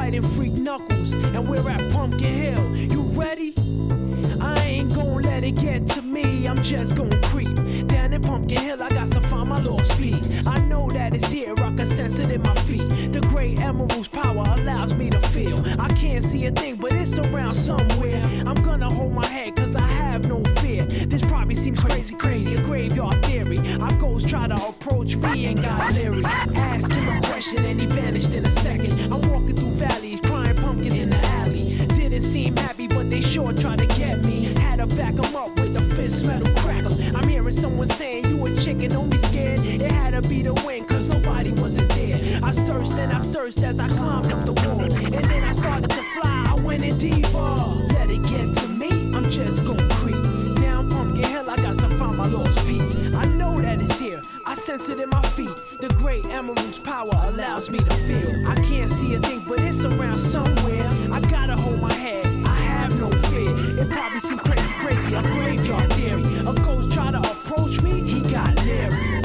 fighting freak knuckles, and we're at Pumpkin Hill. You ready? I ain't gon' let it get to me. I'm just gon' creep down in Pumpkin Hill. I got to find my lost piece. I know that it's here, I can sense it in my feet. The great emerald's power allows me to feel. I can't see a thing, but it's around somewhere. I'm gonna hold my head, cause I have no fear. This probably seems crazy, a graveyard theory. Our ghosts try to approach me and got leery. Ask him a question and he vanished in a second. I'm walking through valleys, crying pumpkin in the alley. Didn't seem happy, but they sure tried to get me. Had to back them up with a fist metal crackle. I'm hearing someone saying, you a chicken, don't be scared. It had to be the wind, cause nobody wasn't there. I searched and I searched as I climbed up the wall. And then I started to fly, I went in deeper. Let it get to me, I'm just gon' creep down Pumpkin Hill, I got to find my lost piece. I know that it's here, I sense it in my feet. The great emerald's power allows me to feel. I can't see a thing, but it's around somewhere. I gotta hold my head, I have no fear. It probably seems crazy, a graveyard theory. A ghost try to approach me, he got leery.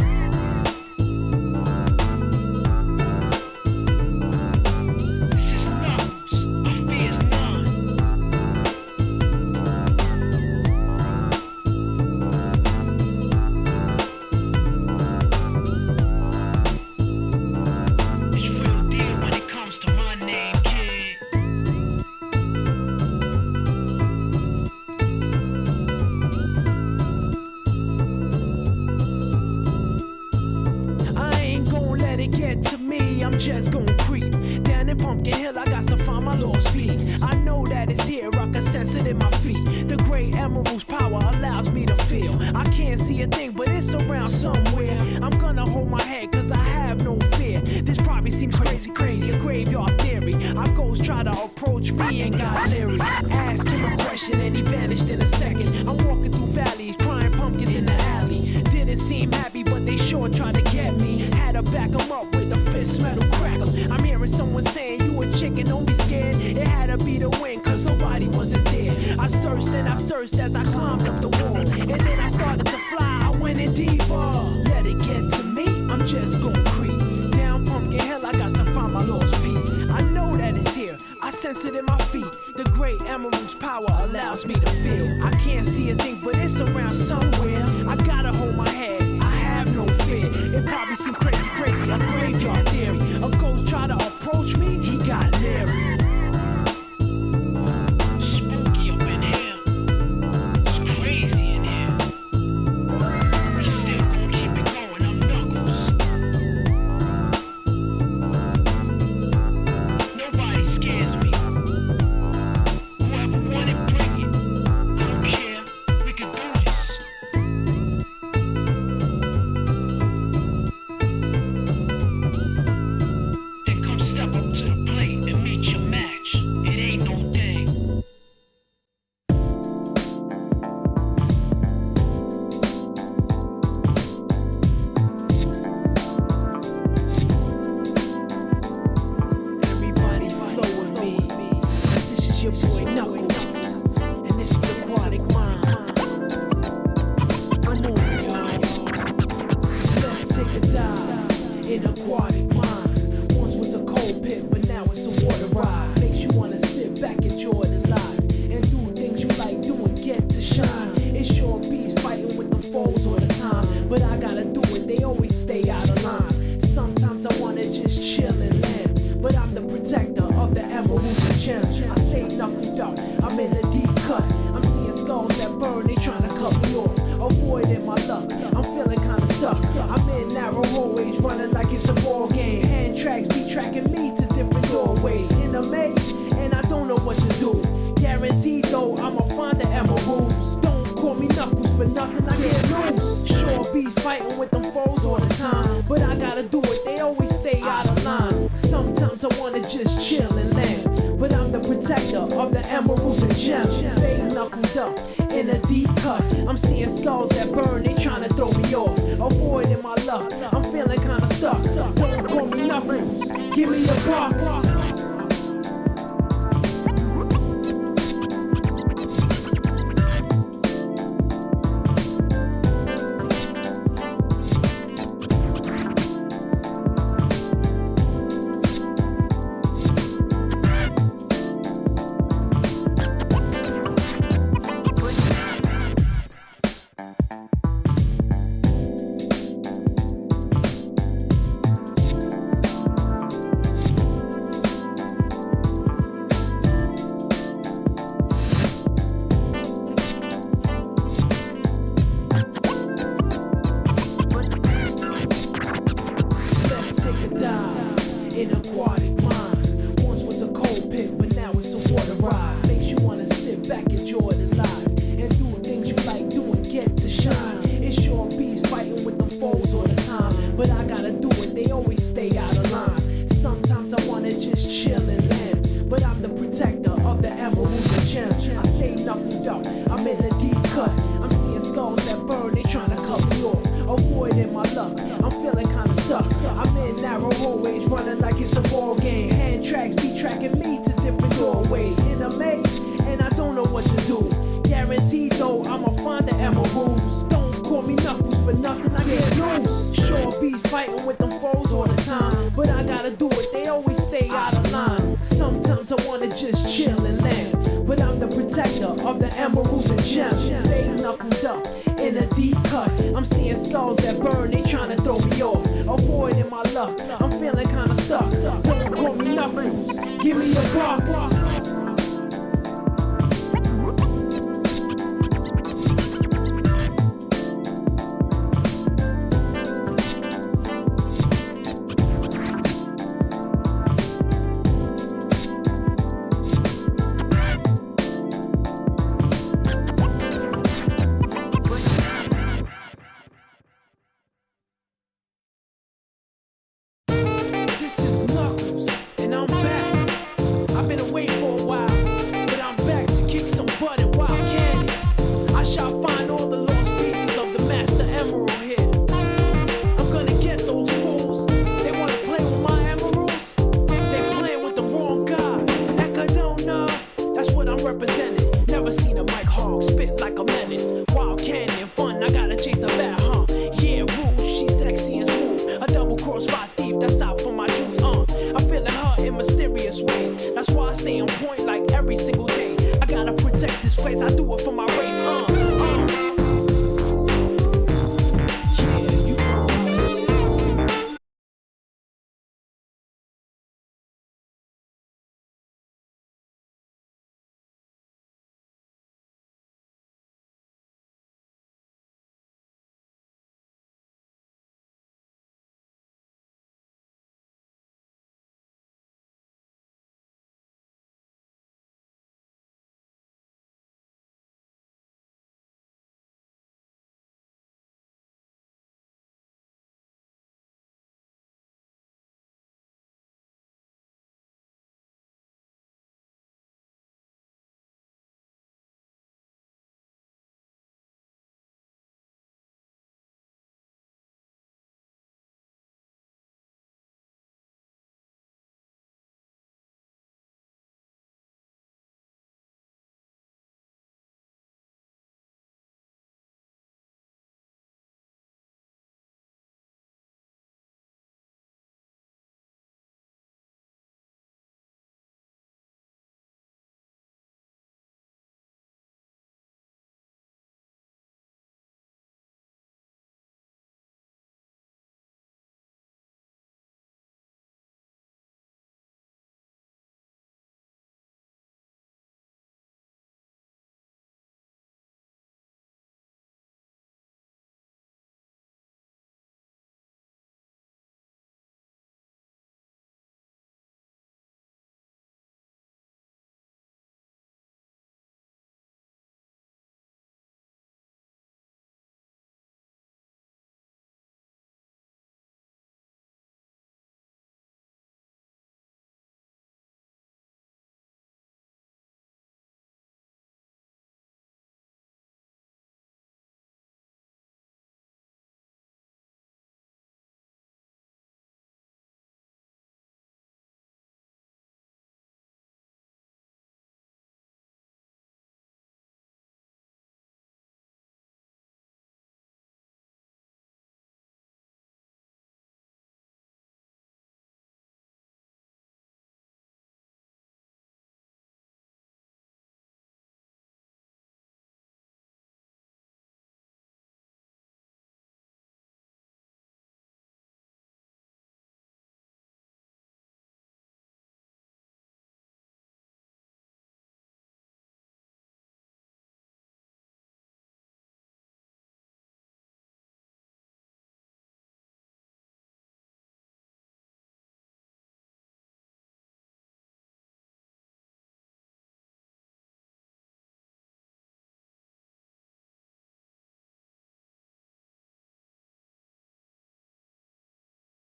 I'm just gon' creep down in Pumpkin Hill, I got to find my lost piece. I know that it's here, I can sense it in my feet. The great emerald's power allows me to feel. I can't see a thing, but it's around somewhere. I'm gonna hold my head, cause I have no fear. This probably seems crazy, a graveyard theory. Our ghosts try to approach me and got leery. Ask him a question and he vanished in a second. I'm walking through valleys, crying pumpkin in the alley. Didn't seem happy, but they sure tried to get me. Had to back them up with a fist metal crackle. I'm hearing someone saying, you a chicken, don't be scared. It had to be the wind, cause nobody wasn't there. I searched and I searched as I climbed up the wall. And then I started to fly, I went in deeper. Let it get to me, I'm just gon' creep down Pumpkin Hill, I got to find my lost piece. I know that it's here, I sense it in my feet. The great emerald's power allows me to feel. I can't see a thing, but it's around somewhere. I gotta hold my head, I have no fear. It probably seems crazy, a graveyard theory. A ghost try to approach me, he got leery. Spooky up in here, it's crazy in here. We still gon' keep it going, I'm Knuckles. Nobody scares me. Whoever want it, bring it. I don't care, we can do this. Then come step up to the plate and meet your match. It ain't no thing. Everybody flow with me. This is your boy Knuckles, and this is Aquatic Mind. I'm on y'all. Let's take a dive in Aquatic Mind. Once was a cold pit, but now it's a water ride. Makes you wanna sit back, enjoy the life, and do things you like doing, get to shine. It's sure beats fighting with them foes all the time, but I gotta do it, they always stay out of line. Sometimes I wanna just chill and land, but I'm the protector of the emeralds and gems. I stay knuckled up, I'm in a deep cut. I'm seeing skulls that burn, they tryna cut me off. Avoiding my luck, I'm feeling kinda stuck. I'm in narrow hallways, running like it's a ball game. Hand tracks be tracking me to different doorways. In a maze, and I don't know what to do. Guaranteed though, I'ma find the emeralds. Don't call me Knuckles for nothing, I can't lose. Sure beats fighting with them foes all the time, but I gotta do it, they always stay out of line. Sometimes I wanna just chill and land, but I'm the protector of the emeralds and gems. Stay knuckled up in a deep cut. I'm seeing skulls that burn, they tryna throw me off. Avoiding my luck, I'm feeling kinda stuck. Don't call me Knuckles, give me a box. An aquatic mind. Once was a cold pit, but now it's a water ride. Makes you wanna sit back, enjoy the life, and do things you like doing, get to shine. It's your bees fighting with them foes all the time, but I gotta do it, they always stay out of line. Sometimes I wanna just chill and land, but I'm the protector of the emeralds and gems. I stay knuckled up, I'm in a deep cut. I'm seeing skulls that burn, they tryna cut me off. Avoiding my luck, I'm feeling kinda stuck. I'm in narrow hallways, running like it's a ball game. Hand tracks be tracking me to different doorways. In a maze, and I don't know what to do. Guaranteed though, I'ma find the emeralds. Don't call me Knuckles for nothing, I get loose. Sure bees fighting with them foes all the time, but I gotta do it, they always stay out of line. Sometimes I wanna just chill and land, but I'm the protector of the emeralds and gems. Stay knuckled up in a deep cut. I'm seeing skulls that burn, they tryna throw me off. Avoiding my luck, I'm feeling kinda stuck. Don't call me Knuckles, give me a box. This is Knuckles, and I'm back. I've been away for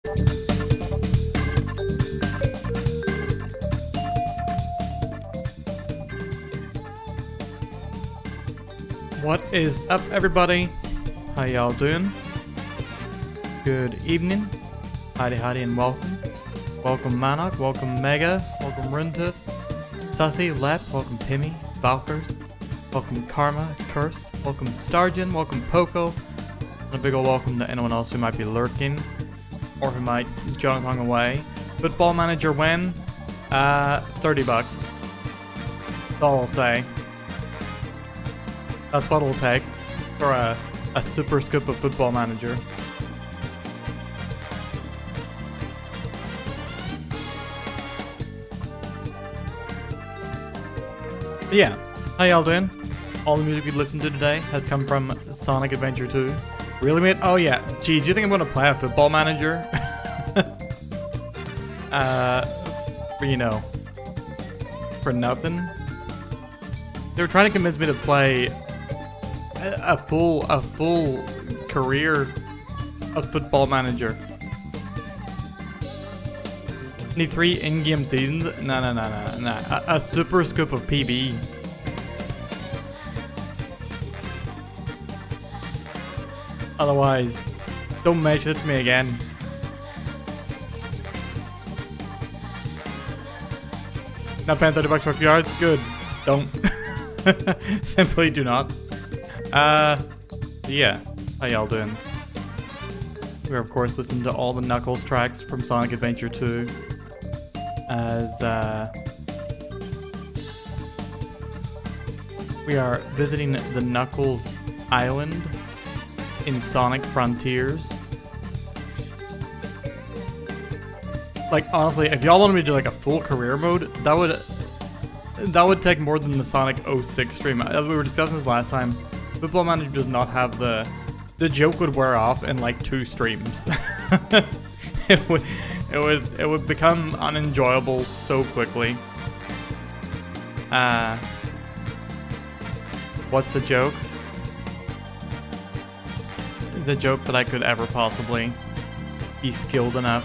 What is up, everybody? How y'all doing? Good evening. Howdy, and welcome. Welcome Manok, welcome Mega, welcome Runtus, Sussy, Lep, welcome Pimmy, Valkers, welcome Karma, Cursed, welcome Starjan, welcome Poco, and a big ol' welcome to anyone else who might be lurking, or who might jog along away. Football Manager when? $30. That's all I'll say. That's what it'll take for a super scoop of Football Manager. But yeah, how y'all doing? All the music we listened to today has come from Sonic Adventure 2. Really, mate? Oh yeah. Geez, you think I'm gonna play a Football Manager? You know, for nothing. They were trying to convince me to play a full career of Football Manager. Need 3 in-game seasons? No. A super scoop of PB. Otherwise, don't mention it to me again. Not paying $30 for a few hours? Good. Don't. Simply do not. Yeah. How y'all doing? We're of course listening to all the Knuckles tracks from Sonic Adventure 2. As, we are visiting the Knuckles Island in Sonic Frontiers. Like, honestly, if y'all wanted me to do like a full career mode, that would take more than the Sonic 06 stream. As we were discussing this last time, Football Manager does not have the joke would wear off in like 2 streams. it would become unenjoyable so quickly. What's the joke? The joke that I could ever possibly be skilled enough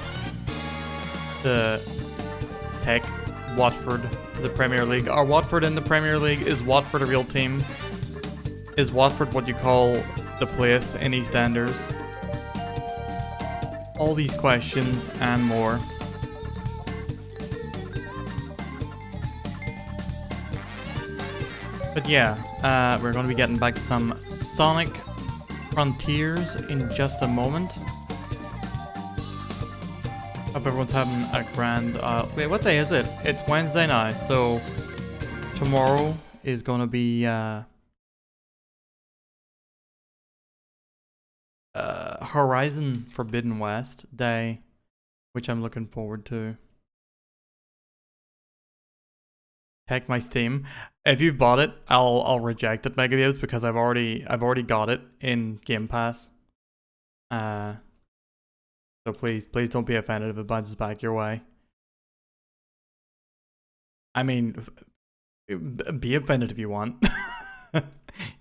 to take Watford to the Premier League. Are Watford in the Premier League? Is Watford a real team? Is Watford what you call the place in EastEnders? All these questions and more. But yeah, we're going to be getting back to some Sonic Frontiers in just a moment. Hope everyone's having a grand... wait, what day is it? It's Wednesday now, so tomorrow is going to be Horizon Forbidden West Day, which I'm looking forward to. Check my Steam. If you've bought it, I'll reject it, Megaviewers, because I've already got it in Game Pass. So please don't be offended if it bounces back your way. I mean, be offended if you want.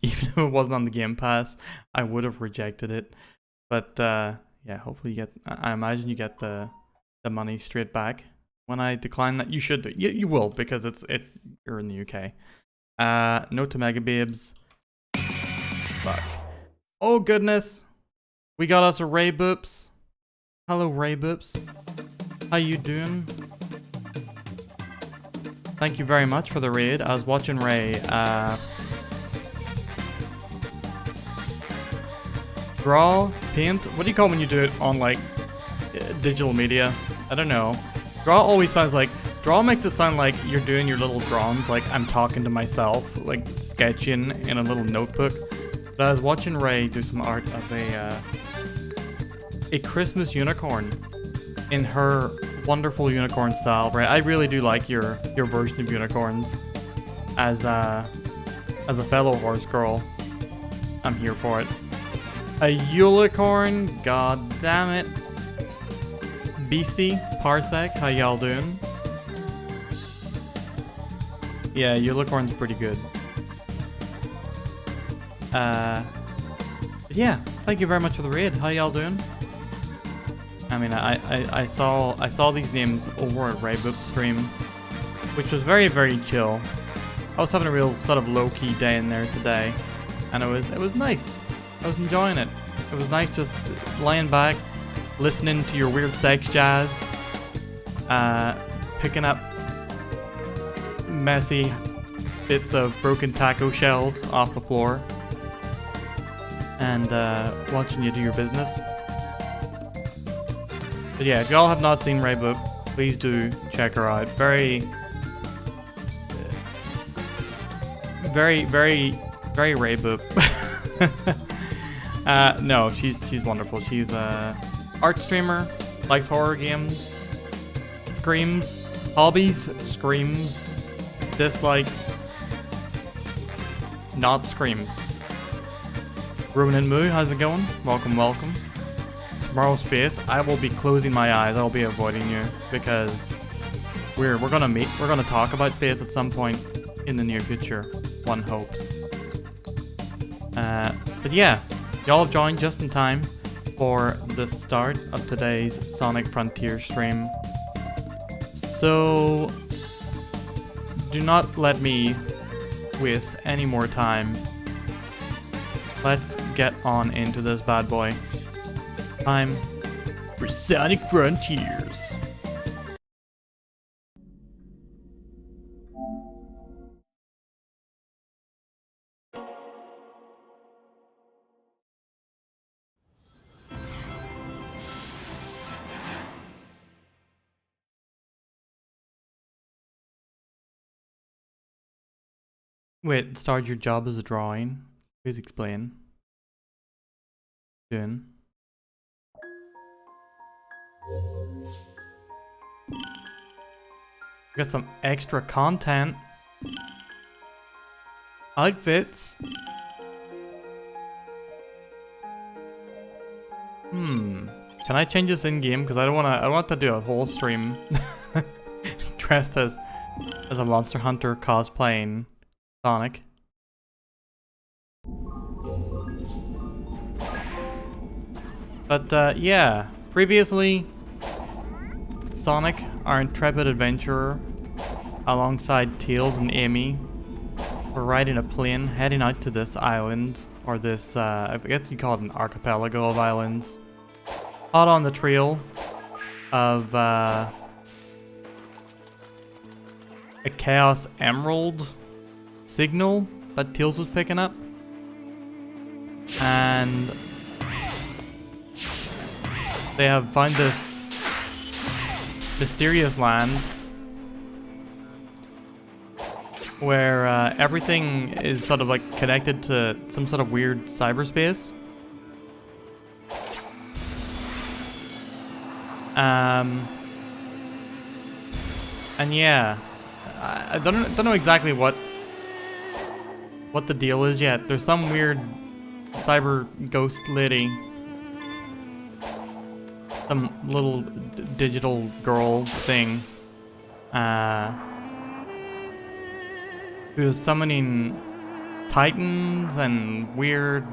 Even if it wasn't on the Game Pass, I would have rejected it. But yeah, hopefully you get. I imagine you get the money straight back when I decline that. You should do. You will, because it's you're in the UK. Note to Mega Babes. Fuck. Oh goodness, we got us a Ray Boops. Hello Ray Boops. How you doing? Thank you very much for the raid. I was watching Ray. Draw, paint. What do you call when you do it on like digital media? I don't know. Draw always sounds like. Draw makes it sound like you're doing your little drawings, like I'm talking to myself, like sketching in a little notebook. But I was watching Ray do some art of a Christmas unicorn in her wonderful unicorn style. Ray, I really do like your version of unicorns. As a fellow horse girl, I'm here for it. A unicorn, god damn it. Beastie, Parsec, how y'all doing? Yeah, unicorn's pretty good. Yeah, thank you very much for the raid. How y'all doing? I mean, I saw these names over at Rayboop's stream, which was very, very chill. I was having a real sort of low-key day in there today, and it was nice. I was enjoying it. It was nice just laying back, listening to your weird sex jazz, picking up messy bits of broken taco shells off the floor, and watching you do your business. But yeah, if y'all have not seen Rayboop, please do check her out. Very Rayboop. No, she's wonderful. She's a art streamer, likes horror games, screams, hobbies, screams, dislikes, not screams. Ronan Moo, how's it going? Welcome, welcome. Tomorrow's Faith, I will be closing my eyes. I'll be avoiding you because we're gonna meet. We're gonna talk about Faith at some point in the near future. One hopes. But yeah, y'all have joined just in time for the start of today's Sonic Frontier stream. So do not let me waste any more time. Let's get on into this bad boy. Time for Sonic Frontiers. Wait, start your job as a drawing. Please explain. Doing. Got some extra content. Outfits. Can I change this in game? Because I want to do a whole stream dressed as a Monster Hunter cosplaying Sonic. But yeah, previously Sonic, our intrepid adventurer, alongside Tails and Amy, were riding a plane heading out to this island, or this, I guess you call it an archipelago of islands, hot on the trail of a Chaos Emerald signal that Tails was picking up. And they have found this mysterious land where everything is sort of like connected to some sort of weird cyberspace. And yeah, I don't know exactly what the deal is yet. There's some weird cyber ghost lady, some little digital girl thing, who is summoning titans and weird,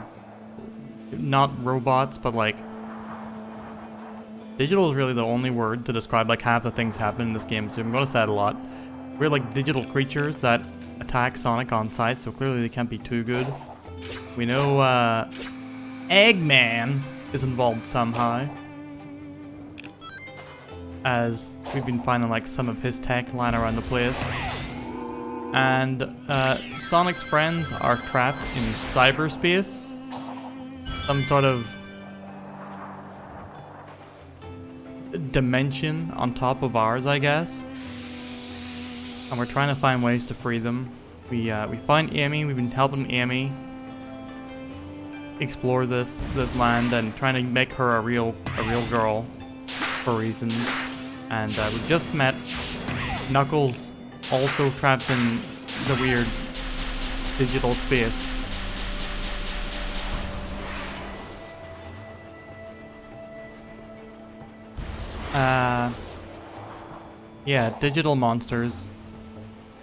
not robots, but like, digital is really the only word to describe like half the things happen in this game, so I'm gonna say it a lot. We're like digital creatures that attack Sonic on sight, so clearly they can't be too good. We know Eggman is involved somehow, as we've been finding like some of his tech lying around the place. And Sonic's friends are trapped in cyberspace, some sort of dimension on top of ours, I guess. And we're trying to find ways to free them. We find Amy. We've been helping Amy explore this land and trying to make her a real girl for reasons. And we just met Knuckles, also trapped in the weird digital space. Yeah, digital monsters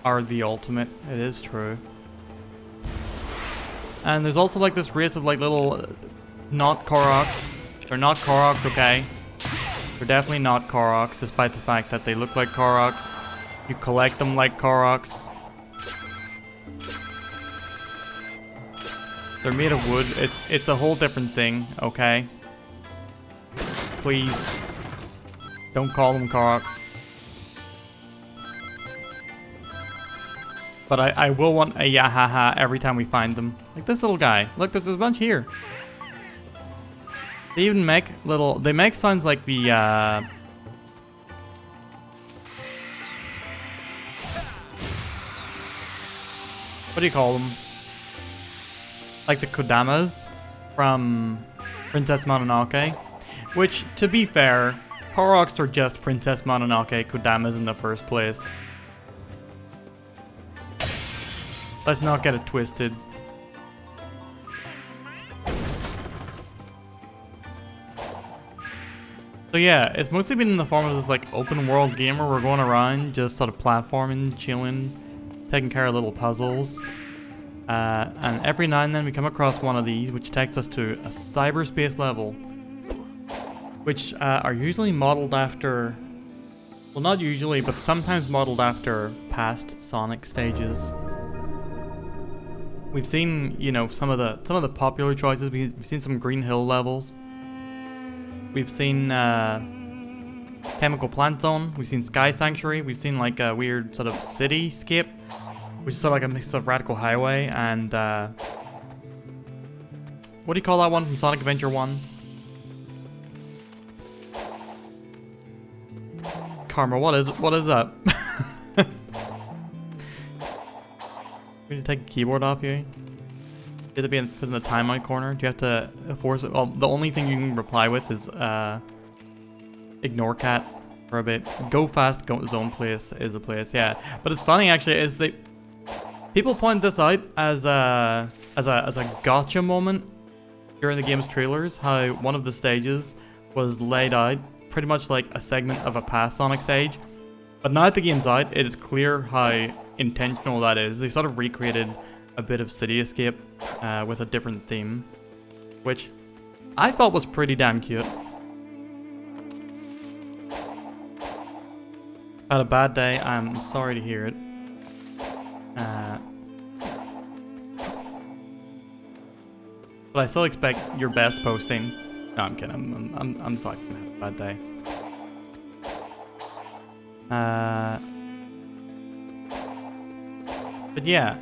are the ultimate. It is true. And there's also like this race of like little not Koroks. They're not Koroks, okay? They're definitely not Koroks, despite the fact that they look like Koroks. You collect them like Koroks. They're made of wood. It's a whole different thing, okay? Please. Don't call them Koroks. But I will want a yahaha every time we find them. Like this little guy. Look, there's a bunch here. They even make little... They make sounds like the... what do you call them? Like the Kodamas from Princess Mononoke. Which, to be fair, Koroks are just Princess Mononoke Kodamas in the first place. Let's not get it twisted. So yeah, it's mostly been in the form of this like open world game where we're going around just sort of platforming, chilling, taking care of little puzzles. And every now and then we come across one of these which takes us to a cyberspace level. Which are usually modeled after... Well, not usually, but sometimes modeled after past Sonic stages. We've seen, you know, some of the popular choices. We've seen some Green Hill levels. We've seen Chemical Plant Zone. We've seen Sky Sanctuary. We've seen like a weird sort of cityscape, which is sort of like a mix of Radical Highway and what do you call that one from Sonic Adventure 1? Karma, what is that? We need to take a keyboard off you. You have to be put in the timeout corner. Do you have to force it? Well, the only thing you can reply with is ignore cat for a bit. Go fast, go zone place is a place. Yeah, but it's funny actually. Is they people point this out as a gotcha moment during the game's trailers? How one of the stages was laid out pretty much like a segment of a past Sonic stage. But now that the game's out, it is clear how intentional that is. They sort of recreated a bit of City Escape with a different theme, which I thought was pretty damn cute. Had a bad day, I'm sorry to hear it. But I still expect your best posting. No, I'm kidding. I'm sorry if you had a bad day. But yeah,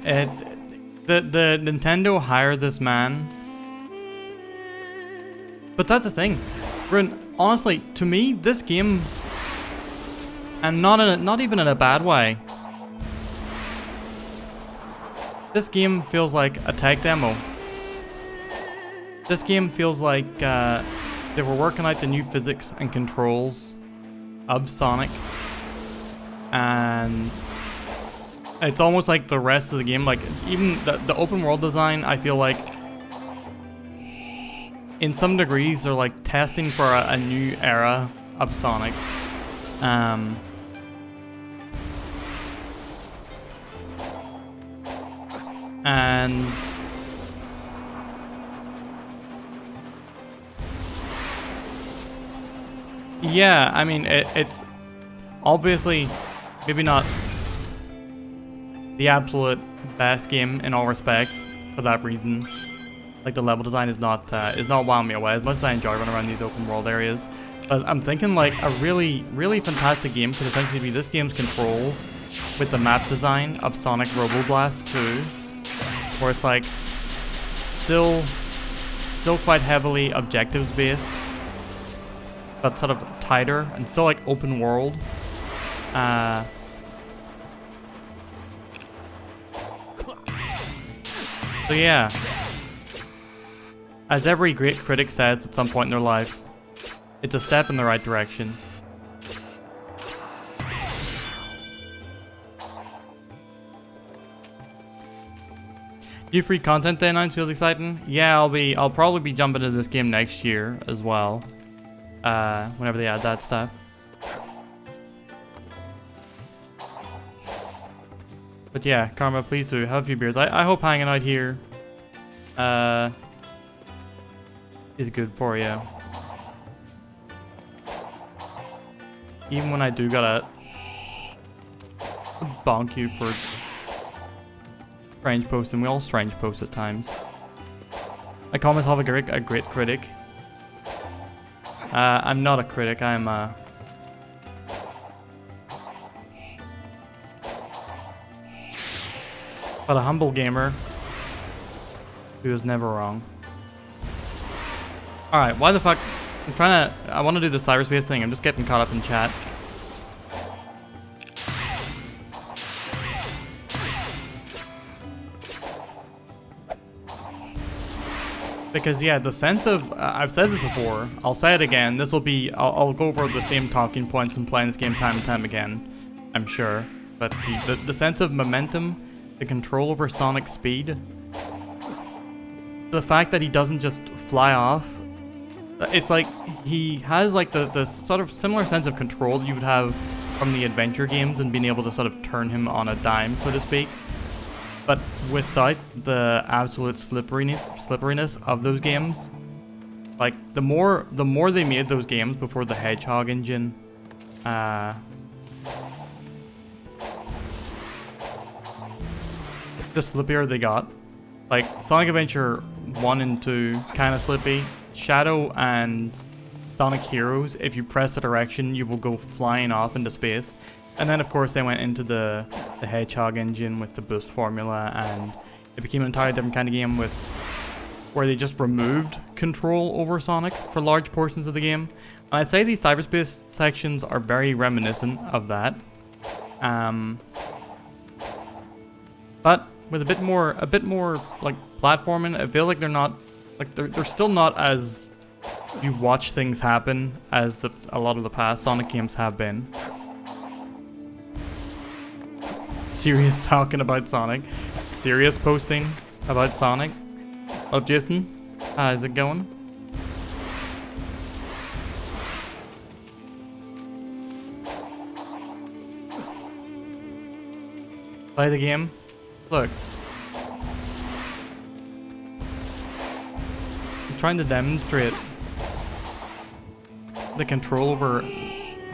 the Nintendo hired this man. But that's the thing. Honestly, to me, this game, and not even in a bad way, this game feels like a tech demo. This game feels like they were working out the new physics and controls of Sonic, and it's almost like the rest of the game, like even the open world design, I feel like in some degrees they're like testing for a new era of Sonic. And yeah, I mean, it's obviously maybe not the absolute best game in all respects for that reason. Like the level design is not wowing me away as much as I enjoy running around these open world areas. But I'm thinking like a really fantastic game could essentially be this game's controls with the map design of Sonic Robo Blast 2, where it's like still quite heavily objectives based, but sort of tighter and still like open world. So yeah, as every great critic says at some point in their life, it's a step in the right direction. New free content they announced feels exciting. Yeah, I'll probably be jumping into this game next year as well. Whenever they add that stuff. But yeah, Karma, please do have a few beers. I hope hanging out here is good for you. even when I do gotta bonk you for strange posting. We all strange post at times. I call myself a great critic. I'm not a critic, I'm a... but a humble gamer who is never wrong. Alright, why the fuck? I want to do the cyberspace thing. I'm just getting caught up in chat. Because yeah, the sense of, I've said this before, I'll say it again, this will be, I'll go over the same talking points from playing this game time and time again, I'm sure. But the sense of momentum, the control over Sonic's speed, the fact that he doesn't just fly off, it's like he has like the sort of similar sense of control you would have from the adventure games and being able to sort of turn him on a dime, so to speak. But without the absolute slipperiness of those games. Like the more they made those games before the Hedgehog engine, the slippier they got. Like Sonic Adventure 1 and 2 kind of slippy. Shadow and Sonic Heroes, if you press the direction, you will go flying off into space. And then of course they went into the Hedgehog engine with the boost formula, and it became an entirely different kind of game with where they just removed control over Sonic for large portions of the game. And I'd say these cyberspace sections are very reminiscent of that. But with a bit more like platforming, I feel like they're not like they're still not as you watch things happen as a lot of the past Sonic games have been. Serious talking about Sonic. Serious posting about Sonic. Oh, Jason, how's it going? Play the game. Look. I'm trying to demonstrate the control over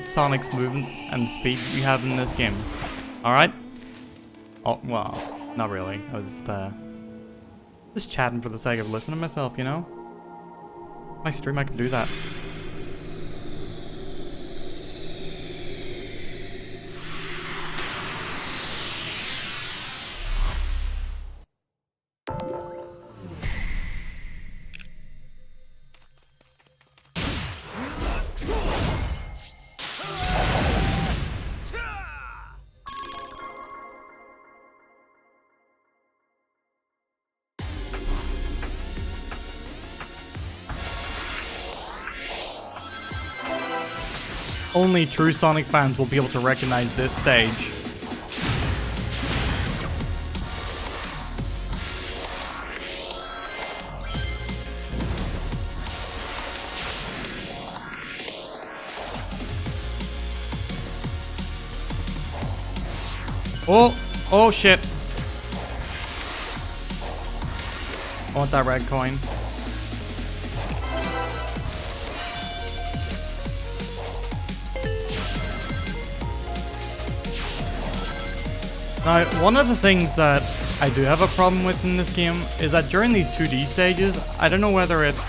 Sonic's movement and speed we have in this game. Alright? Oh, well, not really. I was just chatting for the sake of listening to myself, you know? My stream, I can do that. Only true Sonic fans will be able to recognize this stage. Oh shit. I want that red coin. Now, one of the things that I do have a problem with in this game is that during these 2D stages, I don't know whether it's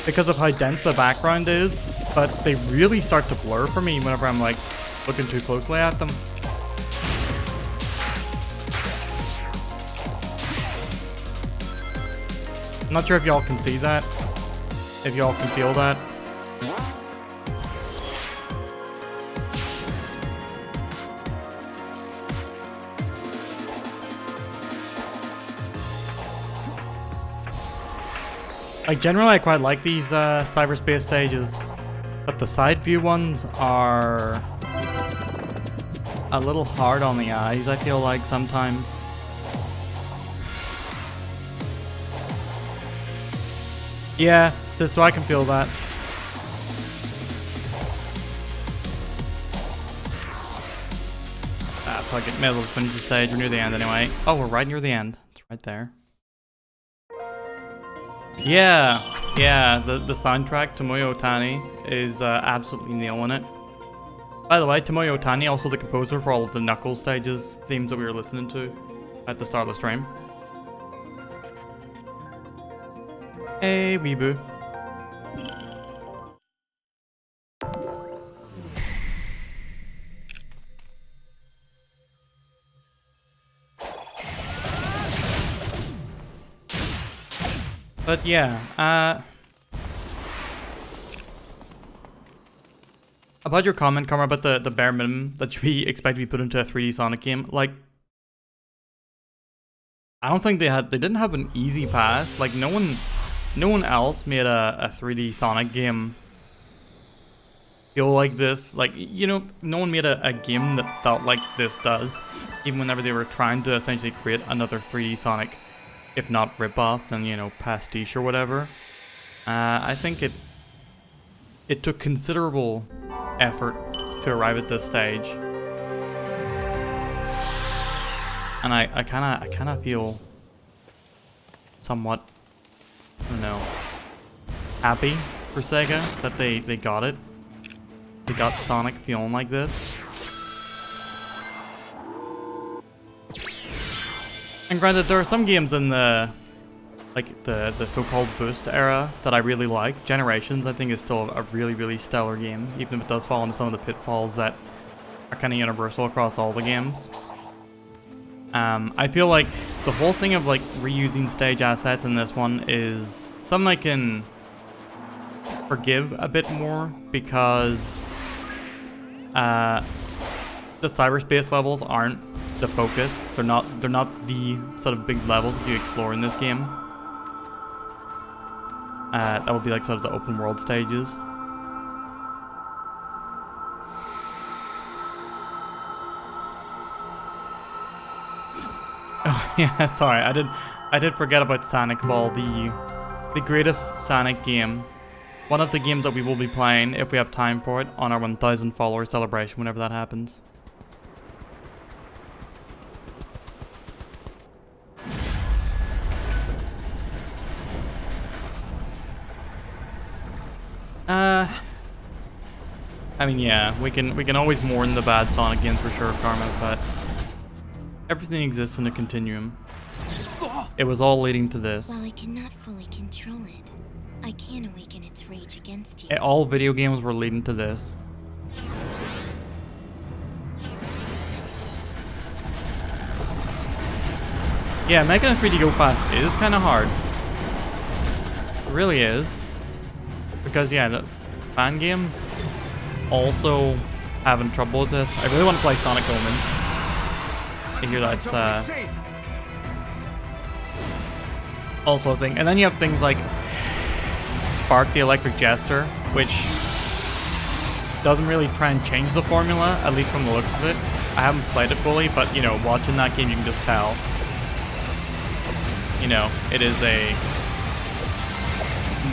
because of how dense the background is, but they really start to blur for me whenever I'm like looking too closely at them. I'm not sure if y'all can see that, if y'all can feel that. Like generally I quite like these cyberspace stages, but the side view ones are a little hard on the eyes, I feel like sometimes. Yeah, so I can feel that. Ah, fuck it, may as well finish the stage, we're near the end anyway. Oh, we're right near the end, it's right there. Yeah, Yeah, the soundtrack, Tomoyo Otani, is absolutely nailing it. By the way, Tomoyo Otani, also the composer for all of the Knuckles stages themes that we were listening to at the start of the stream. Hey, Weeboo. But yeah, about your comment, Karma, about the bare minimum that we expect to be put into a 3D Sonic game, like, I don't think they didn't have an easy path. Like, no one else made a 3D Sonic game feel like this. Like, you know, no one made a game that felt like this does, even whenever they were trying to essentially create another 3D Sonic. If not rip-off, then, you know, pastiche or whatever. I think it took considerable effort to arrive at this stage. And I kind of feel somewhat, I don't know, happy for Sega that they got it. They got Sonic feeling like this. And granted, there are some games in the so-called Boost era that I really like. Generations, I think, is still a really stellar game, even if it does fall into some of the pitfalls that are kind of universal across all the games. I feel like the whole thing of like reusing stage assets in this one is something I can forgive a bit more, because the cyberspace levels aren't the focus. They're not the sort of big levels that you explore in this game. That would be like sort of the open world stages. Oh yeah, sorry, I did forget about Sonic Ball, the greatest Sonic game. One of the games that we will be playing, if we have time for it, on our 1,000 follower celebration whenever that happens. I mean, yeah, we can always mourn the bad Sonic games for sure, Karma, but everything exists in a continuum. It was all leading to this. While I cannot fully control it, I can awaken its rage against you. All video games were leading to this. Yeah, making a 3D go fast is kind of hard. It really is. Because, yeah, the fan games also having trouble with this. I really want to play Sonic Omens. I hear that's also a thing. And then you have things like Spark the Electric Jester, which doesn't really try and change the formula, at least from the looks of it. I haven't played it fully, but, you know, watching that game you can just tell. You know, it is a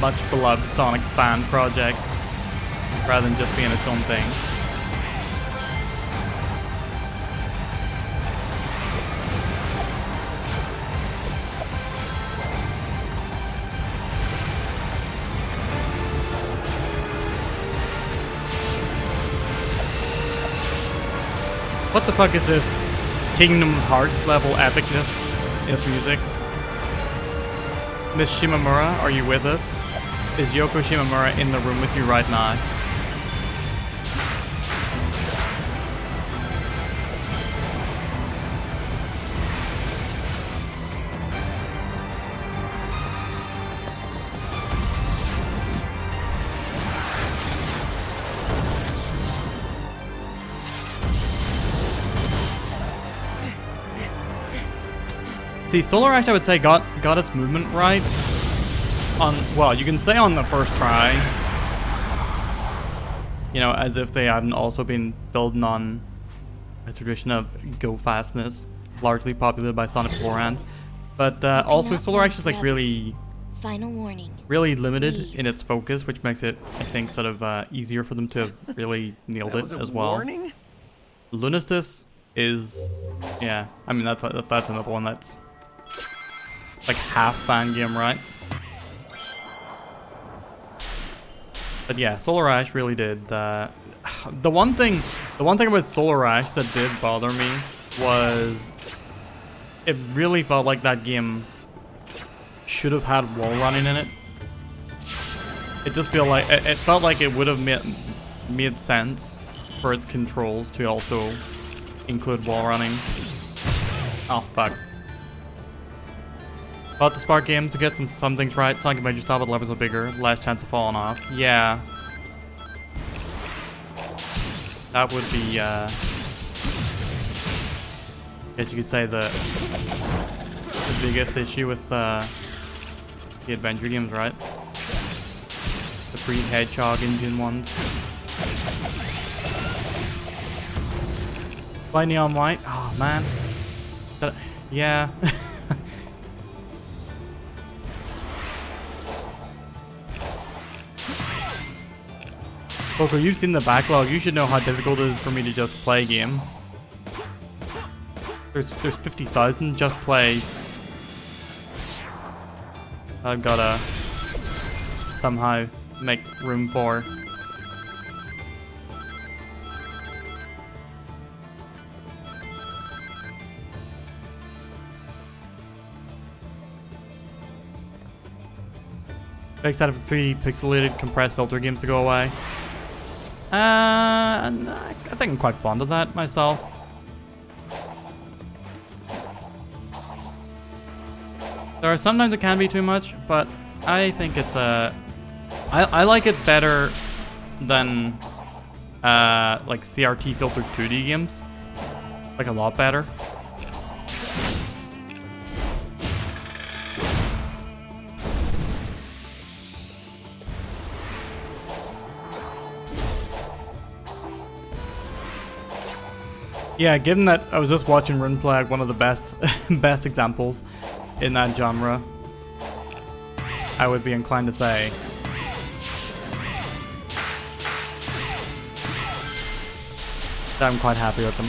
much beloved Sonic fan project rather than just being its own thing. What the fuck is this Kingdom Hearts level epicness in this music? Miss Shimamura, are you with us? Is Yoko Shimamura in the room with you right now? See, Solar Ash, I would say, got its movement right on, well, you can say on the first try. You know, as if they hadn't also been building on a tradition of go fastness, largely populated by Sonic beforehand. But also, Solar Ash is like really, Final warning. really limited in its focus, which makes it, I think, sort of easier for them to have really nailed it as well. Warning? Lunistis is, yeah, I mean, that's another one that's like half fan game, right? But yeah, Solar Ash really did. The one thing about Solar Ash that did bother me was it really felt like that game should have had wall running in it. It just felt like it would have made sense for its controls to also include wall running. Oh fuck. About the Spark games to get some things right. Sonic Adventure style, but levels are bigger, less chance of falling off. Yeah. That would be, I guess you could say the biggest issue with the adventure games, right? The pre-Hedgehog engine ones. Play Neon White? Oh man. Yeah. Coco, you've seen the backlog. You should know how difficult it is for me to just play a game. There's 50,000 just plays. I've gotta somehow make room for. Very excited for 3D pixelated compressed filter games to go away. I think I'm quite fond of that myself. There are sometimes it can be too much, but I think it's I like it better than like CRT filtered 2D games. Like a lot better. Yeah, given that I was just watching Runeplag, one of the best examples in that genre, I would be inclined to say that I'm quite happy with them.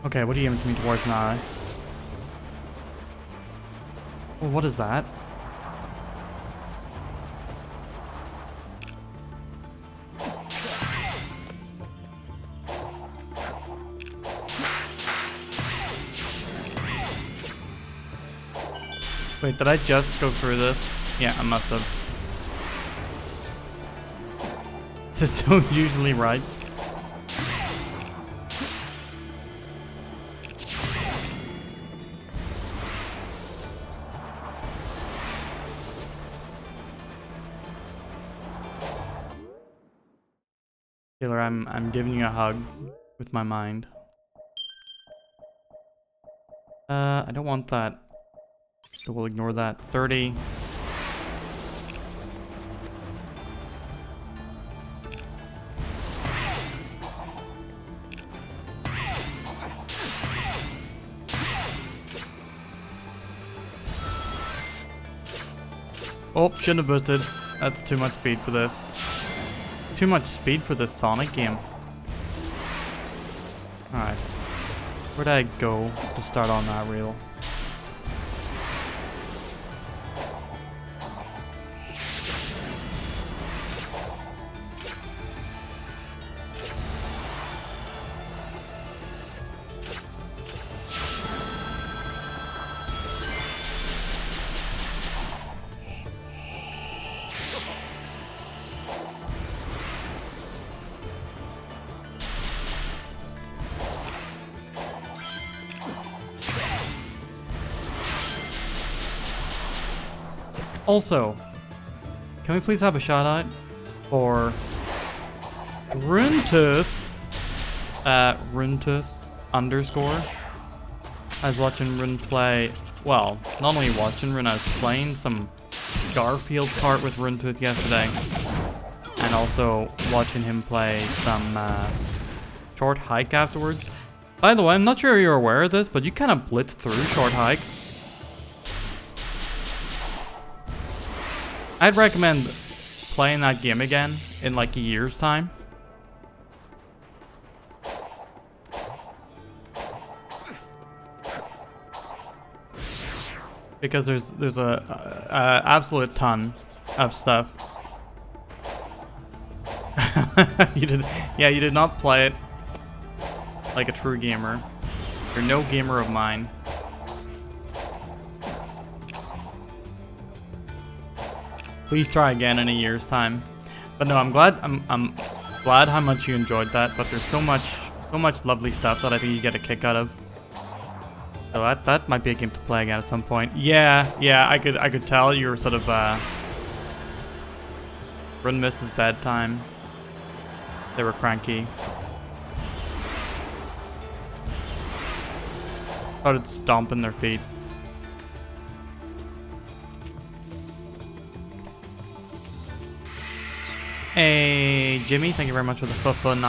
Okay, what are you aiming me towards now? Oh, what is that? Wait, did I just go through this? Yeah, I must have. This is still usually right. Taylor, I'm giving you a hug with my mind. I don't want that. So we'll ignore that. 30. Oh, shouldn't have boosted. That's too much speed for this. Too much speed for this Sonic game. Alright. Where'd I go to start on that reel? Also, can we please have a shout out for Runetooth? Runetooth _. I was watching Run play. Well, not only watching Run, I was playing some Garfield Kart with Runetooth yesterday, and also watching him play some Short Hike afterwards. By the way, I'm not sure you're aware of this, but you kind of blitz through Short Hike. I'd recommend playing that game again in like a year's time. Because there's a absolute ton of stuff. you did not play it like a true gamer. You're no gamer of mine. Please try again in a year's time. But no, I'm glad glad how much you enjoyed that. But there's so much lovely stuff that I think you get a kick out of. So that might be a game to play again at some point. Yeah, I could tell you were sort of Run missed his bedtime. They were cranky. Started stomping their feet. Hey, Jimmy, thank you very much for the +9s.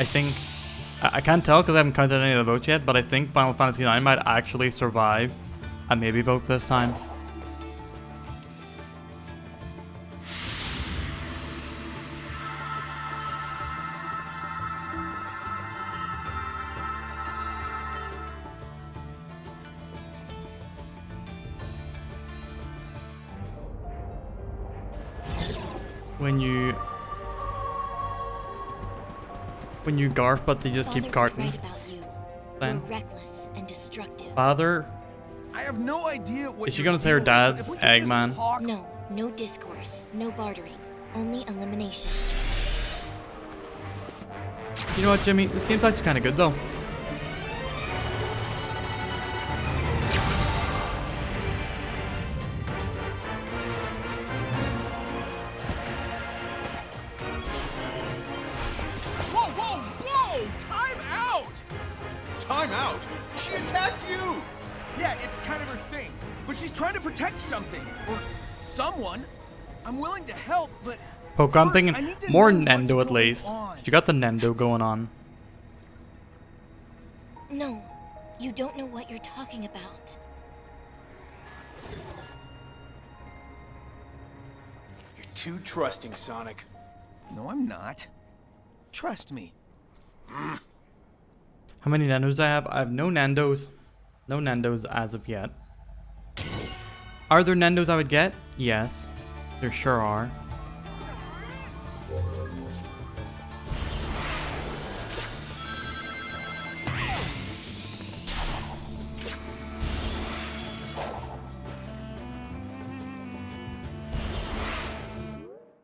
I think, I can't tell because I haven't counted any of the votes yet, but I think Final Fantasy IX might actually survive a maybe vote this time. When you garf, but they just keep carting. Right about you. You're reckless and destructive. Father? I have no idea what Is she gonna say her dad's Eggman? No, no discourse, no bartering, only elimination. You know what, Jimmy? This game's actually kind of good, though. Time out? She attacked you! Yeah, it's kind of her thing. But she's trying to protect something. Or someone. I'm willing to help, but... Poke, I'm thinking more Nendo at least. on. You got the Nendo going on. No, you don't know what you're talking about. You're too trusting, Sonic. No, I'm not. Trust me. How many Nendos do I have? I have no Nendos. No Nendos as of yet. Are there Nendos I would get? Yes. There sure are.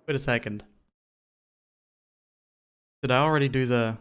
Wait a second. Did I already do the...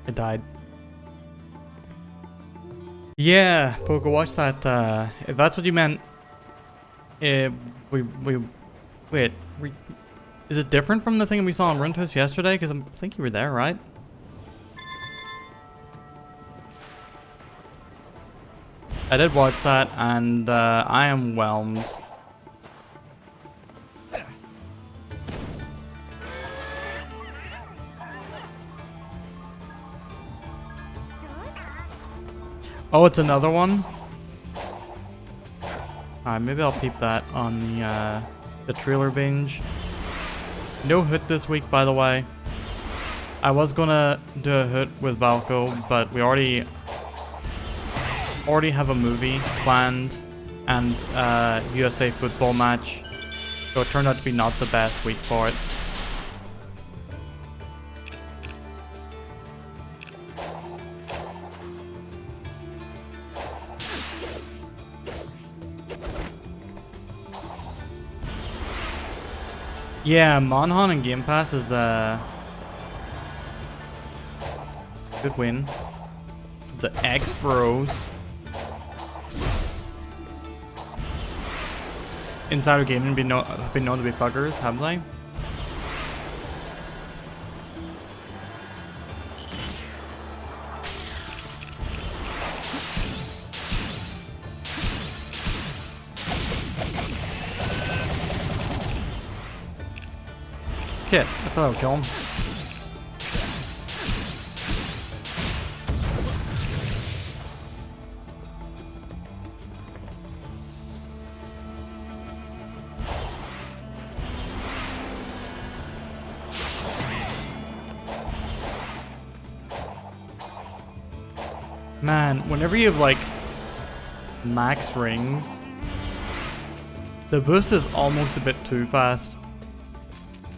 I died. Yeah, Pogo, watch that. If that's what you meant, wait, is it different from the thing we saw on Run Twist yesterday? Because I think you were there, right? I did watch that, and I am whelmed. Oh, it's another one? Alright, maybe I'll peep that on the trailer binge. No hoot this week, by the way. I was gonna do a hoot with Valko, but we already already have a movie planned and USA football match, so it turned out to be not the best week for it. Yeah, Monhan and Game Pass is a good win. The X-Bros. Insider Gaming have been known to be fuckers, haven't they? Shit, I thought I would kill him. Man, whenever you have like max rings, the boost is almost a bit too fast.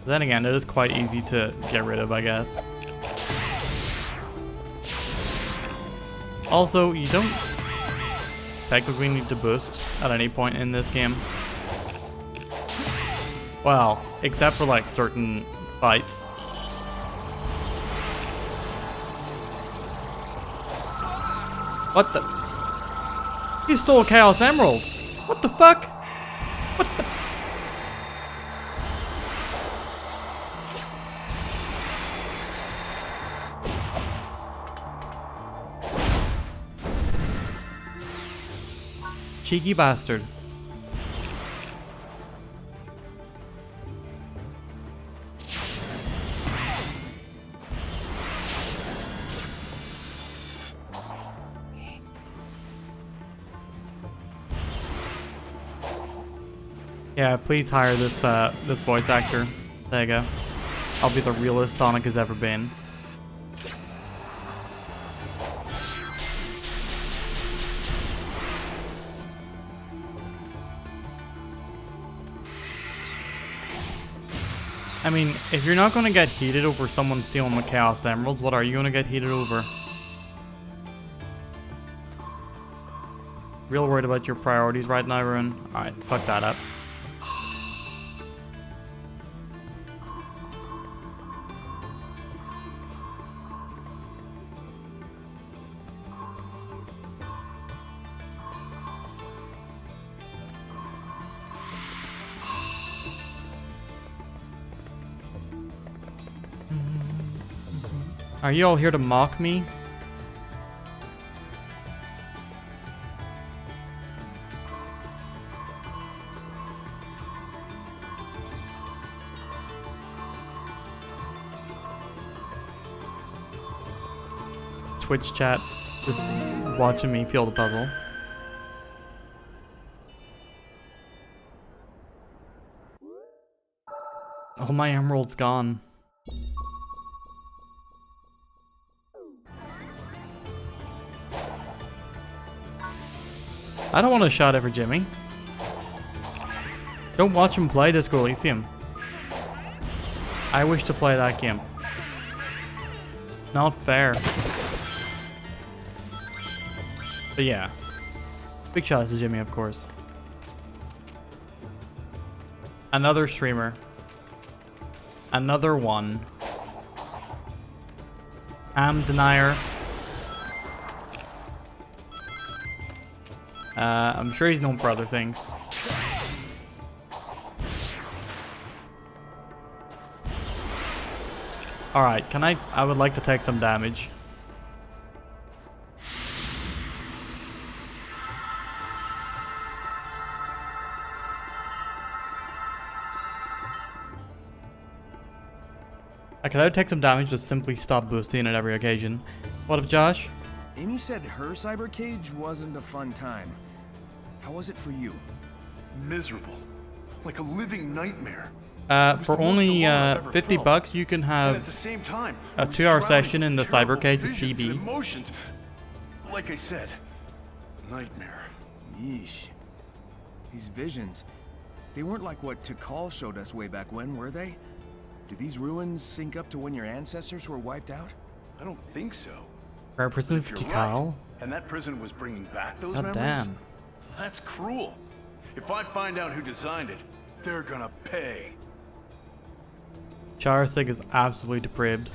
Then again, it is quite easy to get rid of, I guess. Also, you don't technically need to boost at any point in this game. Well, except for like certain fights. What the? You stole Chaos Emerald! What the fuck? What the? Cheeky bastard. Yeah, please hire this this voice actor. There you go. I'll be the realest Sonic has ever been. I mean, if you're not going to get heated over someone stealing the Chaos Emeralds, what are you going to get heated over? Real worried about your priorities right now, Ruin? Alright, fuck that up. Are you all here to mock me? Twitch chat, just watching me feel the puzzle. Oh, my emerald's gone. I don't want a shot at for Jimmy. Don't watch him play Disco Elysium. I wish to play that game. Not fair. But yeah. Big shout out to Jimmy, of course. Another streamer. Another one. Am Denier. I'm sure he's known for other things. Alright, I would like to take some damage. I could either take some damage or simply stop boosting at every occasion. What up, Josh? Amy said her cyber cage wasn't a fun time. How was it for you? Miserable. Like a living nightmare. For only 50 bucks, you can have at the same time, a 2-hour session in the cyber cage with GB. Emotions. Like I said, Nightmare. Yeesh. These visions, they weren't like what Chuckle showed us way back when, were they? Do these ruins sync up to when your ancestors were wiped out? I don't think so. Represents If you're Tikal. right, and that prison was bringing back those God memories? damn. That's cruel. If I find out who designed it, they're gonna pay. Charasig is absolutely depraved.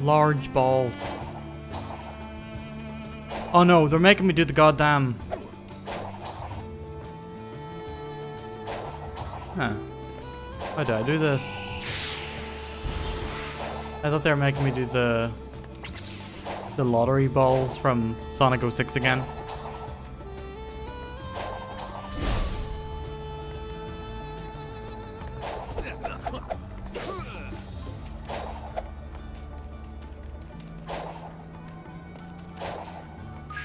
Large balls. Oh no, they're making me do the goddamn... Huh. Why did I do this? I thought they were making me do the lottery balls from Sonic 06 again.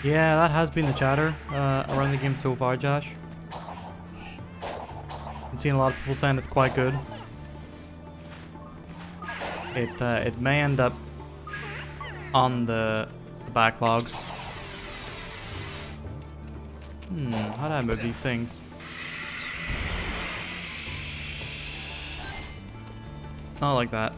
Yeah, that has been the chatter around the game so far, Josh. I'm seeing a lot of people saying it's quite good. It may end up on the backlog. How do I move these things? Not like that.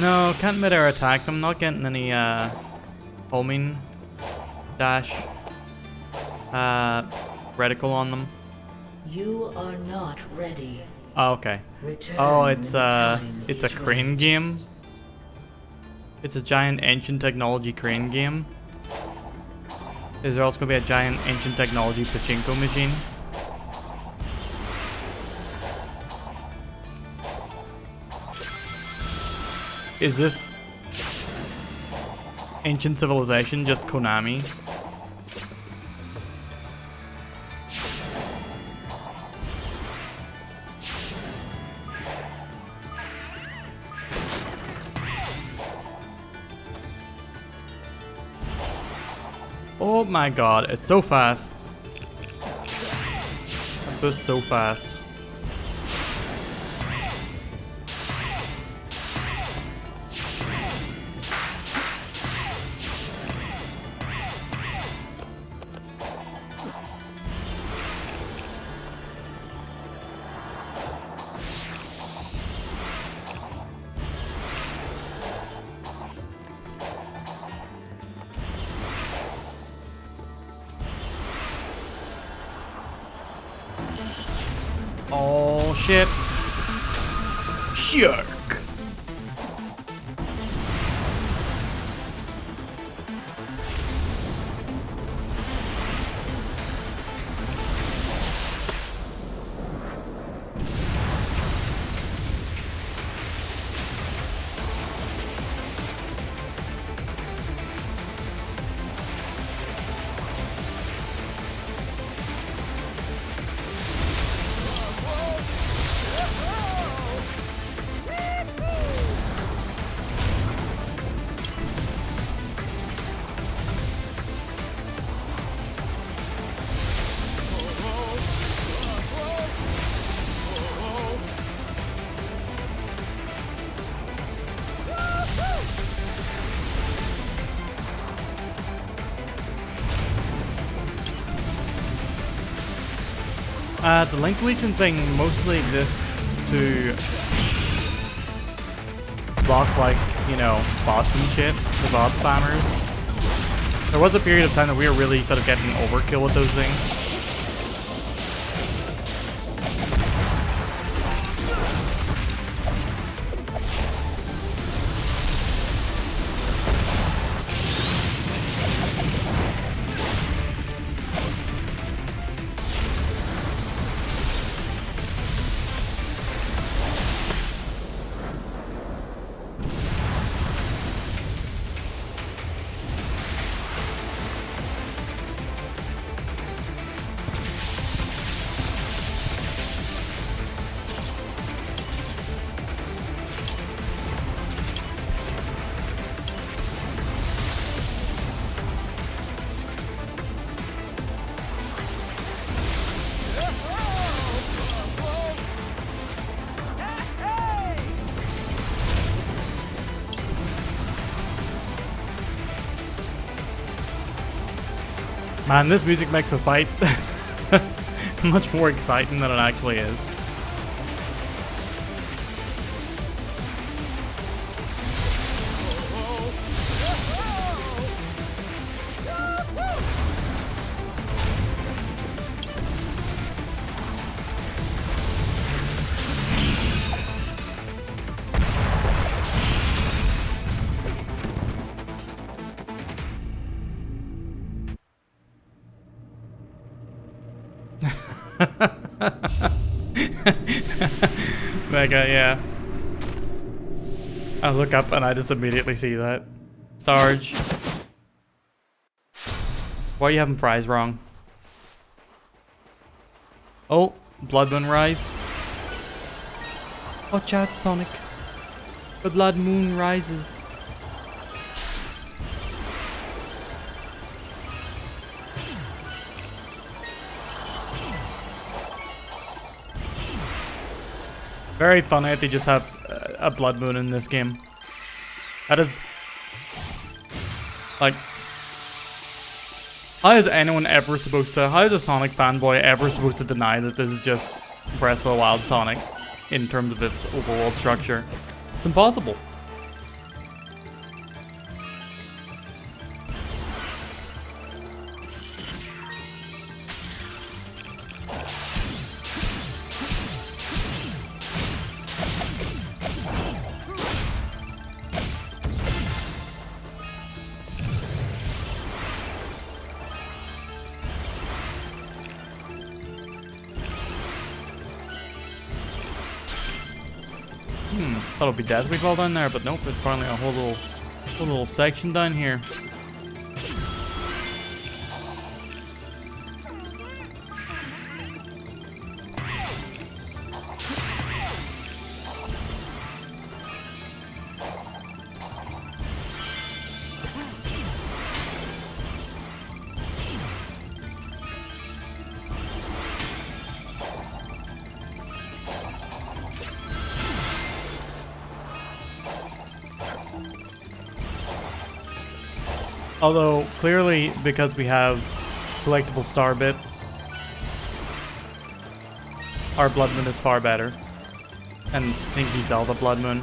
No, can't mid-air attack. I'm not getting any homing dash reticle on them. You are not ready. Oh, okay. Return Oh, when the time it's a is crane right. game. It's a giant ancient technology crane game. Is there also gonna be a giant ancient technology pachinko machine? Is this Ancient Civilization just Konami? Oh my god, it's so fast. That boosts so fast. Oh shit. Shark. The link deletion thing mostly exists to block, like, you know, bots and shit, the bot spammers. There was a period of time that we were really sort of getting overkill with those things. Man, this music makes a fight much more exciting than it actually is. Mega, yeah. I look up and I just immediately see that. Starge. Why are you having fries wrong? Oh, Blood Moon Rise. Watch out, Sonic. The Blood Moon rises. Very funny that they just have a Blood Moon in this game. That is... like... how is anyone ever supposed to... how is a Sonic fanboy ever supposed to deny that this is just Breath of the Wild Sonic in terms of its overworld structure? It's impossible. Thought it'd be Death Week all down there, but nope, it's apparently a whole little section down here. Although, clearly, because we have collectible star bits, our Blood Moon is far better. And Stinky Zelda Blood Moon.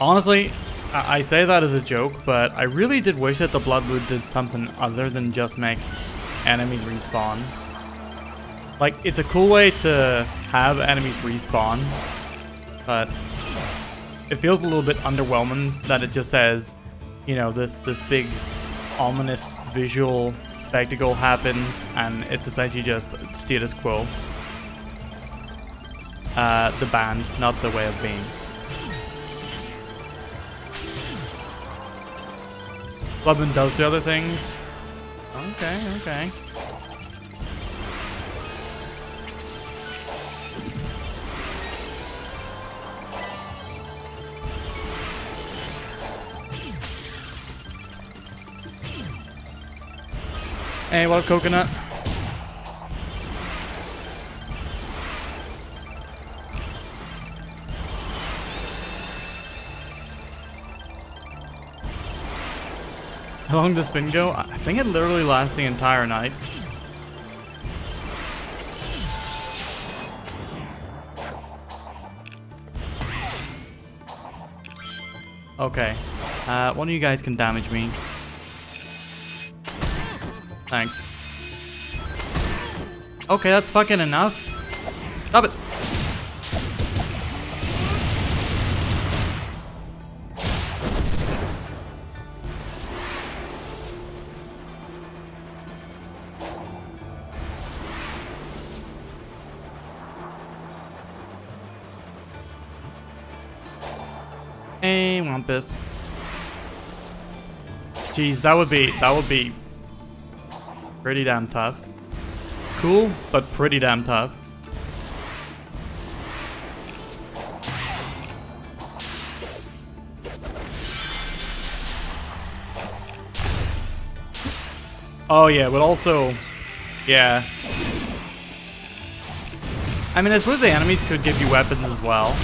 Honestly, I say that as a joke, but I really did wish that the Blood Moon did something other than just make enemies respawn. Like, it's a cool way to have enemies respawn, but it feels a little bit underwhelming that it just says, you know, this big ominous visual spectacle happens and it's essentially just status quo. The band, not the way of being. Blood Moon does do other things. Okay. Hey, what up, Coconut? How long does spin go? I think it literally lasts the entire night. Okay. One of you guys can damage me. Thanks. Okay, that's fucking enough. Stop it. Hey, Wampus. Jeez, that would be pretty damn tough. Cool, but pretty damn tough. Oh yeah, but also, yeah. I mean, I suppose the enemies could give you weapons as well.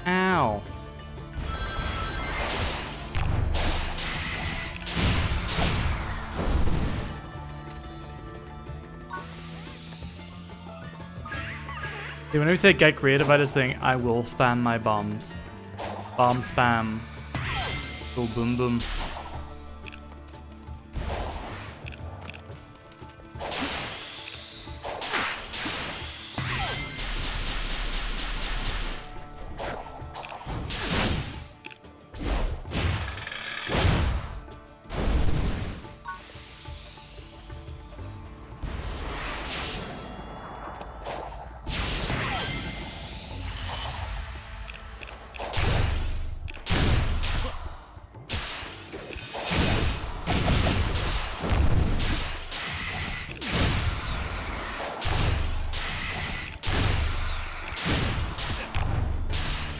Ow. See, when we say get creative, I just think I will spam my bombs. Bomb spam. Go boom boom.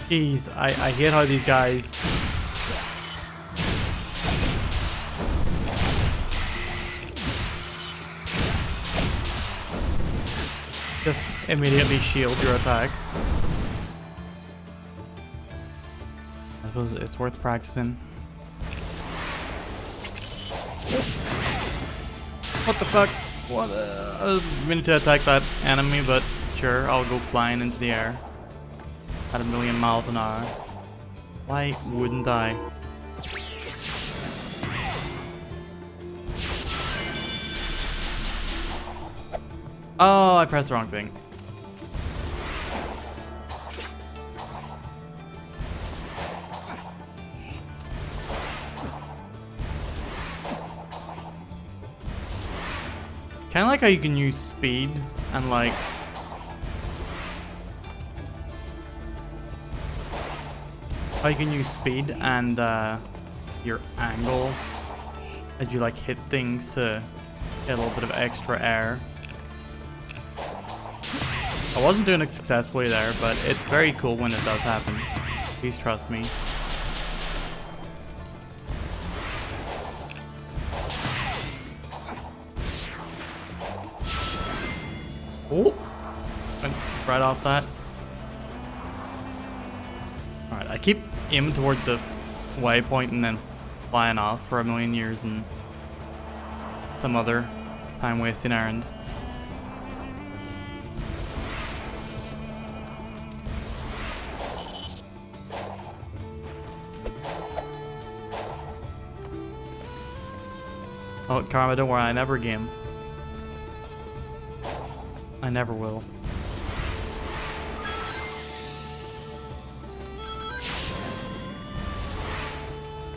Jeez, I hate how these guys... just immediately shield your attacks. I suppose it's worth practicing. What the fuck? What? I was meaning to attack that enemy, but sure, I'll go flying into the air. At 1,000,000 miles an hour. Why wouldn't I? Oh, I pressed the wrong thing. Kind of like how you can use speed and like... how you can use speed and your angle as you like hit things to get a little bit of extra air. I wasn't doing it successfully there, but it's very cool when it does happen. Please trust me. Oh! Went right off that. Alright, I keep aiming towards this waypoint and then flying off for 1,000,000 years and some other time-wasting errand. Oh, Karma, don't worry, I never game. I never will.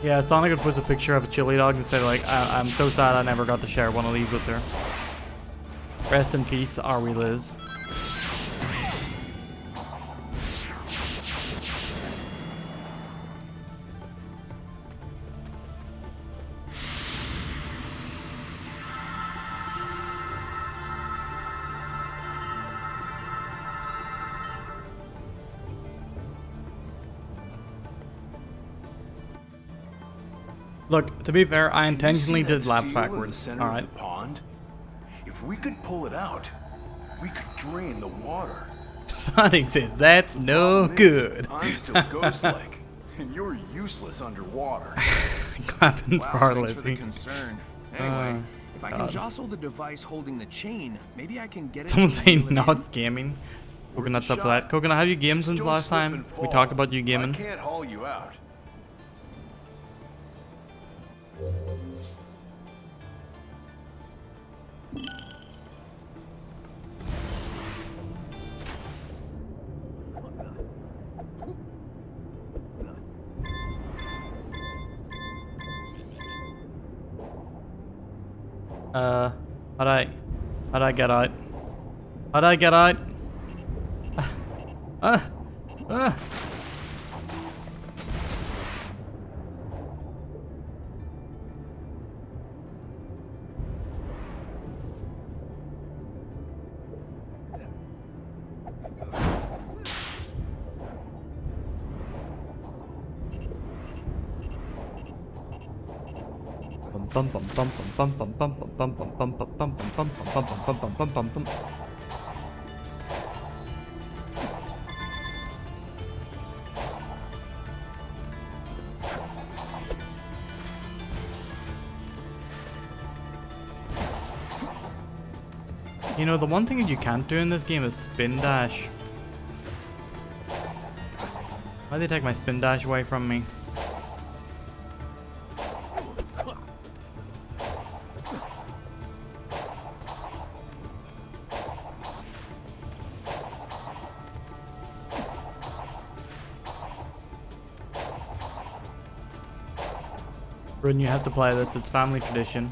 Yeah, Sonic would post a picture of a chili dog and say like, I'm so sad I never got to share one of these with her. Rest in peace, are we Liz? Look, to be fair, I intentionally You see that did laps seal in the backwards. center All of right. the pond? If we could pull it out, we could drain the water. Sonic says that's no Problem is, good. I'm still ghost-like, and you're useless underwater. Clapping Wow, for our thanks for the Lizzie. concern. Anyway, if I can God. jostle the device holding the chain, maybe I can get it Someone to saying reel it in. not gaming. Coconut's up for that. Coconut, have you gamed Just since don't last slip time? and We fall. talked about you I gaming. can't haul you out. How'd I get out? How'd I get out? Ah, ah. Bum bum bum bum bum bum bum bum bum bum bum bum bum bum bum bum bum bum bum bum. You know, the one thing that you can't do in this game is spin dash. Why'd they take my spin dash away from me? Bryn, you have to play this, it's family tradition.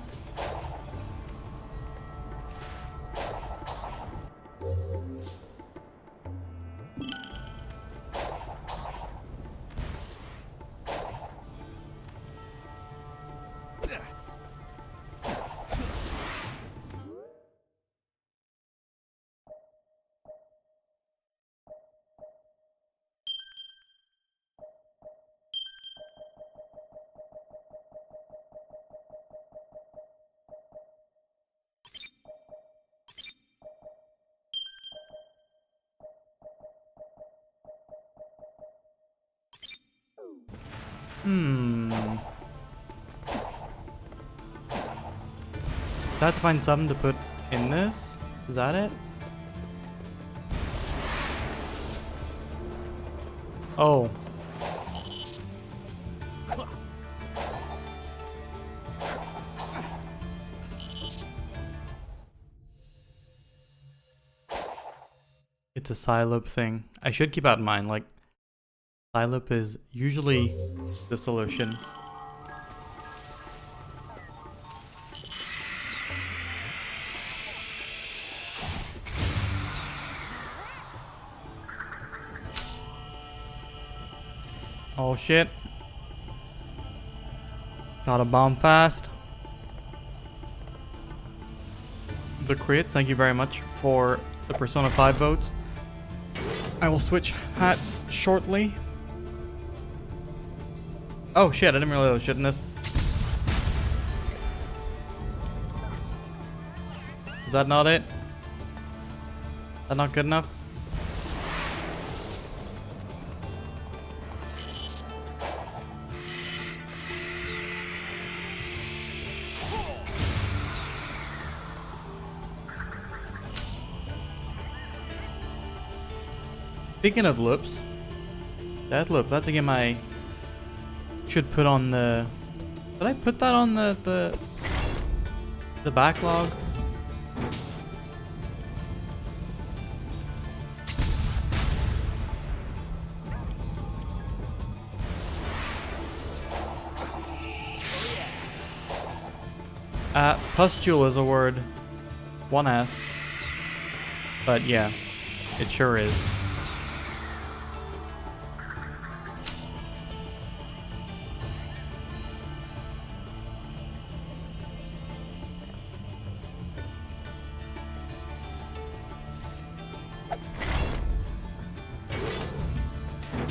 I have to find something to put in this? Is that it? Oh. It's a side-loop thing. I should keep that in mind, like, side-loop is usually the solution. Oh shit. Gotta bomb fast. The crates, thank you very much for the Persona 5 votes. I will switch hats shortly. Oh shit, I didn't realize I was shooting this. Is that not it? Is that not good enough? Speaking of loops, that loop, that's a game I should put on the... Did I put that on the backlog? Pustule is a word. 1S. But yeah, it sure is.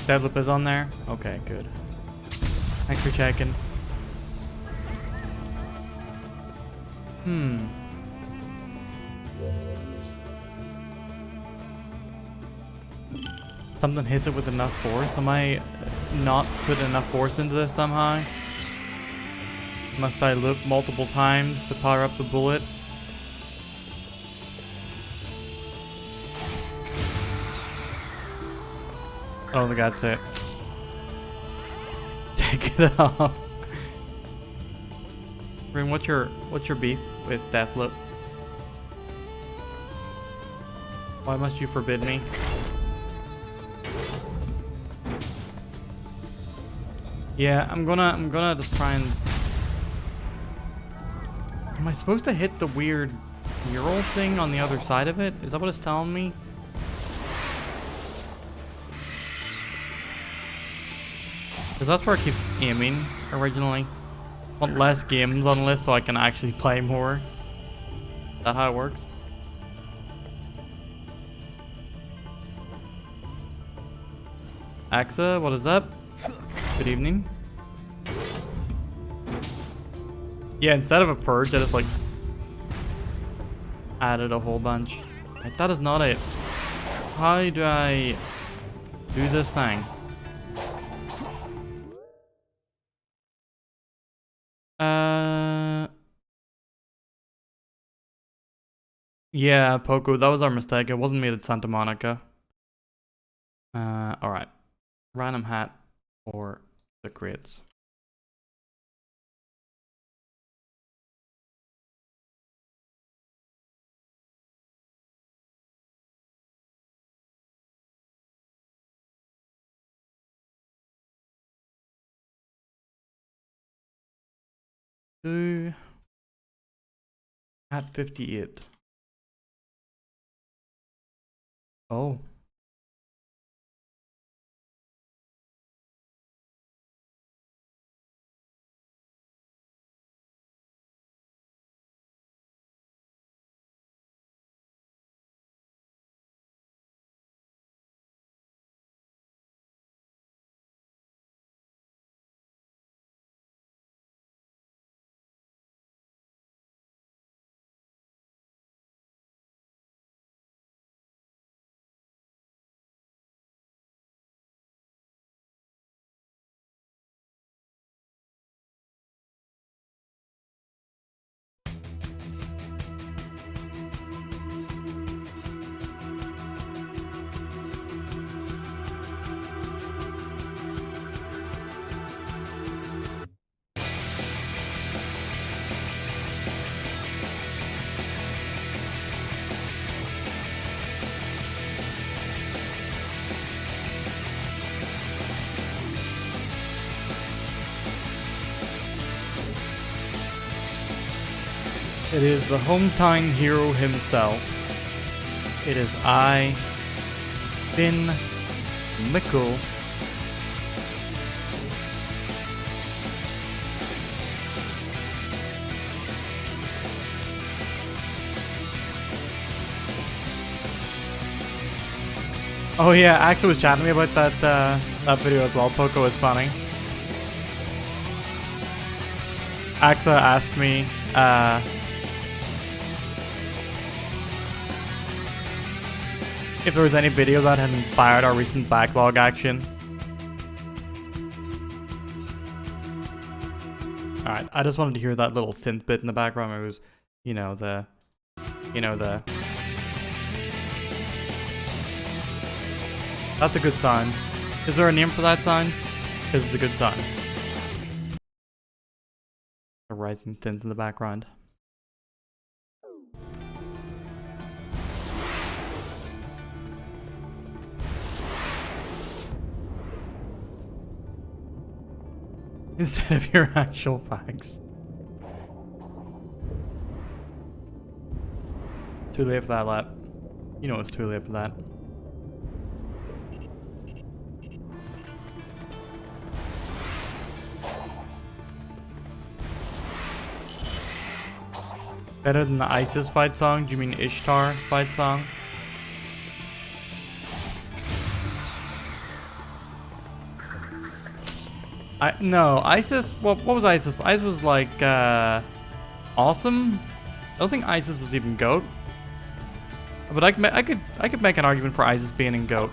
Deadlift is on there? Okay, good. Thanks for checking. Something hits it with enough force. Am I not putting enough force into this somehow? Must I look multiple times to power up the bullet? Oh, that's it. Take it off. Ring, what's your beef with Deathloop? Why must you forbid me? Yeah, I'm gonna just try and... Am I supposed to hit the weird mural thing on the other side of it? Is that what it's telling me? Because that's where I keep aiming originally. I want less games on the list so I can actually play more. Is that how it works? Axa, what is up? Good evening. Yeah, instead of a purge, I just like added a whole bunch. Like, that is not it. How do I do this thing? Yeah, Poco, that was our mistake. It wasn't made at Santa Monica. Alright. Random hat or the crits. At 58. Oh. It is the hometown hero himself. It is I, Finn Mickle. Oh yeah, Axel was chatting to me about that video as well. Poco is funny. Axa asked me if there was any video that had inspired our recent backlog action. Alright, I just wanted to hear that little synth bit in the background. It was, That's a good sign. Is there a name for that sign? Because it's a good sign. A rising synth in the background. Instead of your actual facts. Too late for that lap. You know it's too late for that. Better than the ISIS fight song? Do you mean Ishtar fight song? No, ISIS, what was ISIS? ISIS was like, awesome? I don't think Isis was even GOAT. But I could make an argument for Isis being in GOAT.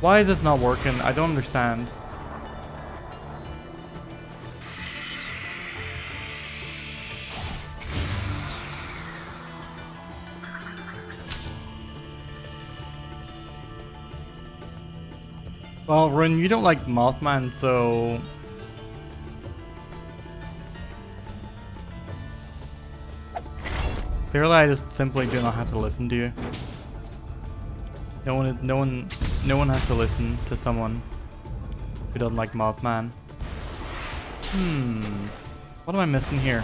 Why is this not working? I don't understand. Well, Rune, you don't like Mothman, so... Clearly, I just simply do not have to listen to you. No one has to listen to someone who doesn't like Mothman. What am I missing here?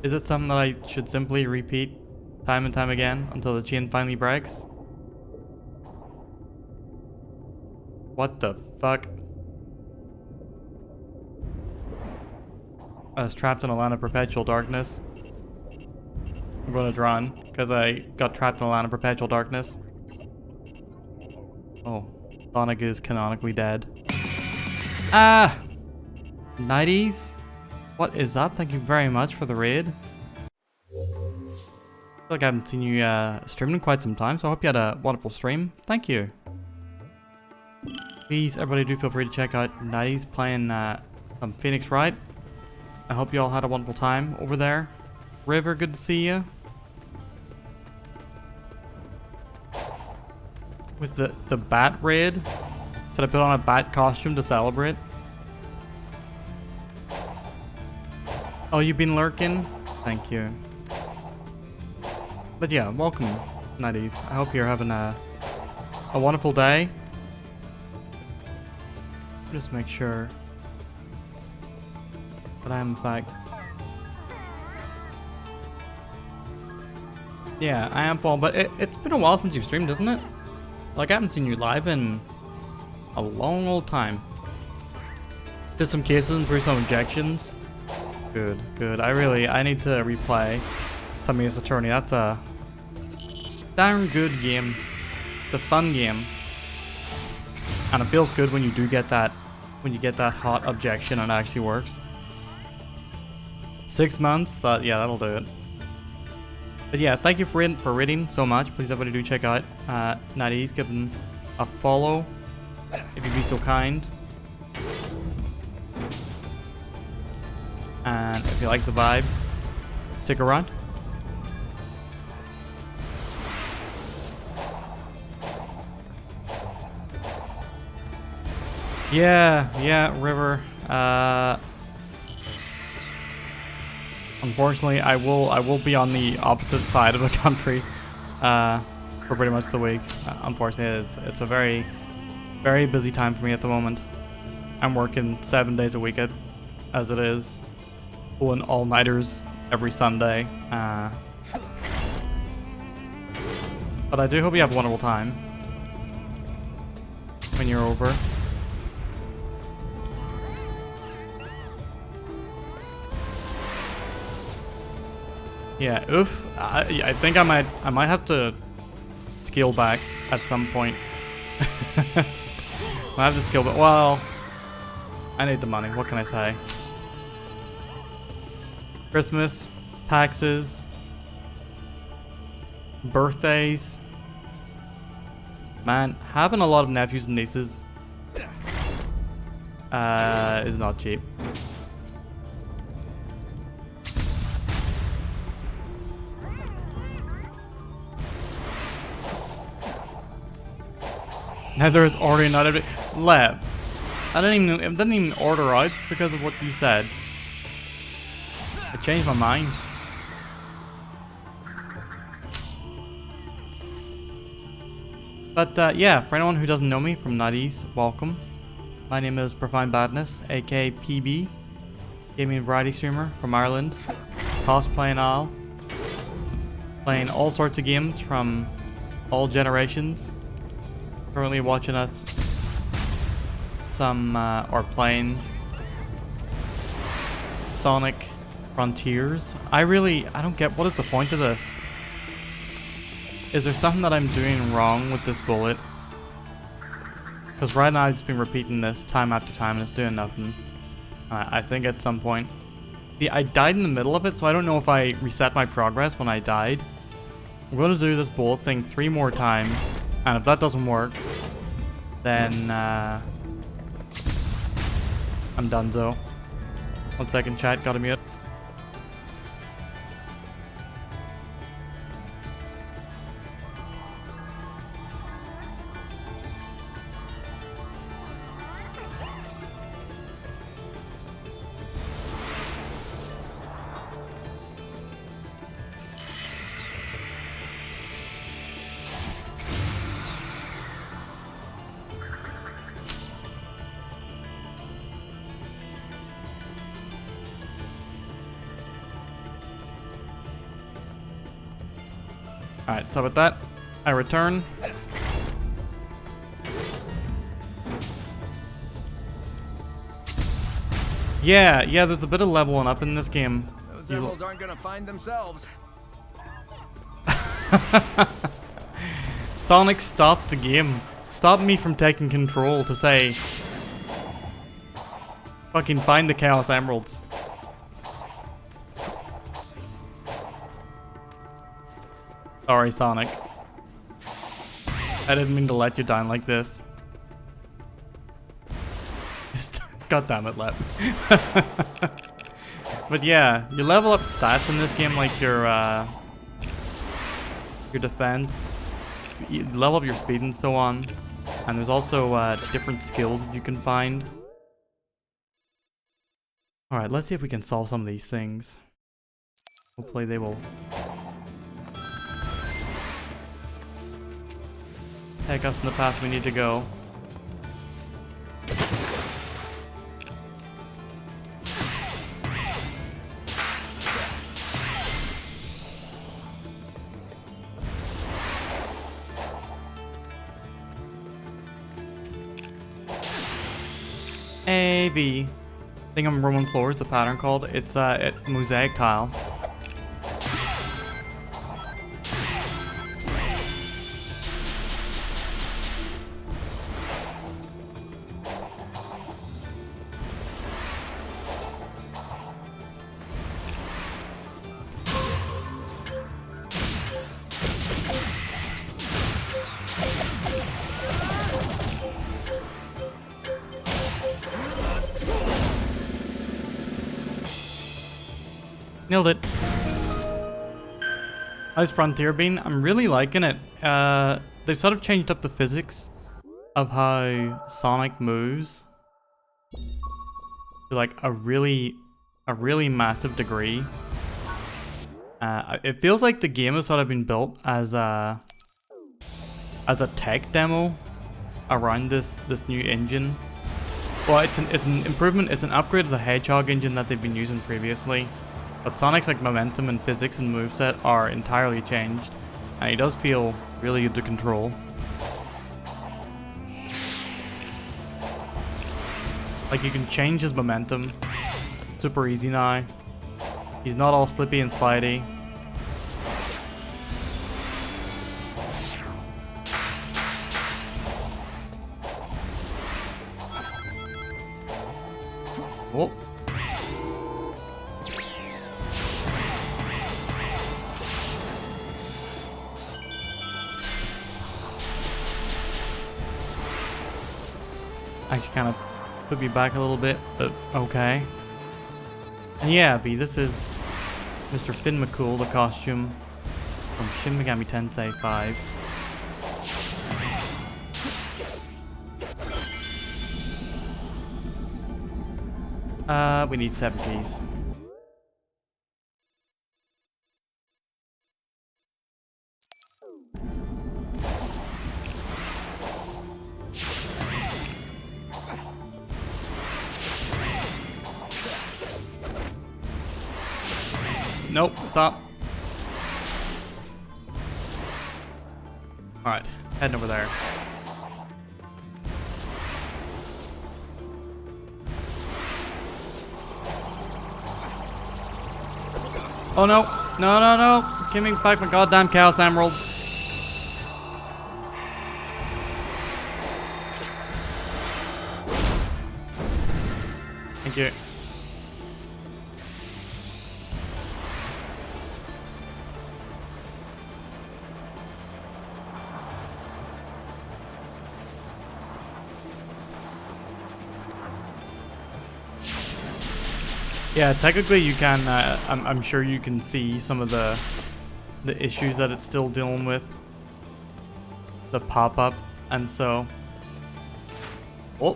Is it something that I should simply repeat time and time again until the chain finally breaks? What the fuck? I was trapped in a land of perpetual darkness. I'm gonna drown because I got trapped in a land of perpetual darkness. Oh, Sonic is canonically dead. Ah! 90s? What is up? Thank you very much for the raid. I feel like I haven't seen you streaming in quite some time, so I hope you had a wonderful stream. Thank you. Please, everybody do feel free to check out 90s playing some Phoenix Wright. I hope you all had a wonderful time over there. River, good to see you. With the bat raid. Should I put on a bat costume to celebrate? Oh, you've been lurking? Thank you. But yeah, welcome, 90s. I hope you're having a wonderful day. Just make sure that I am in fact... Yeah, I am full, but it's been a while since you've streamed, isn't it? Like, I haven't seen you live in a long old time. Did some cases and threw some objections. Good, good. I need to replay some Ace Attorney. That's a darn good game. It's a fun game. And it feels good when you do get that, when you get that hot objection and it actually works. 6 months, that'll do it. But yeah, thank you for reading so much. Please everybody do check out 90s, give them a follow if you'd be so kind. And if you like the vibe, stick around. Yeah, River. Unfortunately, I will be on the opposite side of the country for pretty much the week. Unfortunately, it's a very, very busy time for me at the moment. I'm working 7 days a week as it is, pulling all-nighters every Sunday. But I do hope you have a wonderful time when you're over. Yeah, oof. I think I might have to scale back at some point. I have to scale back. Well, I need the money. What can I say? Christmas, taxes, birthdays. Man, having a lot of nephews and nieces is not cheap. Heather is ordering out every lab. I didn't even order out because of what you said. I changed my mind. But yeah, for anyone who doesn't know me from Nutties, welcome. My name is Profound Badness, aka PB, gaming and variety streamer from Ireland, cosplaying all, playing all sorts of games from all generations. Currently watching us or playing Sonic Frontiers. I don't get, what is the point of this? Is there something that I'm doing wrong with this bullet? Because right now I've just been repeating this time after time and it's doing nothing. I think at some point. I died in the middle of it, so I don't know if I reset my progress when I died. I'm going to do this bullet thing 3 more times, and if that doesn't work, then I'm donezo. 1 second, chat, gotta mute. Alright, so with that, I return. Yeah, there's a bit of leveling up in this game. Those emeralds aren't gonna find themselves. Sonic, stop the game. Stop me from taking control to say, fucking find the Chaos Emeralds. Sorry, Sonic. I didn't mean to let you down like this. God damn it, Lep. But yeah, you level up stats in this game, like your defense, you level up your speed and so on. And there's also different skills that you can find. Alright, let's see if we can solve some of these things. Hopefully they will take us in the path we need to go. A, B. I think I'm Roman floor is the pattern called. It's mosaic tile. Nailed it. How's Frontier been? I'm really liking it. They've sort of changed up the physics of how Sonic moves to like a really massive degree. It feels like the game has sort of been built as a tech demo around this new engine. Well, it's an improvement. It's an upgrade of the Hedgehog engine that they've been using previously. But Sonic's like momentum and physics and moveset are entirely changed, and he does feel really good to control. Like you can change his momentum, super easy now. He's not all slippy and slidey. Whoa. Actually kind of put me back a little bit, but okay. And yeah, B, this is Mr. Finn McCool, the costume from Shin Megami Tensei 5. We need 7 keys. Nope, stop. Alright, heading over there. Oh no, no, no, no. Give me back my goddamn Chaos Emerald. Thank you. Yeah, technically you can, I'm sure you can see some of the issues that it's still dealing with. The pop-up, and so... Oh!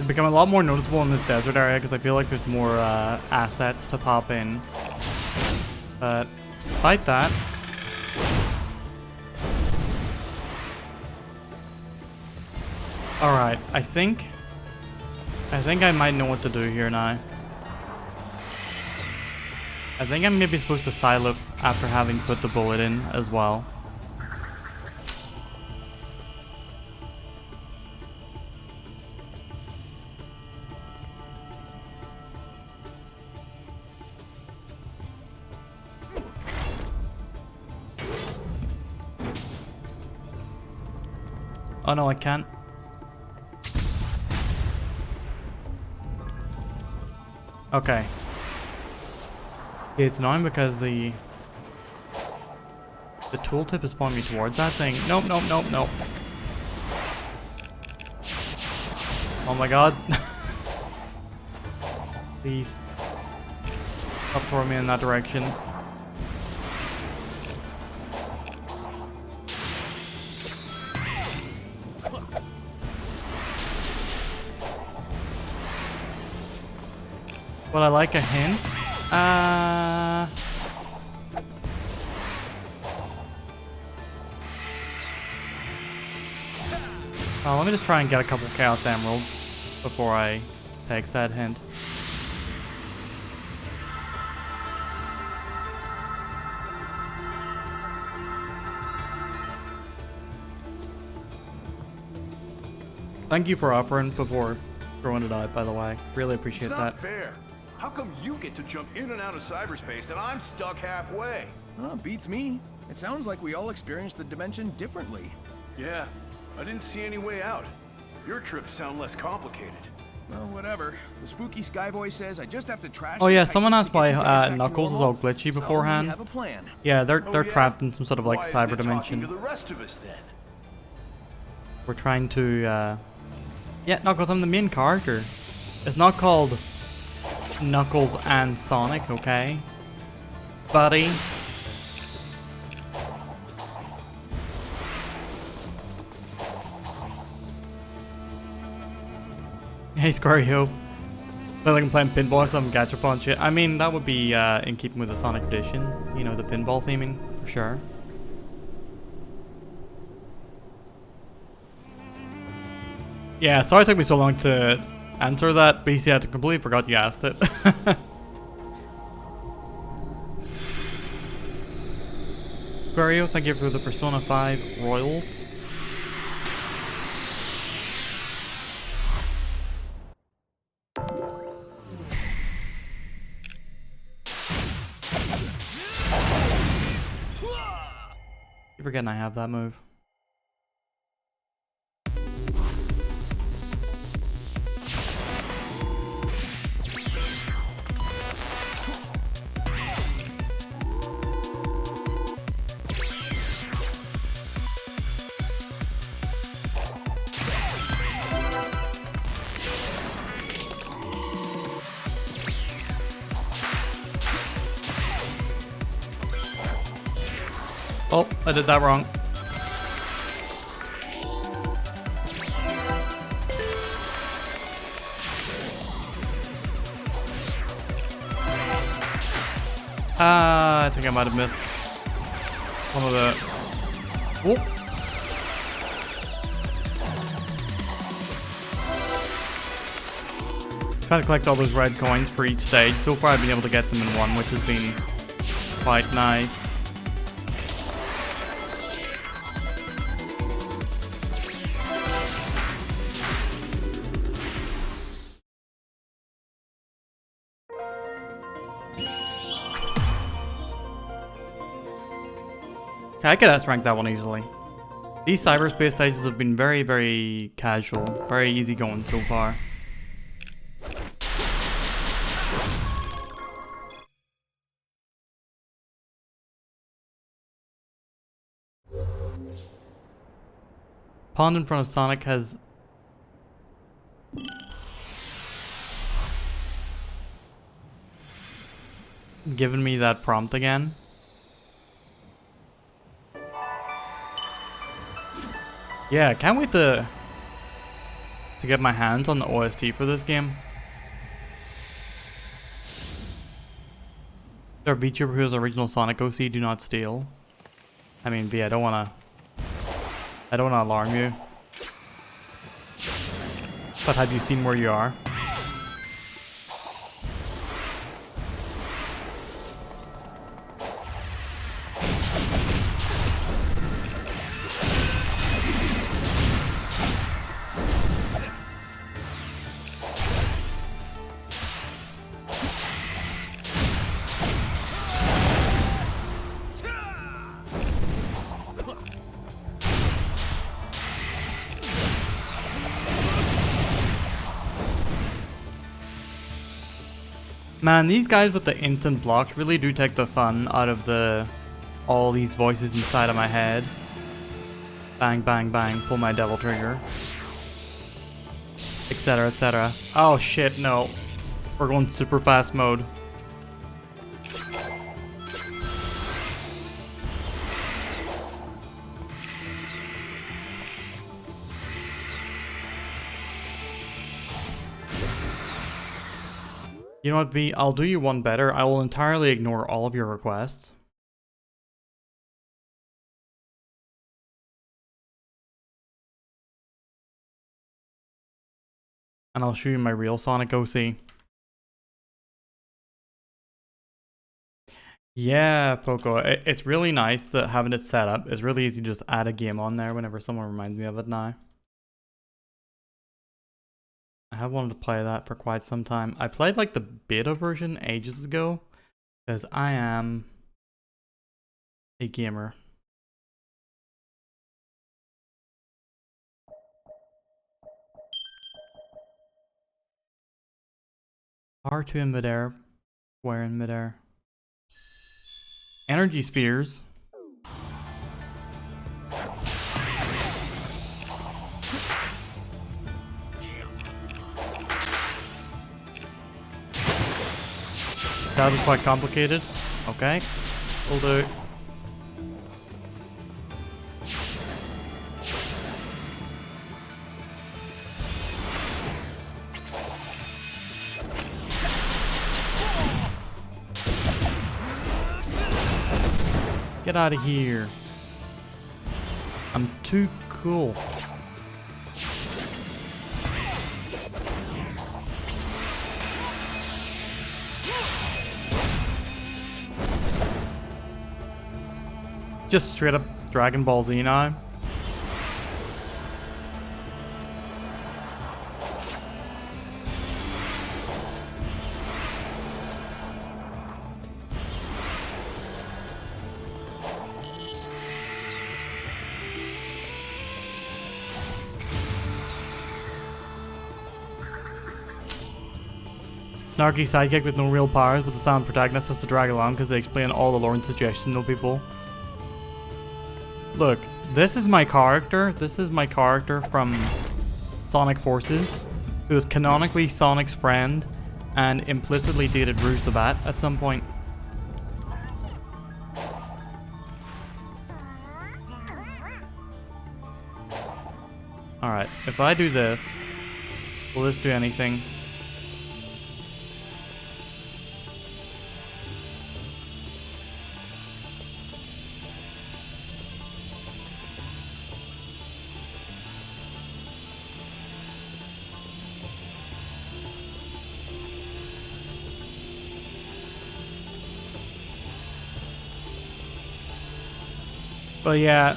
Become a lot more noticeable in this desert area because I feel like there's more assets to pop in. But despite that, all right, I think I might know what to do here now. I think I'm maybe supposed to side loop after having put the bullet in as well. Oh no, I can't. Okay. It's annoying because the tooltip is pulling me towards that thing. Nope, nope, nope, nope. Oh my god. Please. Stop throwing me in that direction. Well, I like a hint. Oh, let me just try and get a couple Chaos Emeralds before I take said hint. Thank you for offering before throwing it out, by the way. Really appreciate It's that. not fair. How come you get to jump in and out of cyberspace and I'm stuck halfway? Beats me. It sounds like we all experience the dimension differently. Yeah, I didn't see any way out. Your trips sound less complicated. Well, whatever. The spooky Skyboy says I just have to trash. Oh the yeah, someone Titans asked to get you guys why back to Knuckles is normal. all glitchy So beforehand. we have a plan. Yeah, they're Oh, yeah? trapped in some sort of like Why isn't cyber it talking dimension. to the rest of us then? We're trying to yeah, Knuckles, I'm the main character. It's not called Knuckles and Sonic, okay? Buddy. Hey Squario. Feel like I'm playing pinball or some gachapon shit. I mean, that would be in keeping with the Sonic tradition. You know, the pinball theming, for sure. Yeah, sorry it took me so long to answer that, but I completely forgot you asked it. Squario, thank you for the Persona 5 Royals. You're forgetting I have that move. Oh, I did that wrong. I think I might have missed one of the... Oh. Gotta collect all those red coins for each stage. So far I've been able to get them in one, which has been quite nice. Okay, I could S-rank that one easily. These cyberspace stages have been very, very casual, very easy going so far. Pond in front of Sonic has given me that prompt again. Yeah, can't wait to get my hands on the OST for this game. There are VTuber who has original Sonic OC, do not steal. I mean, V, I don't wanna alarm you. But have you seen where you are? Man, these guys with the instant blocks really do take the fun out of all these voices inside of my head. Bang, bang, bang, pull my devil trigger. Etc, etc. Oh shit, no. We're going super fast mode. You know what, V? I'll do you one better. I will entirely ignore all of your requests. And I'll show you my real Sonic OC. Yeah, Poco. It's really nice that having it set up. It's really easy to just add a game on there whenever someone reminds me of it now. I have wanted to play that for quite some time. I played like the beta version ages ago because I am a gamer. R2 in midair, square in midair. Energy spheres. That was quite complicated. Okay, we'll do. Get out of here. I'm too cool. Just straight up Dragon Ball Z now. Snarky sidekick with no real powers, but the sound protagonist has to drag along because they explain all the lore and suggestions to people. Look, this is my character. This is my character from Sonic Forces, who is canonically Sonic's friend and implicitly dated Rouge the Bat at some point. Alright, if I do this, will this do anything? But yeah.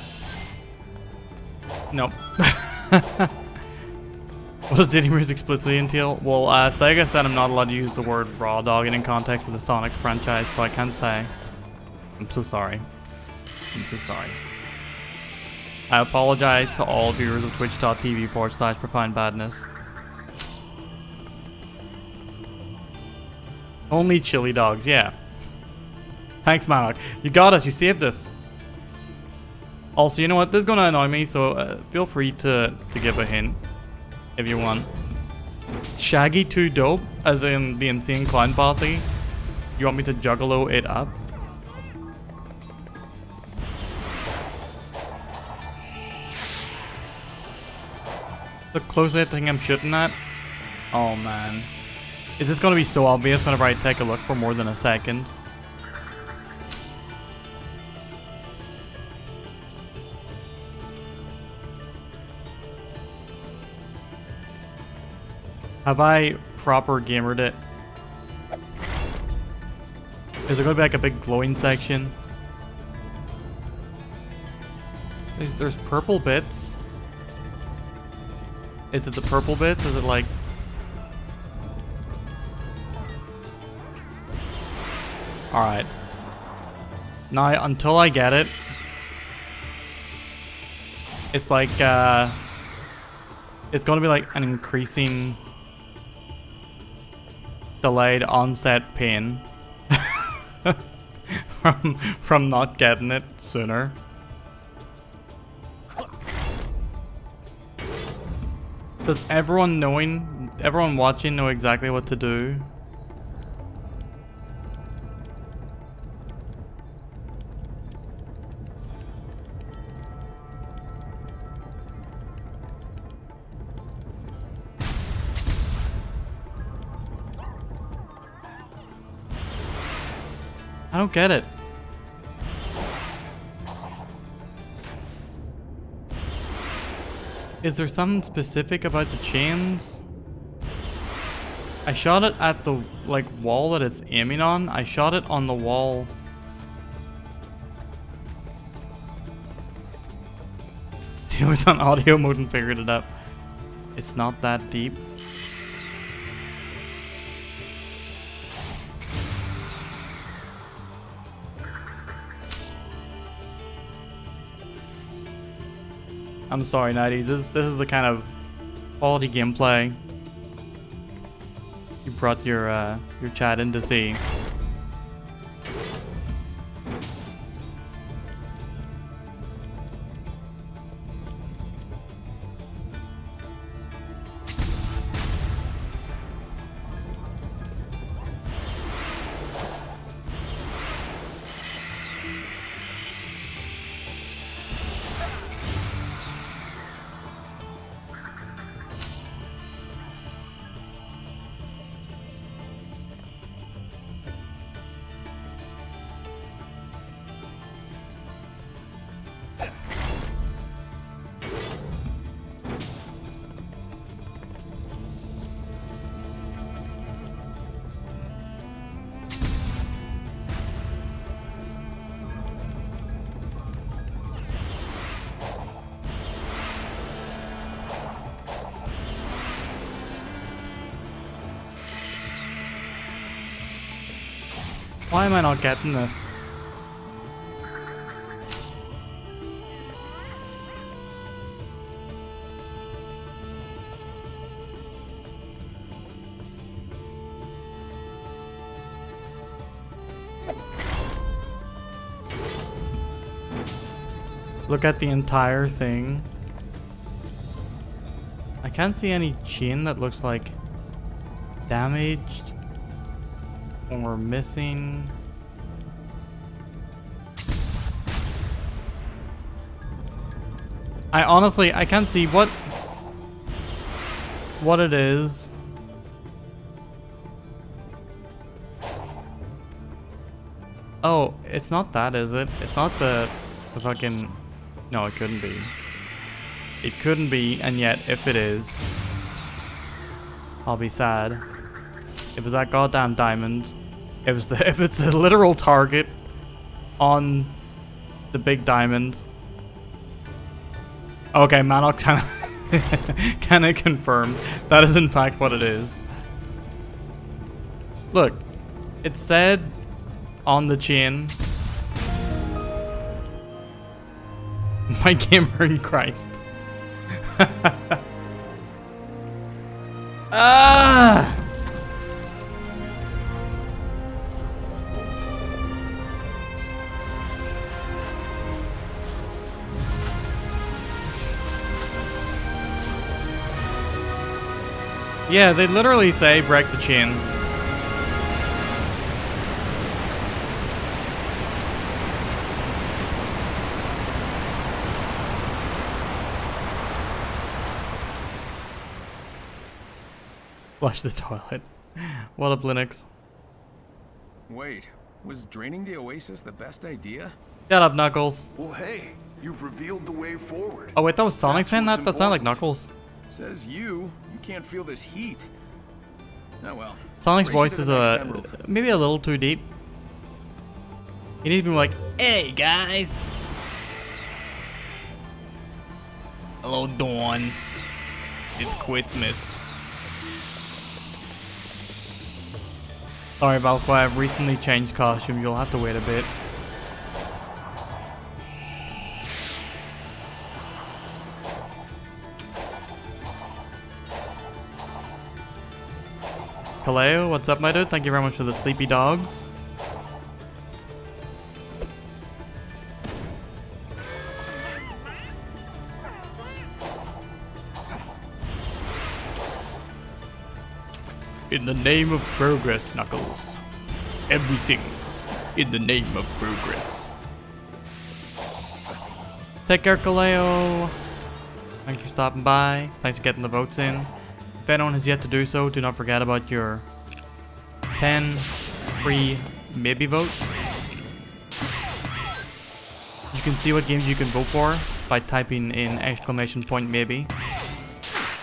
Nope. What does dating rules explicitly entail? Well, Sega said I'm not allowed to use the word raw dogging in context with the Sonic franchise, so I can't say. I'm so sorry. I'm so sorry. I apologize to all viewers of twitch.tv/profound badness. Only chili dogs, yeah. Thanks, Manok. You got us, you saved us. Also, you know what? This is gonna annoy me, so feel free to give a hint if you want. Shaggy too dope, as in the insane clown posse. You want me to juggalo it up? The closest thing I'm shooting at? Oh man. Is this gonna be so obvious whenever I take a look for more than a second? Have I proper gamered it? Is there gonna be like a big glowing section? There's purple bits. Is it the purple bits? Is it like... Alright. Now, until I get it, it's like, it's gonna be like an increasing delayed onset pain from not getting it sooner. Does everyone watching know exactly what to do? I don't get it. Is there something specific about the chains? I shot it at the like wall that it's aiming on. I shot it on the wall. It was on audio mode and figured it out. It's not that deep. I'm sorry, 90s. This is the kind of quality gameplay you brought your chat in to see. Why am I not getting this? Look at the entire thing. I can't see any chain that looks like damaged or missing. I honestly, I can't see what it is. Oh, it's not that, is it? It's not the fucking... No, it couldn't be. It couldn't be, and yet, if it is, I'll be sad. It was that goddamn diamond. It was the... If it's the literal target on the big diamond, Okay, Manox kind of confirmed. That is in fact what it is. Look, it said on the chain. My gamer in Christ. Ah! Yeah, they literally say break the chain. Flush the toilet. What up, Linux? Wait, was draining the oasis the best idea? Shut up, Knuckles. Well, hey, you've revealed the way forward. Oh wait, that was Sonic saying that? That's That sounded like what's Knuckles. Says you can't feel this heat. Oh well. Sonic's Race you voice to is the next emerald. maybe a little too deep. He needs to be like, hey guys. Hello, Dawn. It's Christmas. Sorry, Valko, I've recently changed costume. You'll have to wait a bit. Kaleo, what's up, my dude? Thank you very much for the sleepy dogs. In the name of progress, Knuckles. Everything in the name of progress. Take care, Kaleo. Thanks for stopping by. Thanks for getting the votes in. If anyone has yet to do so, do not forget about your 10 free maybe votes. You can see what games you can vote for by typing in !maybe.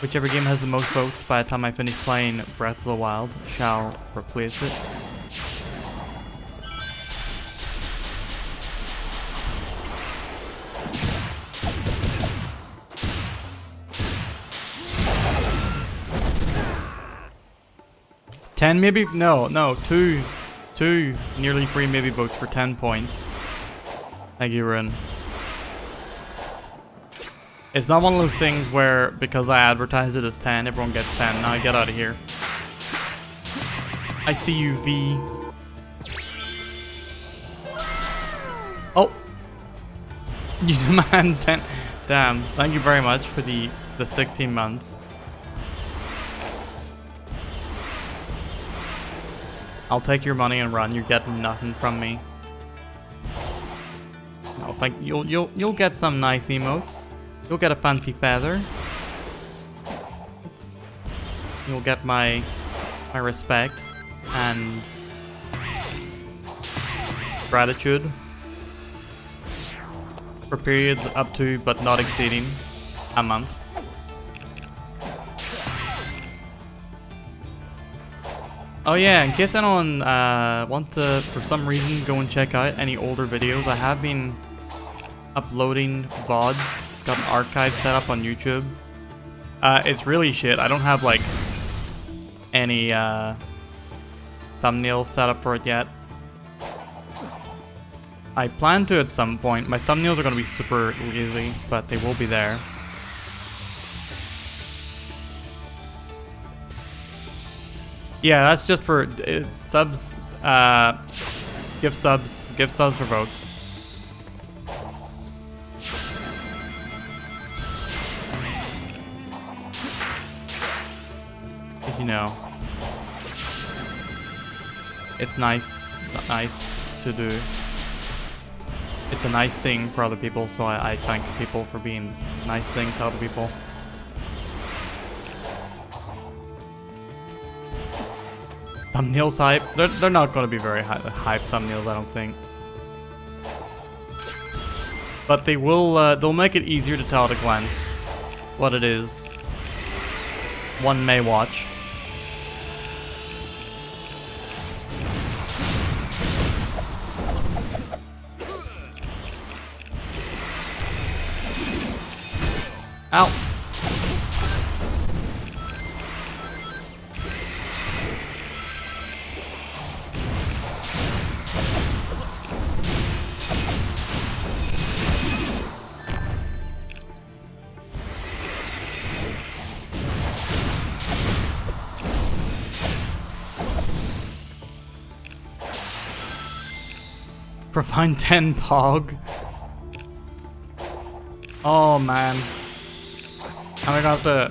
Whichever game has the most votes by the time I finish playing Breath of the Wild shall replace it. Maybe? No, two nearly free maybe votes for 10 points. Thank you, Rin. It's not one of those things where, because I advertise it as 10, everyone gets 10. Now get out of here. I see you, V. Oh! You demand 10. Damn, thank you very much for the 16 months. I'll take your money and run. You're getting nothing from me. No, thank you'll get some nice emotes. You'll get a fancy feather. You'll get my respect and gratitude for periods up to but not exceeding a month. Oh yeah, in case anyone wants to, for some reason, go and check out any older videos, I have been uploading VODs. Got an archive set up on YouTube. It's really shit. I don't have like any thumbnails set up for it yet. I plan to at some point. My thumbnails are going to be super lazy, but they will be there. Yeah, that's just for subs, give subs for votes. You know, it's nice to do. It's a nice thing for other people, so I thank people for being a nice thing to other people. Thumbnails hype? They're not going to be very hype thumbnails, I don't think. But they will. They'll make it easier to tell at a glance what it is one may watch. Ow! Provide 10 pog. Oh man. I'm gonna have to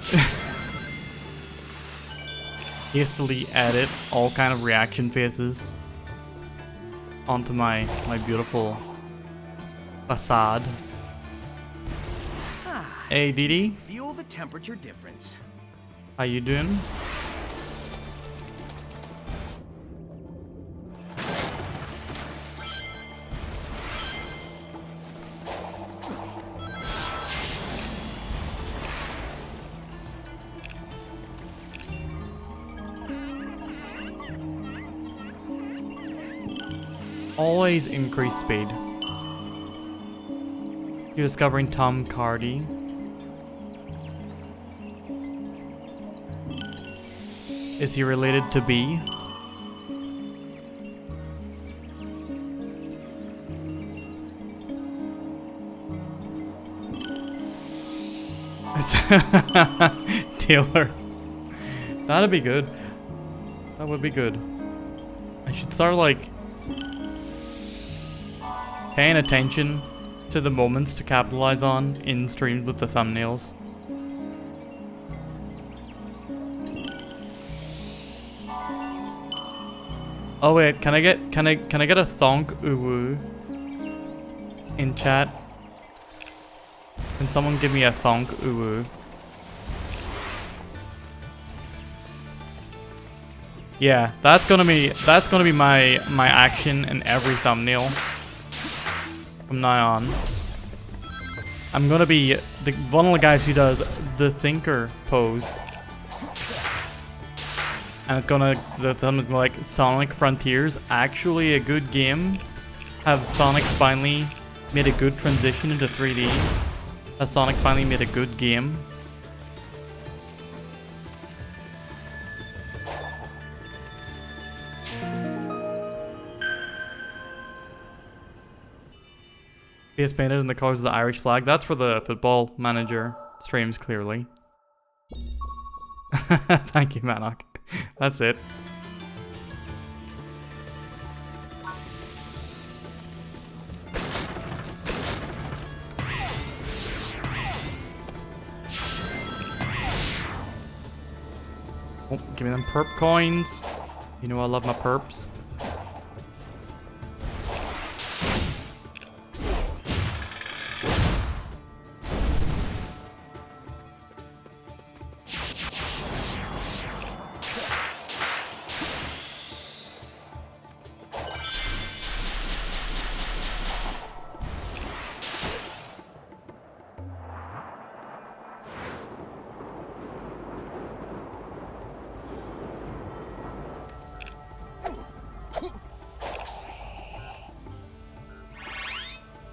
hastily edit all kind of reaction faces onto my beautiful facade. Hey Didi, Feel the temperature difference. how you doing? Always increase speed. You're discovering Tom Cardy. Is he related to B? Taylor. That'd be good. That would be good. I should start like paying attention to the moments to capitalize on in streams with the thumbnails. Oh wait, can I get a thonk uwu in chat? Can someone give me a thonk uwu? Yeah, that's gonna be my action in every thumbnail from now on. I'm gonna be one of the guys who does the thinker pose. And it's gonna, the thumb is like, Sonic Frontiers, actually a good game? Have Sonic finally made a good transition into 3D? Has Sonic finally made a good game? Face painted in the colors of the Irish flag. That's for the Football Manager streams, clearly. Thank you, Manok. That's it. Oh, give me them perp coins. You know I love my perps.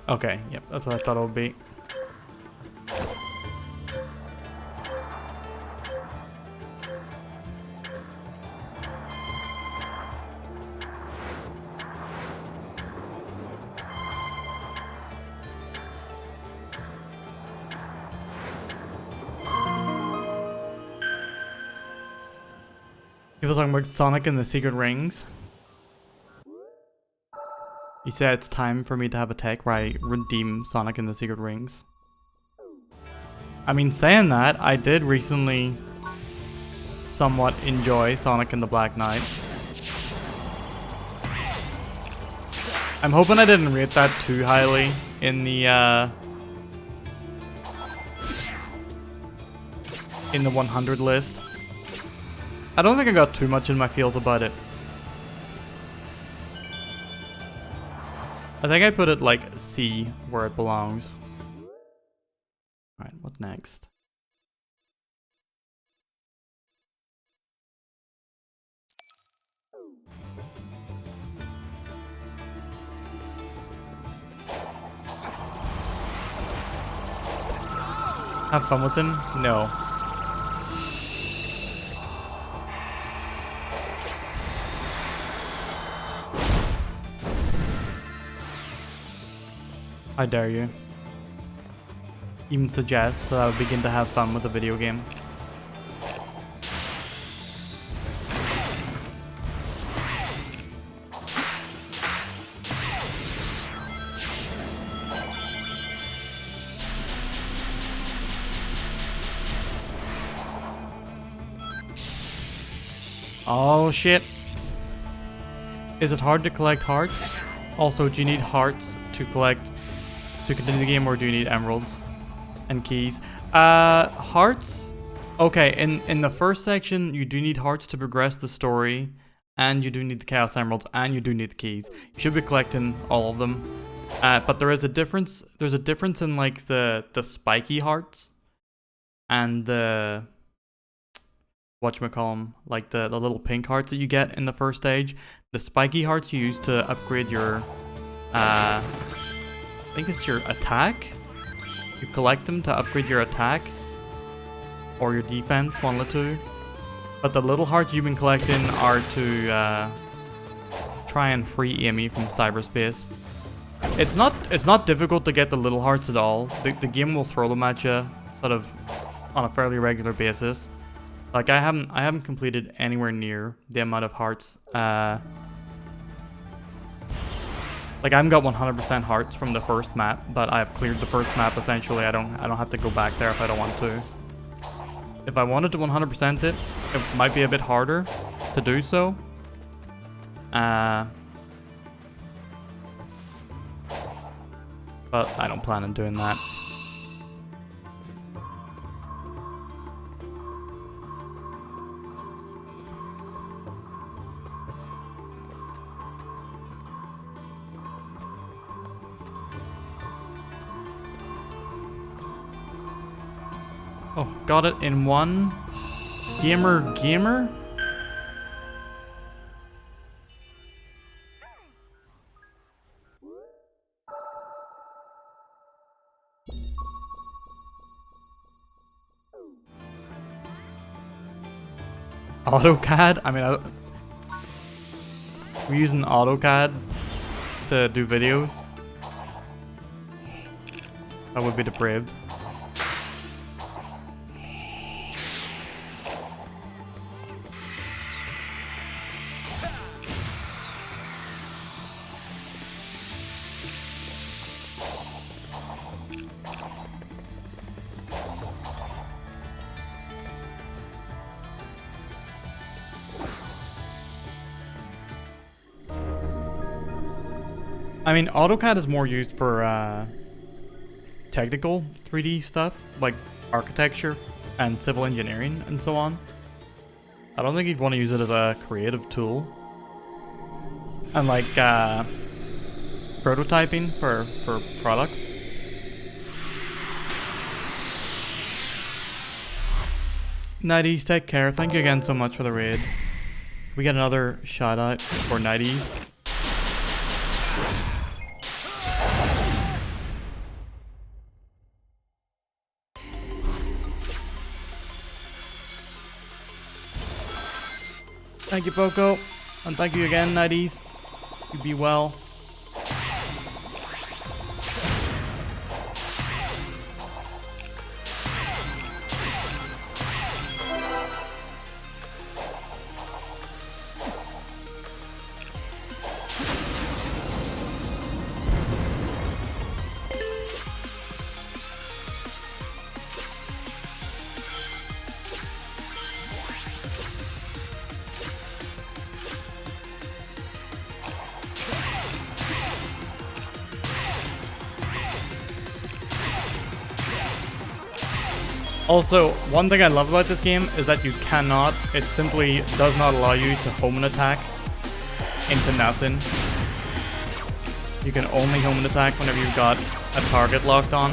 Okay, yep, that's what I thought it would be. People talking about Sonic and the Secret Rings. You said it's time for me to have a tech where I redeem Sonic and the Secret Rings. I mean, saying that, I did recently somewhat enjoy Sonic and the Black Knight. I'm hoping I didn't rate that too highly in the 100 list. I don't think I got too much in my feels about it. I think I put it like C where it belongs. Alright, what next? Have fun with him? No. I dare you. Even suggest that I would begin to have fun with a video game. Oh shit. Is it hard to collect hearts? Also, do you need hearts to collect to continue the game, or do you need emeralds and keys? Hearts? Okay, in the first section, you do need hearts to progress the story, and you do need the chaos emeralds, and you do need the keys. You should be collecting all of them. But there is a difference. There's a difference in like the spiky hearts and the whatchamacallem, like the little pink hearts that you get in the first stage. The spiky hearts you use to upgrade your I think it's your attack. You collect them to upgrade your attack or your defense, one of the two. But the little hearts you've been collecting are to try and free Amy from cyberspace. It's not difficult to get the little hearts at all. The game will throw them at you sort of on a fairly regular basis. Like I haven't completed anywhere near the amount of hearts. Like I haven't got 100% hearts from the first map, but I've cleared the first map essentially. I don't have to go back there if I don't want to. If I wanted to 100% it might be a bit harder to do so. But I don't plan on doing that. Oh, got it in one. Gamer. AutoCAD? I mean, we're using AutoCAD to do videos. That would be depraved. I mean, AutoCAD is more used for technical 3D stuff, like architecture and civil engineering and so on. I don't think you'd want to use it as a creative tool. And like prototyping for products. Nighties, take care. Thank you again so much for the raid. We get another shout out for Nighties. Thank you, Poco. And thank you again, Nighties. You be well. Also, one thing I love about this game is that you cannot, it simply does not allow you to home an attack into nothing. You can only home an attack whenever you've got a target locked on.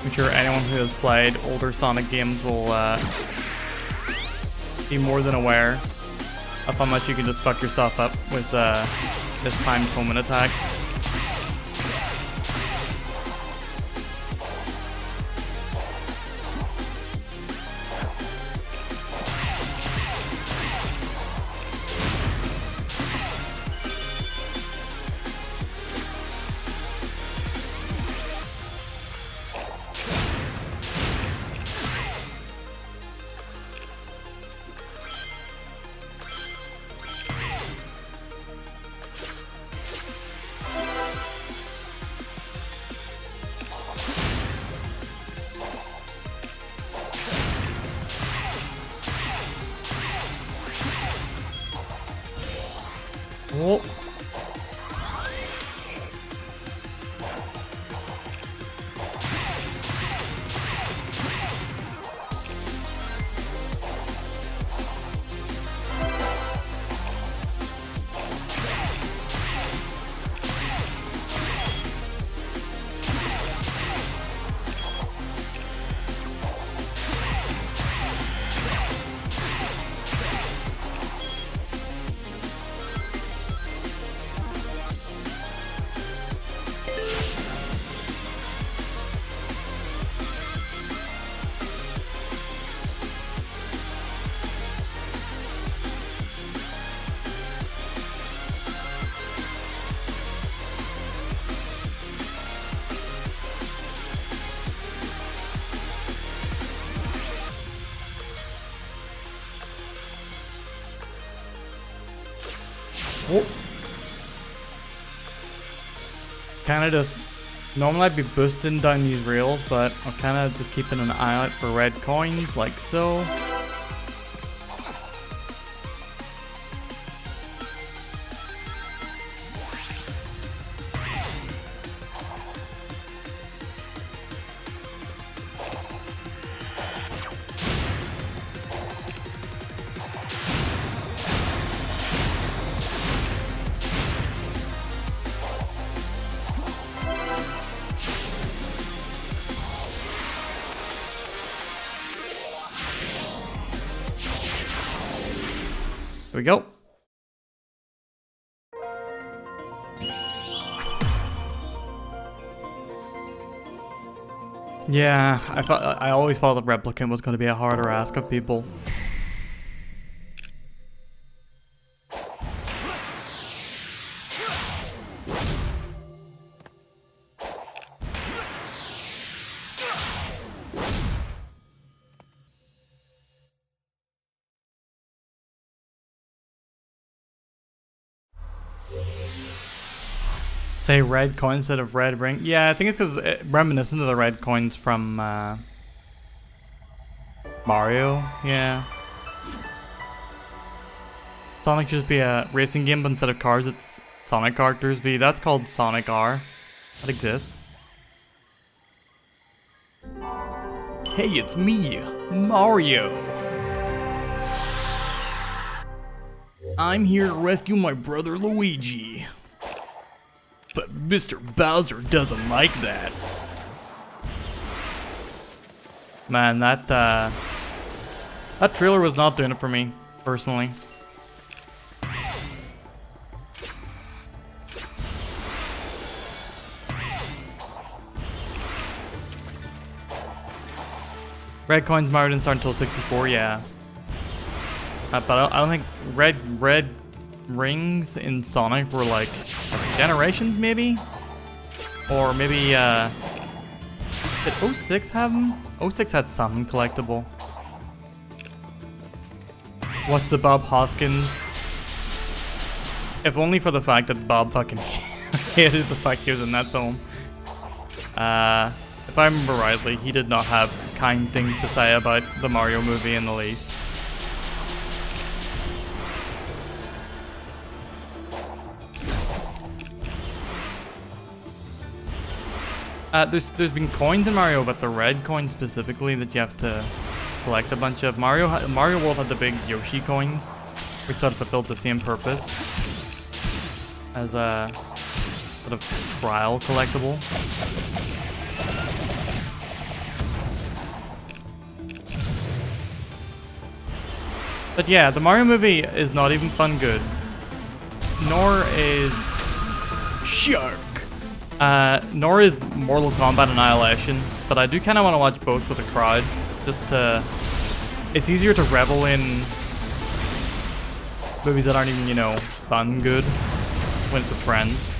I'm sure anyone who has played older Sonic games will be more than aware of how much you can just fuck yourself up with this timed home an attack. Oh. Oh. Kinda just, normally I'd be boosting down these rails, but I'm kinda just keeping an eye out for red coins, like so. Here we go. Yeah, I always thought the replicant was going to be a harder ask of people. Say red coin instead of red ring. Yeah, I think it's because reminiscent of the red coins from Mario. Yeah. Sonic should be a racing game, but instead of cars, it's Sonic characters. That's called Sonic R. That exists. Hey, it's me, Mario. I'm here to rescue my brother Luigi. But Mr. Bowser doesn't like that. Man, that trailer was not doing it for me, personally. Red coins Mario didn't start until 64, yeah. But I don't think red rings in Sonic were like generations, maybe? Or maybe, did 06 have them? 06 had something collectible. Watch the Bob Hoskins. If only for the fact that Bob fucking hated the fact he was in that film. If I remember rightly, he did not have kind things to say about the Mario movie in the least. There's been coins in Mario, but the red coin specifically that you have to collect a bunch of. Mario World had the big Yoshi coins, which sort of fulfilled the same purpose as a sort of trial collectible. But yeah, the Mario movie is not even fun good, nor is nor is Mortal Kombat Annihilation, but I do kind of want to watch both with a crowd, just to... It's easier to revel in movies that aren't even, you know, fun good when it's with friends.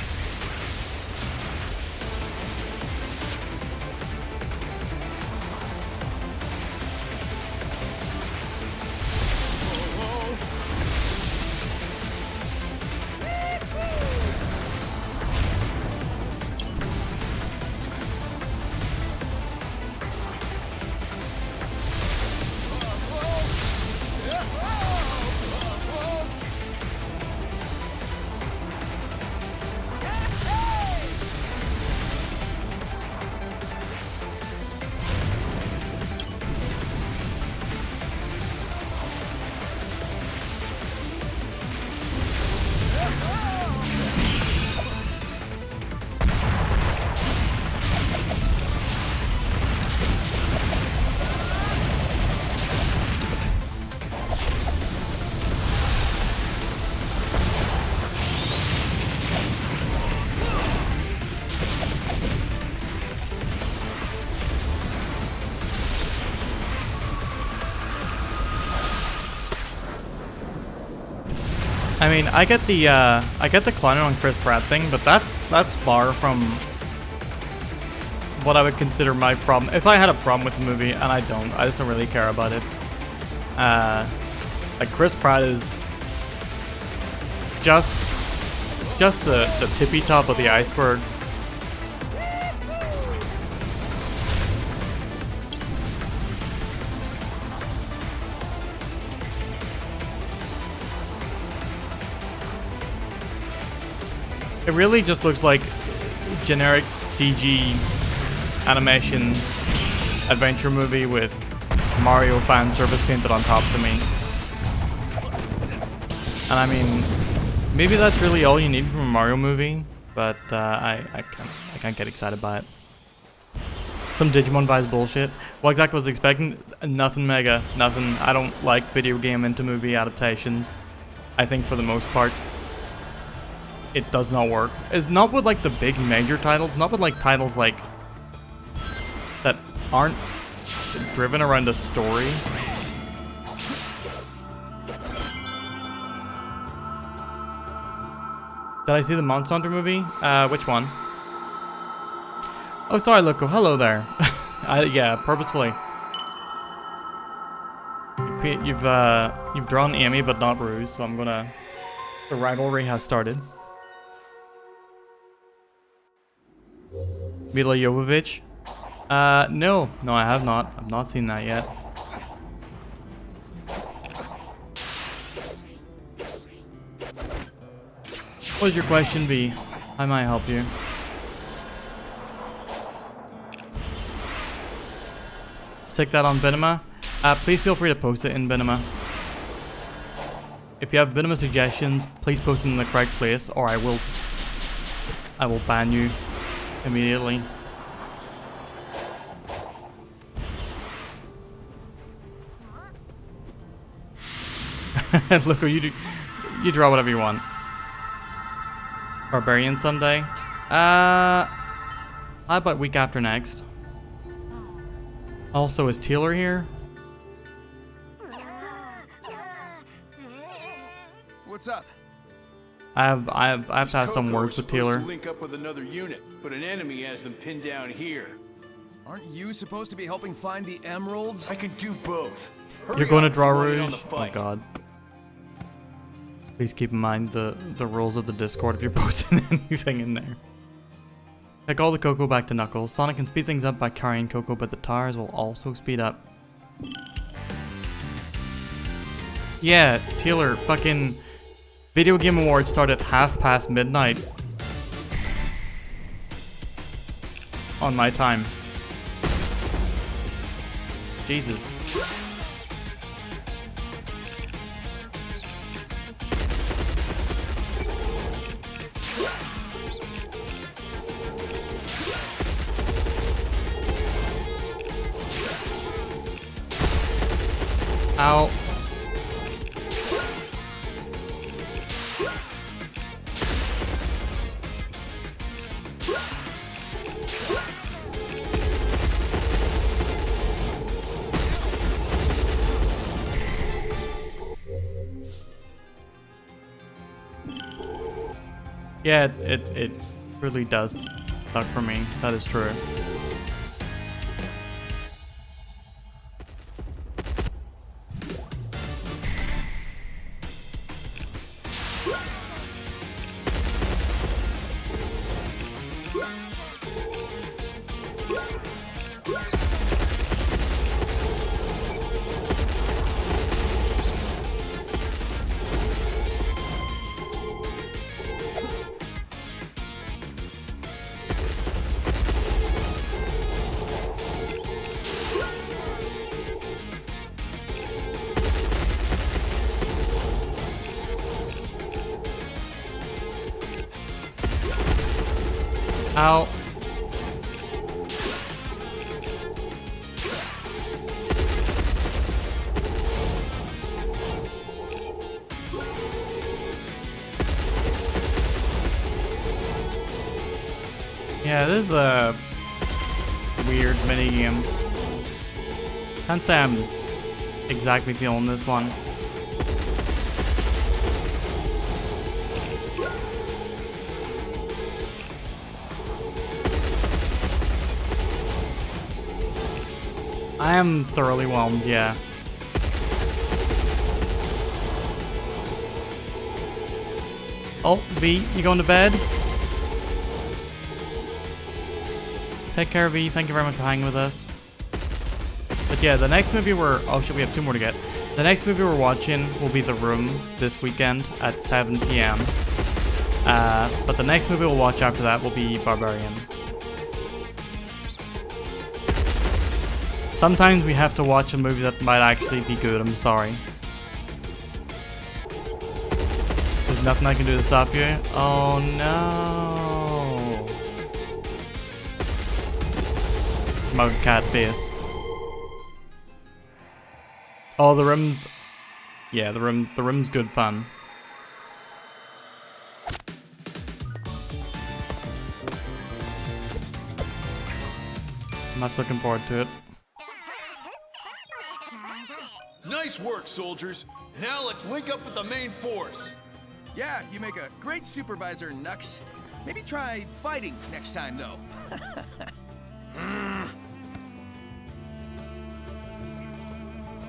I mean, I get the clowning on Chris Pratt thing, but that's far from what I would consider my problem. If I had a problem with the movie, and I just don't really care about it. Like Chris Pratt is just the tippy top of the iceberg. It really just looks like generic CG animation adventure movie with Mario fan service painted on top to me. And I mean, maybe that's really all you need from a Mario movie, but I can't get excited by it. Some Digimon vibes bullshit. What exactly was I expecting? Nothing mega, nothing. I don't like video game into movie adaptations. I think for the most part, it does not work. It's not with like the big major titles, not with like titles like that aren't driven around a story. Did I see the Monster Hunter movie? Which one? Oh, sorry, Loco. Hello there. Yeah, purposefully. You've drawn Amy, but not Ruse, so I'm gonna. The rivalry has started. Mila Jovovich? No, I have not. I've not seen that yet. What would your question be? How might I help you? Stick that on Venema. Please feel free to post it in Venema. If you have Venema suggestions, please post them in the correct place, or I will ban you immediately. Look, you draw whatever you want. Barbarian someday. How about week after next? Also, is Taylor here? What's up? I have to have some words with Taylor. Link up with another unit, but an enemy has them pinned down here. Aren't you supposed to be helping find the emeralds? I can do both. You're going to draw Rouge? Oh god. Please keep in mind the rules of the Discord if you're posting anything in there. Take all the Cocoa back to Knuckles. Sonic can speed things up by carrying Cocoa, but the tires will also speed up. Yeah, Taylor, fucking Video Game Awards start at midnight. On my time. Jesus. Ow. Yeah, it really does suck for me. That is true. Ow. Yeah, this is a weird minigame. Can't say I'm exactly feeling this one. I am thoroughly whelmed, yeah. Oh, V, you going to bed? Take care, V. Thank you very much for hanging with us. But yeah, the next movie we're... Oh shit, we have 2 more to get. The next movie we're watching will be The Room this weekend at 7 p.m. But the next movie we'll watch after that will be Barbarian. Sometimes we have to watch a movie that might actually be good, I'm sorry. There's nothing I can do to stop you. Oh no. Smug cat face. Oh, The Room's... Yeah, the room's good fun. I'm much looking forward to it. Nice work, soldiers. Now let's link up with the main force. Yeah, you make a great supervisor, Nux. Maybe try fighting next time, though.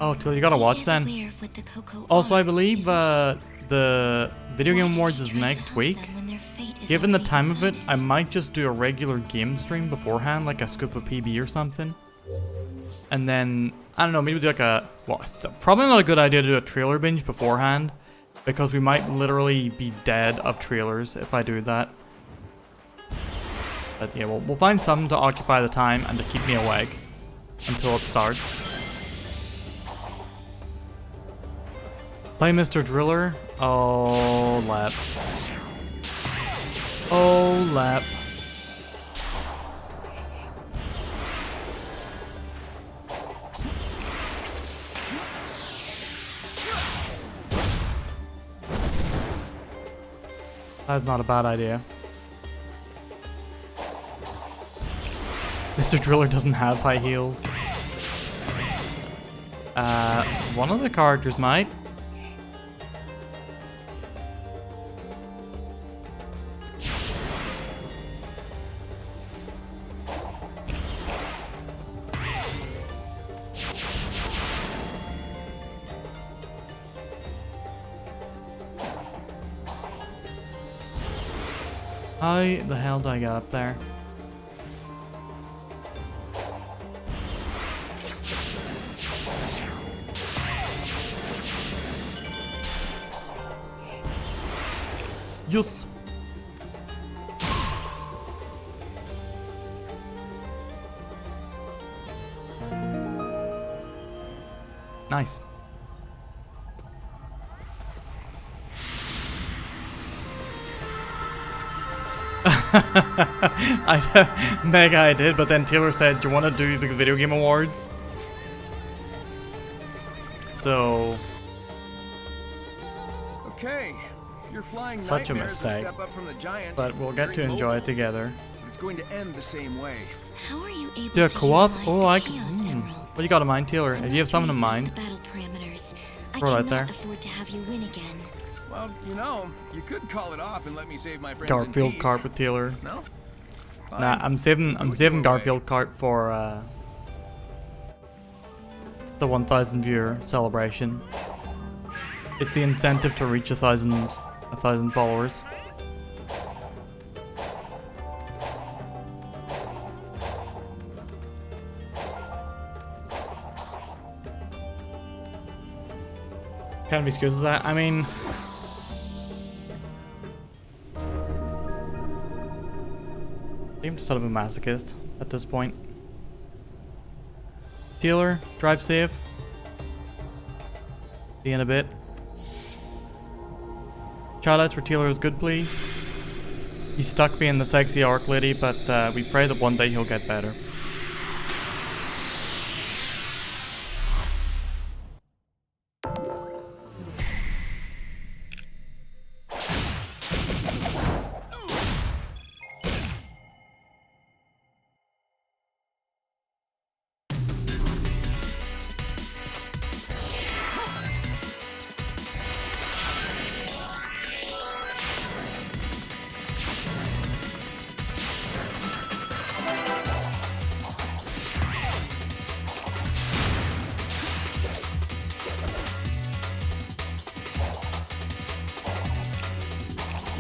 Oh, till you gotta watch then. Also, I believe the Video Game Awards is next week. Given the time of it, I might just do a regular game stream beforehand, like a scoop of PB or something. And then, I don't know, maybe do like a... Well, probably not a good idea to do a trailer binge beforehand, because we might literally be dead of trailers if I do that. But yeah, we'll find something to occupy the time and to keep me awake until it starts. Play Mr. Driller. Oh, lap. Oh, lap. That's not a bad idea. Mr. Driller doesn't have high heels. One of the characters might. How the hell do I get up there? Yes. Nice. I did, but then Taylor said, "Do you want to do the Video Game Awards?" So, Okay, you're flying such a nightmares mistake. step up from the giant. But we'll get to Very enjoy mobile. it together. It's going to end the same way. How are you able Do a to co-op? utilize Oh, the I Chaos can. Emeralds? What do you got in mind, Taylor? If you have something in Unless mind, you use the battle parameters, I throw it out cannot there. afford to have you win again. Well, you know, you could call it off and let me save my friends in Garfield peace. cart with Taylor. No? Nah, Fine. I'm saving Do it your Garfield cart for the 1,000 viewer celebration. It's the incentive to reach 1,000 followers. Can't be excused with that. I mean, I'm just sort of a masochist at this point. Taylor, drive safe. See you in a bit. Shoutouts for Taylor is good, please. He's stuck being the sexy orc lady, but we pray that one day he'll get better.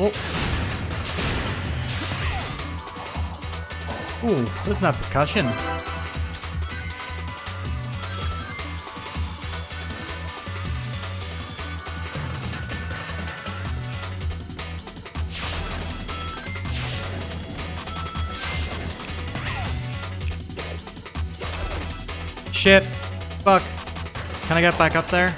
Oh. Ooh, listen to that percussion. Shit. Fuck. Can I get back up there?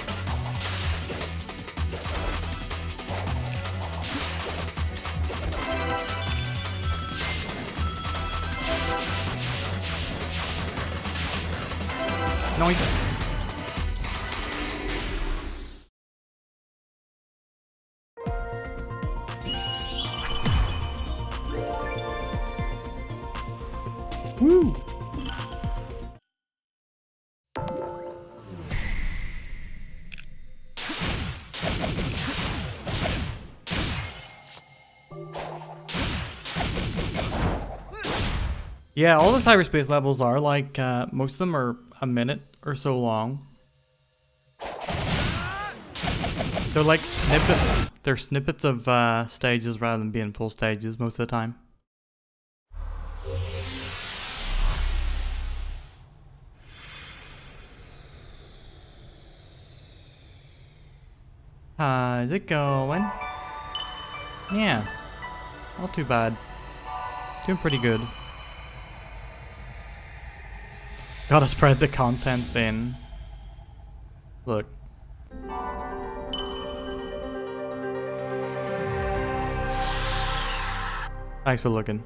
Nice. Woo. Yeah, all the cyberspace levels are like, most of them are a minute or so long. They're like snippets. They're snippets of stages rather than being full stages most of the time. How's it going? Yeah, not too bad. Doing pretty good. Gotta spread the content thin. Look. Thanks for looking.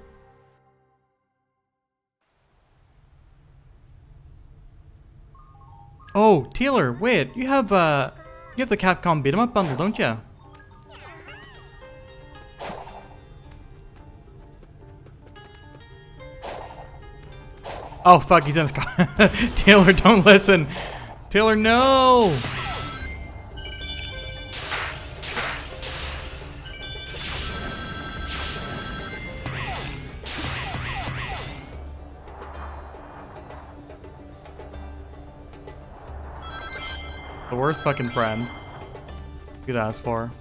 Oh, Taylor, wait, you have the Capcom beat 'em up bundle, don't you? Oh fuck, he's in his car. Taylor, don't listen. Taylor, no! The worst fucking friend you could ask for.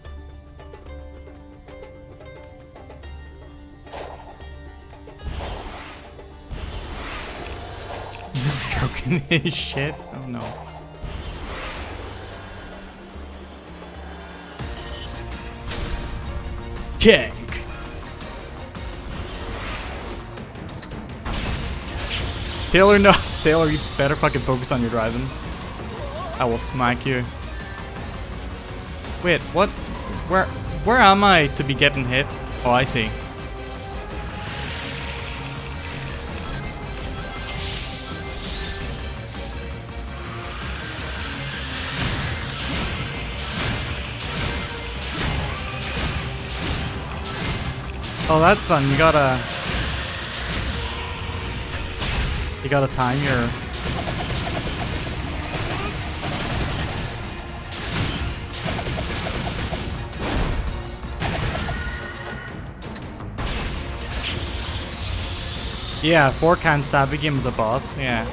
He's stroking his shit? Oh no. Tank! Taylor, no! Taylor, you better fucking focus on your driving. I will smack you. Wait, what? Where am I to be getting hit? Oh, I see. Oh, that's fun. You gotta time your... Yeah, 4 can stab becomes a boss, yeah.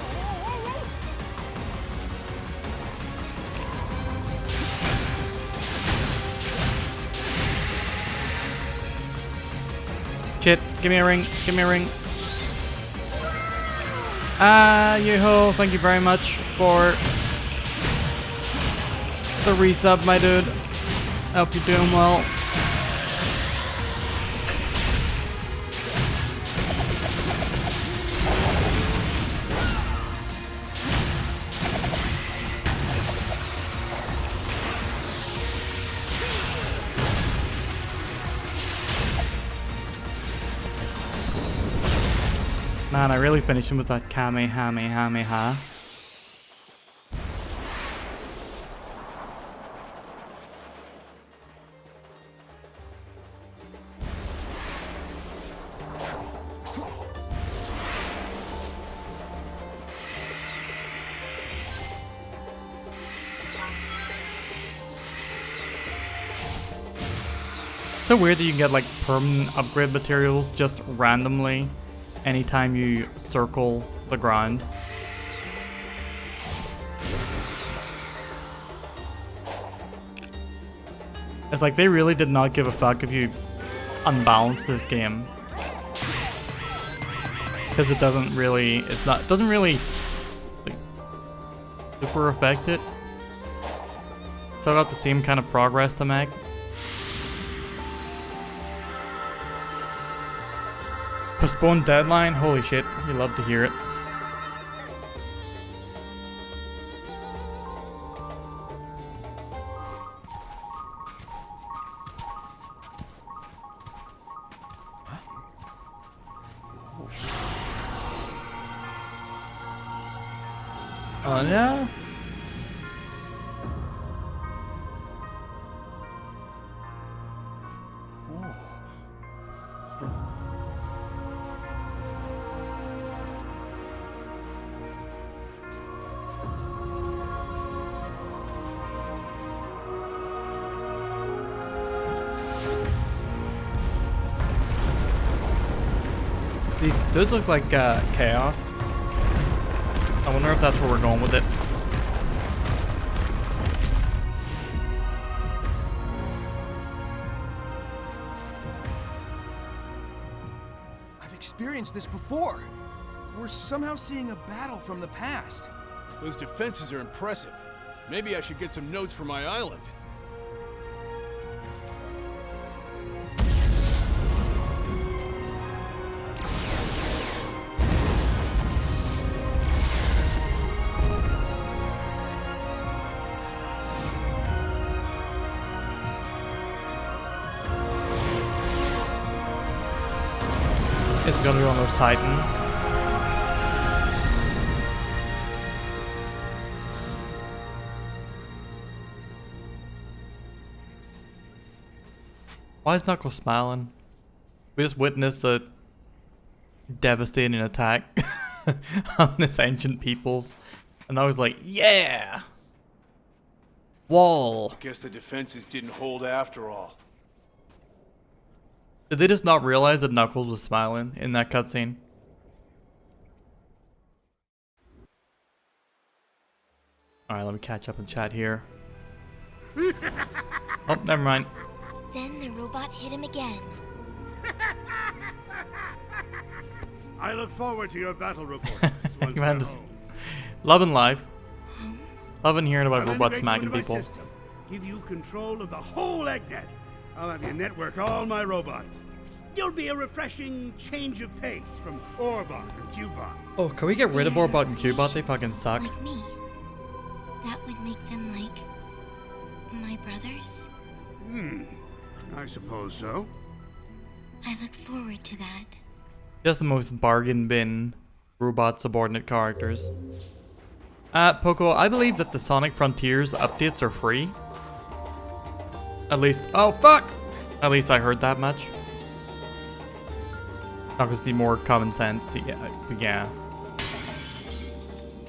Shit, give me a ring, give me a ring. Yoo-ho, thank you very much for the resub, my dude. Hope you're doing well. Man, I really finished him with that Kamehameha. So weird that you can get like permanent upgrade materials just randomly anytime you circle the ground. It's like they really did not give a fuck if you unbalanced, this game. Because it doesn't really, doesn't really like, super affect it. Still got the same kind of progress to make. Postponed deadline, holy shit, you love to hear it. Oh yeah? These dudes look like chaos. I wonder if that's where we're going with it. I've experienced this before. We're somehow seeing a battle from the past. Those defenses are impressive. Maybe I should get some notes for my island. It's gonna be one of those Titans. Why is Knuckles smiling? We just witnessed a devastating attack on this ancient peoples. And I was like, yeah! Wall! Guess the defenses didn't hold after all. Did they just not realize that Knuckles was smiling in that cutscene? Alright, let me catch up and chat here. Oh, never mind. Then the robot hit him again. I look forward to your battle reports. once Man, we're just home. loving life. Loving hearing about I'll robots integrate you smacking into my people. system, give you control of the whole EggNet. I'll have you network all my robots. You'll be a refreshing change of pace from Orbot and Cubot. Oh, can we get rid of They're Orbot and Cubot? They fucking patients suck. Like me. That would make them like my brothers. I suppose so. I look forward to that. Just the most bargain bin robot subordinate characters. Poco, I believe that the Sonic Frontiers updates are free. At least, oh fuck! At least I heard that much. Knuckles need more common sense. Yeah.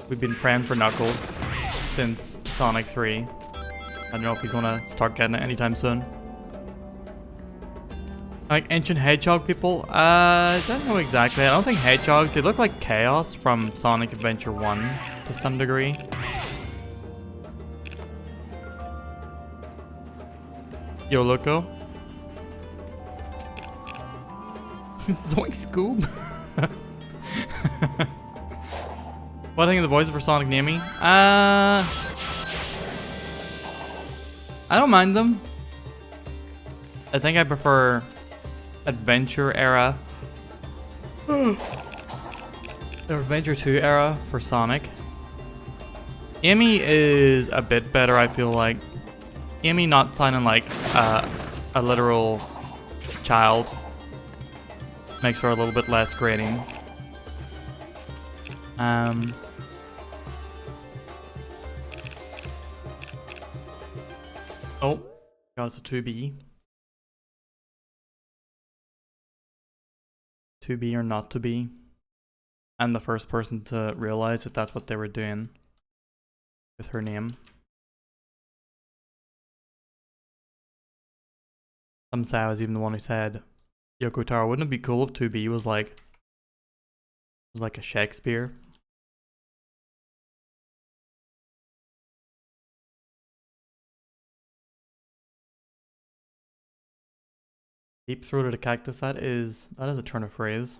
We've been praying for Knuckles since Sonic 3. I don't know if he's gonna start getting it anytime soon. Like ancient hedgehog people? I don't know exactly. I don't think hedgehogs, they look like Chaos from Sonic Adventure 1 to some degree. Yo, loco. Zoink Scoob. What do you think of the voices for Sonic Nami? I don't mind them. I think I prefer Adventure era. Or Adventure 2 era for Sonic. Amy is a bit better, I feel like. Amy not sounding like a literal child makes her a little bit less grating. Oh, got us a 2B. 2B or not to be. I'm the first person to realize that that's what they were doing with her name. Some say I was even the one who said, Yoko Taro, wouldn't it be cool if 2B was like a Shakespeare? Deep throated cactus. That is a turn of phrase.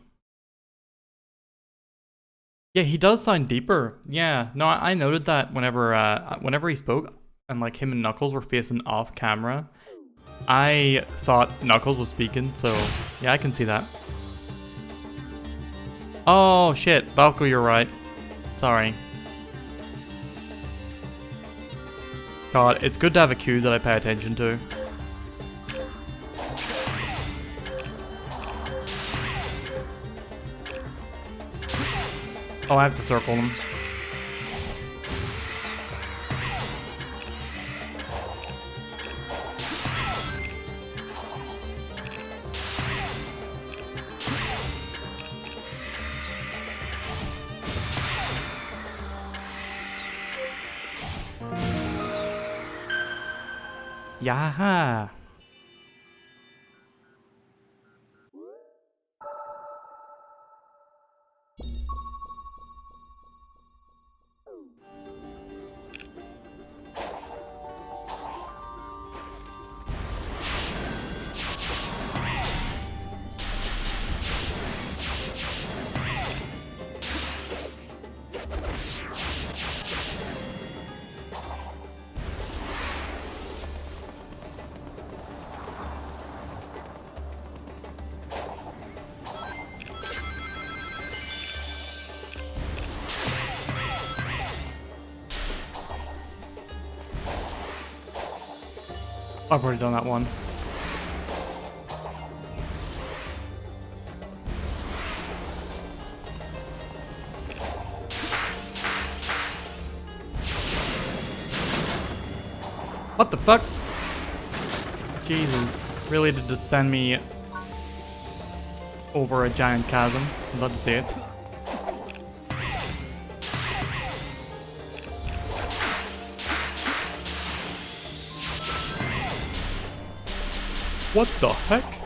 Yeah, he does sound deeper. Yeah, no, I noted that whenever he spoke, and like him and Knuckles were facing off camera, I thought Knuckles was speaking. So yeah, I can see that. Oh shit, Valko, you're right. Sorry. God, it's good to have a cue that I pay attention to. Oh, I have to circle them. Yaha! I've already done that one. What the fuck? Jesus. Really did just send me over a giant chasm. I'd love to see it. What the heck?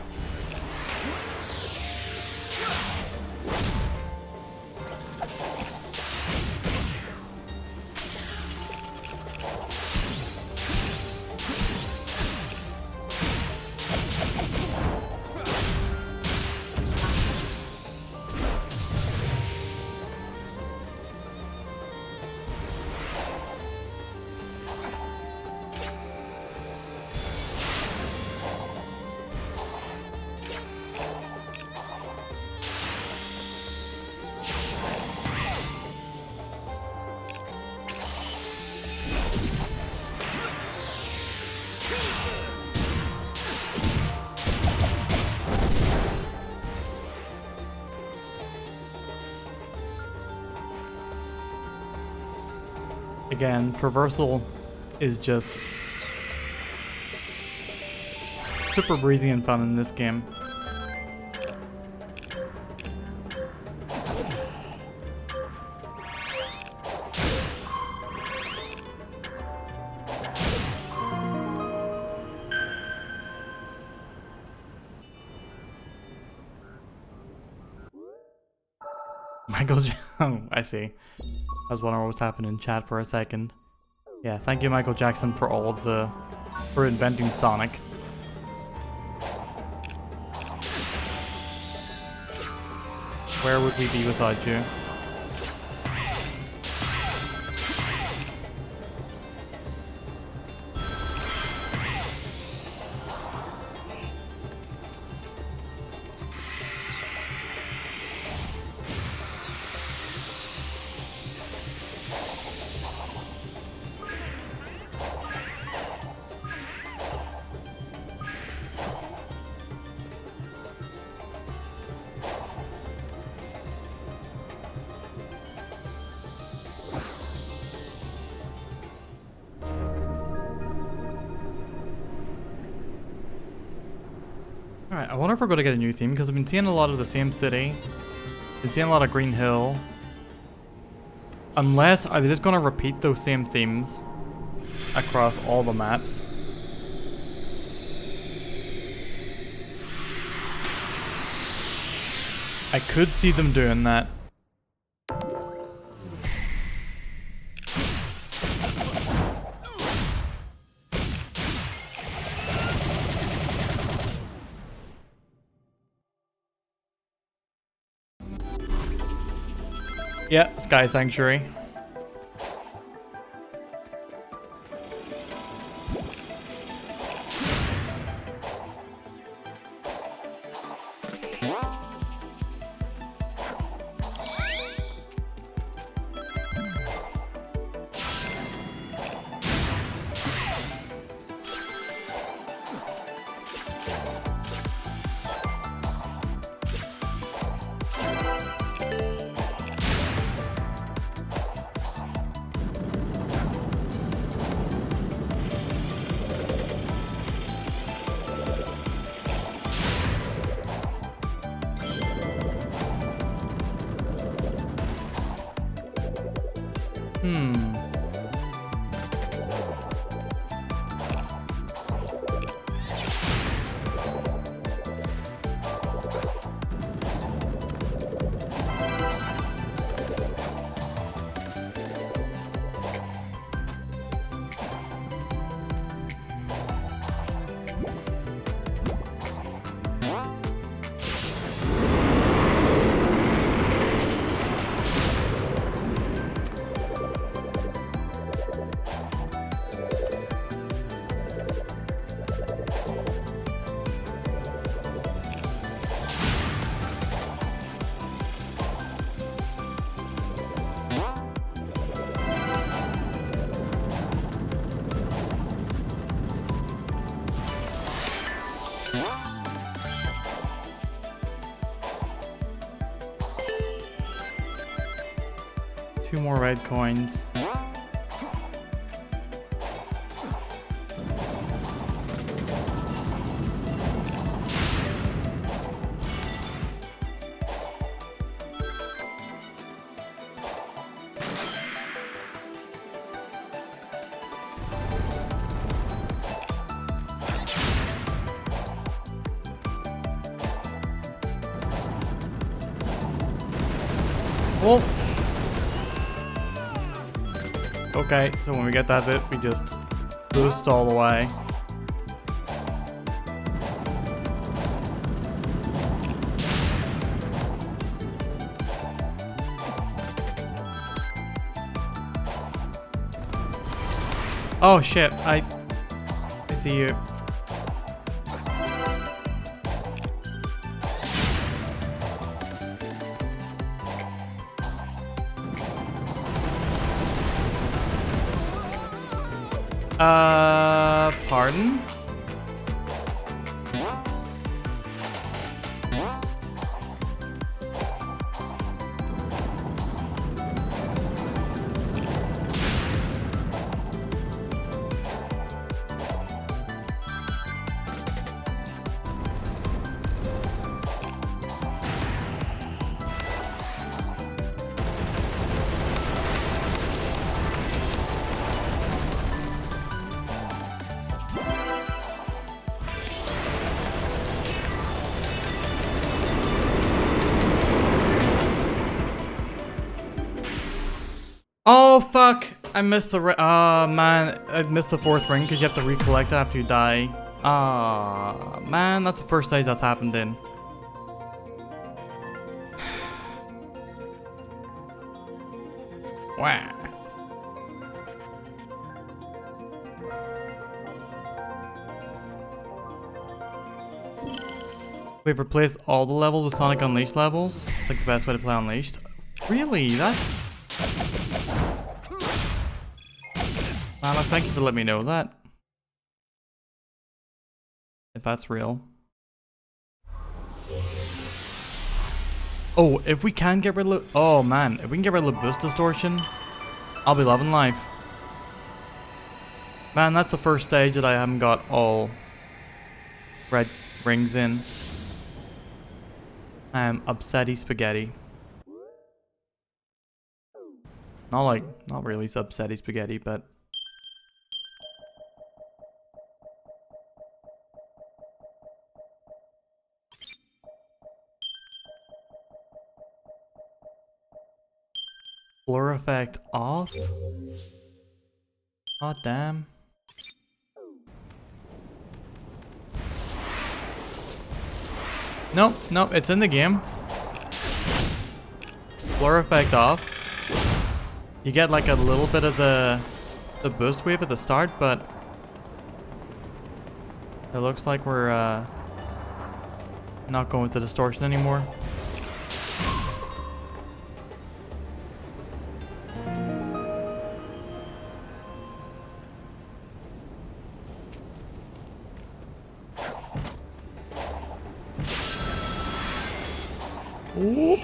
Again, traversal is just super breezy and fun in this game. Michael oh, I see. I was wondering what was happening in chat for a second. Yeah, thank you, Michael Jackson, for all of the... for inventing Sonic. Where would we be without you? Alright, I wonder if we're going to get a new theme, because I've been seeing a lot of the same city. Been seeing a lot of Green Hill. Unless, are they just going to repeat those same themes across all the maps? I could see them doing that. Yeah, Sky Sanctuary. Two more red coins. Oh. Okay, so when we get that bit, we just boost all the way. Oh shit, I see you. Pardon? Oh fuck! I missed the man, I missed the fourth ring because you have to recollect it after you die. Ah man, that's the first stage that's happened in. Wow. We've replaced all the levels with Sonic Unleashed levels. It's like the best way to play Unleashed. Really? That's... Lana, thank you for letting me know that. If that's real. Oh, if we can get rid of... Oh man, if we can get rid of the boost distortion, I'll be loving life. Man, that's the first stage that I haven't got all red rings in. I am upsetty spaghetti. Not really upsetty spaghetti, but... Blur effect off? Oh damn. Nope, it's in the game. Blur effect off. You get like a little bit of the boost wave at the start, but it looks like we're not going with the distortion anymore. Ooh.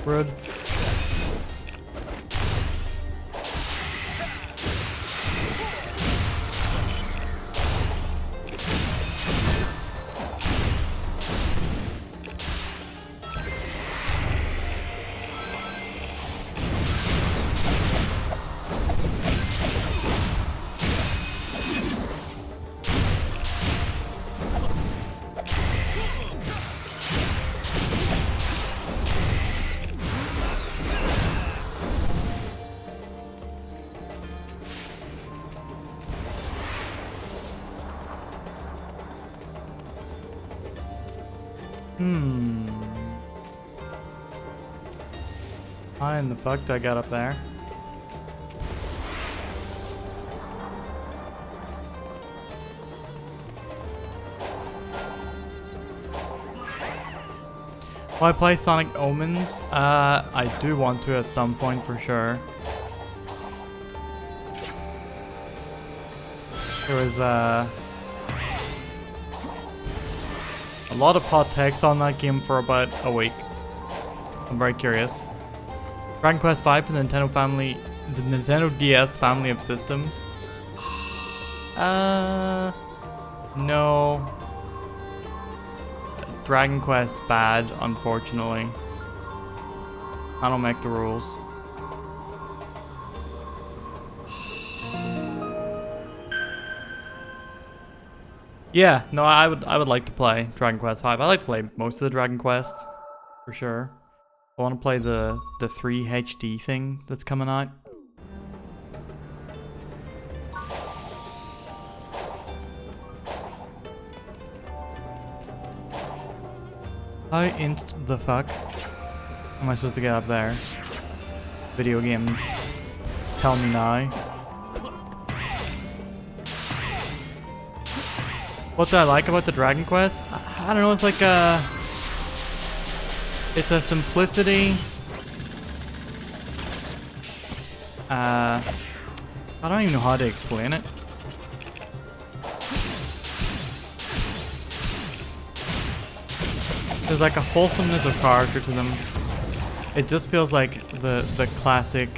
Rude. How in the fuck did I get up there? Will I play Sonic Omens? I do want to at some point for sure. There was a lot of hot takes on that game for about a week. I'm very curious. Dragon Quest V for the Nintendo family, the Nintendo DS family of systems. No. Dragon Quest bad, unfortunately. I don't make the rules. Yeah, no, I would like to play Dragon Quest V. I like to play most of the Dragon Quest, for sure. I want to play the 3 HD thing that's coming out. How inst the fuck am I supposed to get up there? Video games. Tell me now. What do I like about the Dragon Quest? I don't know, it's like a... It's a simplicity. I don't even know how to explain it. There's like a wholesomeness of character to them. It just feels like the classic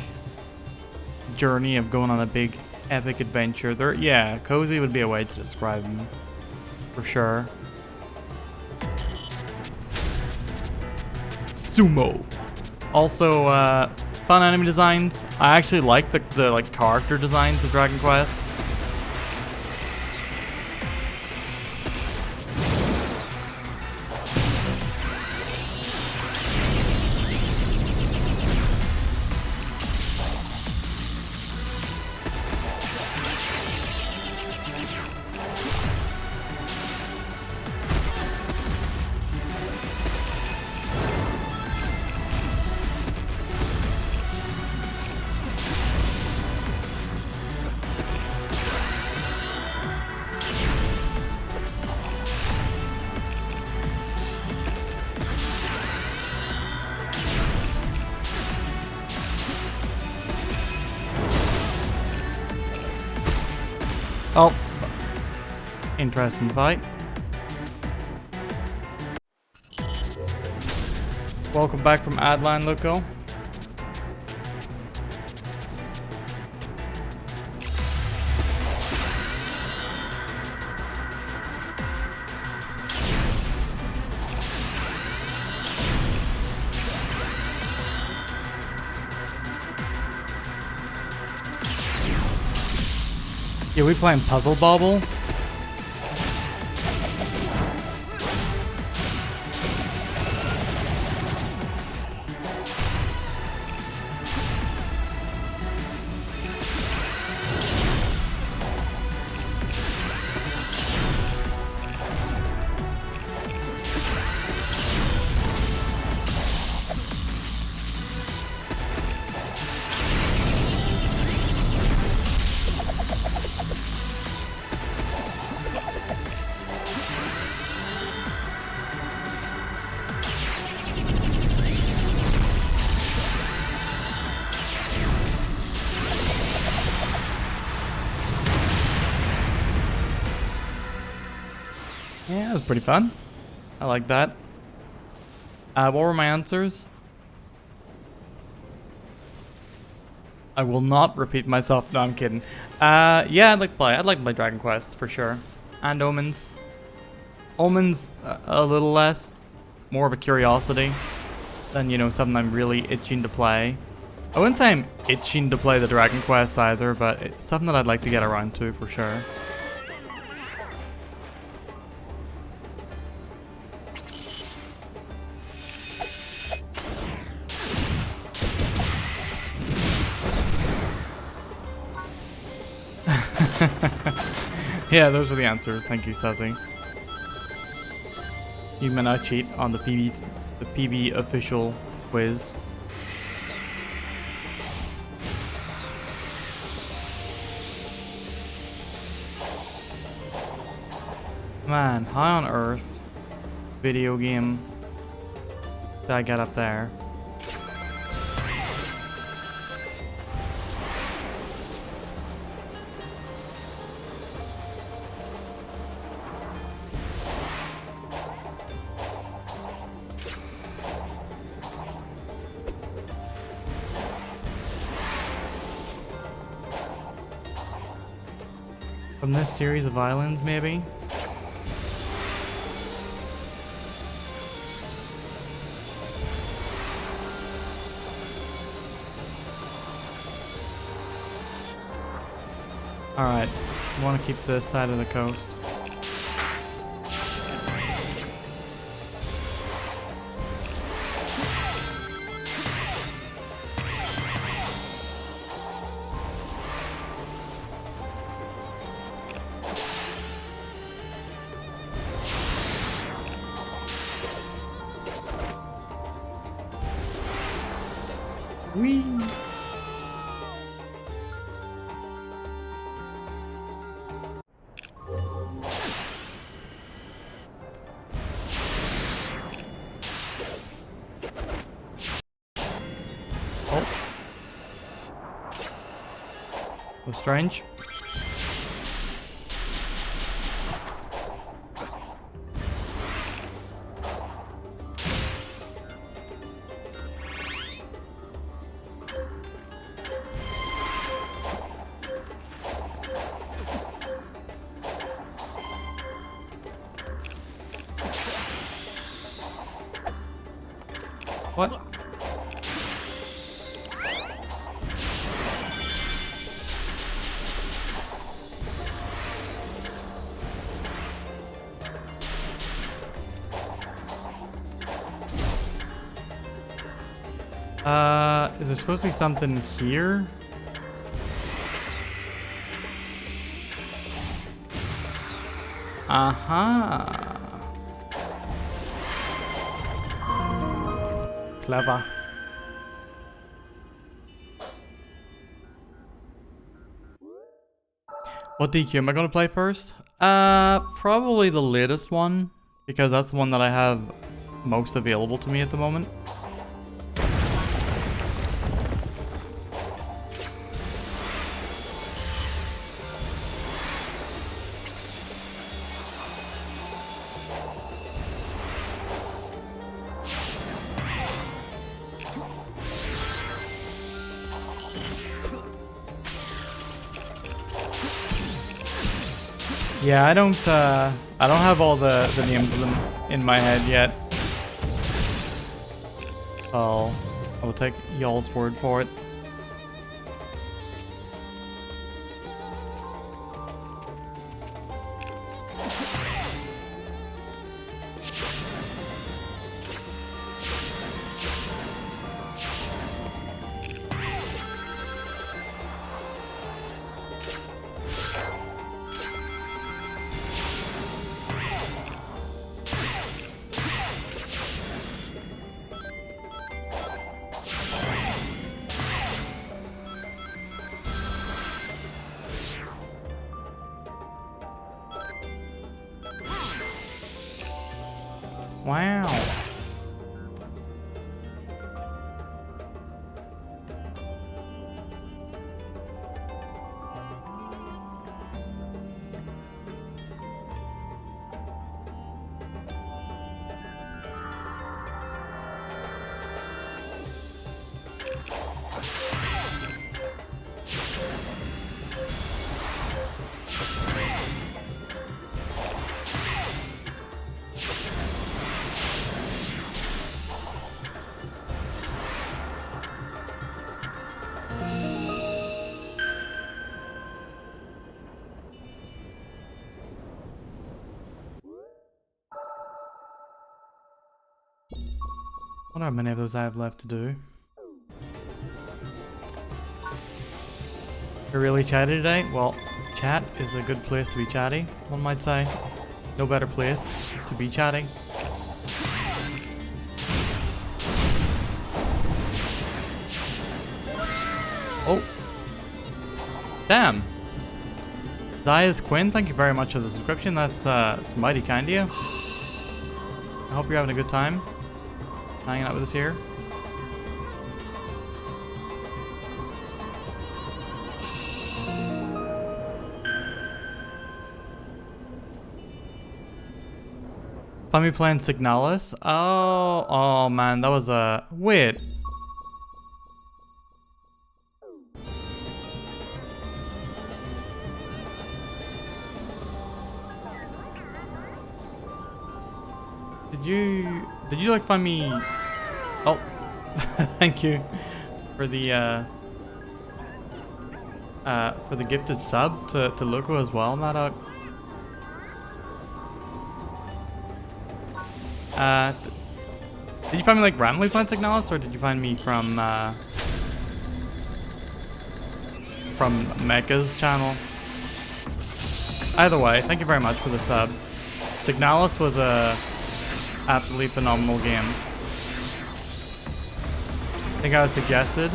journey of going on a big epic adventure. Yeah, cozy would be a way to describe them, for sure. Sumo. Also, fun enemy designs. I actually like the like character designs of Dragon Quest. Oh, interesting fight. Welcome back from Adline, Loco. Yeah, we playing Puzzle Bobble. Yeah, it was pretty fun. I like that. What were my answers? I will not repeat myself. No, I'm kidding. Yeah, I'd like to play. I'd like to play Dragon Quest for sure. And Omens. Omens, a little less. More of a curiosity than, you know, something I'm really itching to play. I wouldn't say I'm itching to play the Dragon Quest either, but it's something that I'd like to get around to for sure. Yeah, those are the answers. Thank you, Sassy. You may not cheat on the PB official quiz. Man, how on earth video game did I get up there? From this series of islands, maybe? Alright, I want to keep to this side of the coast. Whee! Oh. So strange. What? Is there supposed to be something here? Aha. Clever. What DQ am I gonna play first? Probably the latest one, because that's the one that I have most available to me at the moment. Yeah, I don't have all the names of them in my head yet. I will take y'all's word for it. Wow. I wonder how many of those I have left to do. You're really chatty today? Well, chat is a good place to be chatty, one might say. No better place to be chatting. Oh. Damn. Zaya's Quinn, thank you very much for the subscription. That's mighty kind of you. I hope you're having a good time hanging out with us here. Find me playing Signalis. Oh man, that was a wait. Did you like find me? Oh, thank you for the gifted sub to Loco as well, Maddox. Did you find me like randomly playing Signalis, or did you find me from Mecha's channel? Either way, thank you very much for the sub. Signalis was a absolutely phenomenal game. I think I was suggested.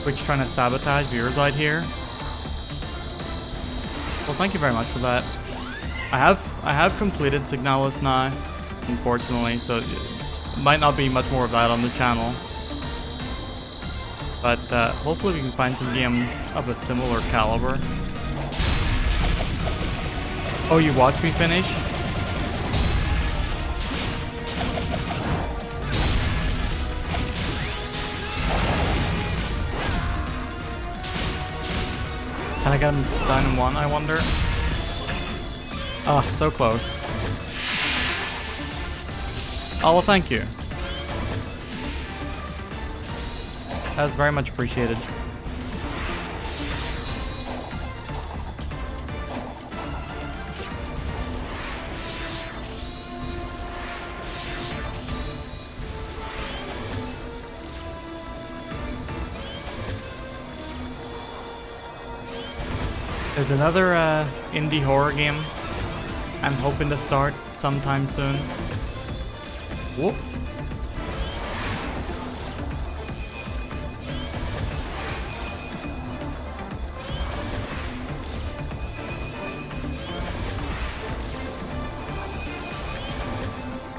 Which trying to sabotage viewers out here. Well, thank you very much for that. I have completed Signalis now, unfortunately, so it might not be much more of that on the channel. But hopefully we can find some games of a similar caliber. Oh, you watched me finish? Can I get him down in one, I wonder? Oh, so close. Oh, well, thank you. That was very much appreciated. There's another indie horror game I'm hoping to start sometime soon. Whoop.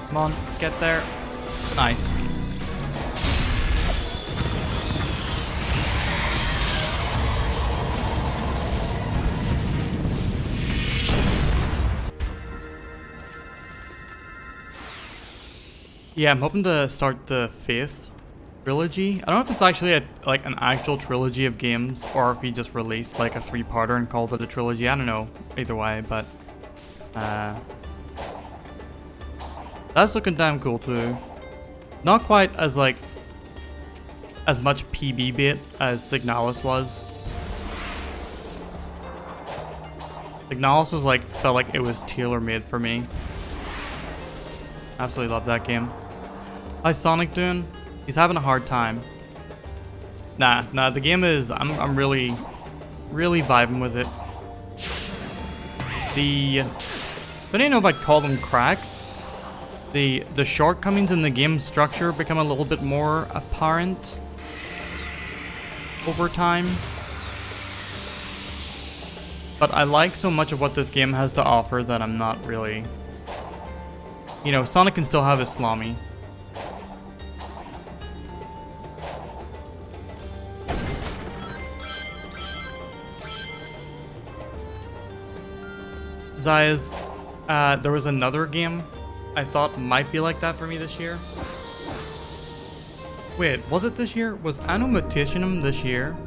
Come on, get there. Nice. Yeah, I'm hoping to start the 5th trilogy. I don't know if it's actually like an actual trilogy of games, or if he just released like a 3-parter and called it a trilogy. I don't know, either way, but that's looking damn cool too. Not quite as like as much PB bait as Signalis was. Signalis was like, felt like it was tailor-made for me. Absolutely love that game. How's Sonic doing? He's having a hard time. Nah, the game is, I'm really vibing with it. I don't know if I'd call them cracks. The shortcomings in the game structure become a little bit more apparent over time. But I like so much of what this game has to offer that I'm not really You know, Sonic can still have his salami. Zaya's, there was another game I thought might be like that for me this year. Wait, was it this year? Was Anno Mutationum this year?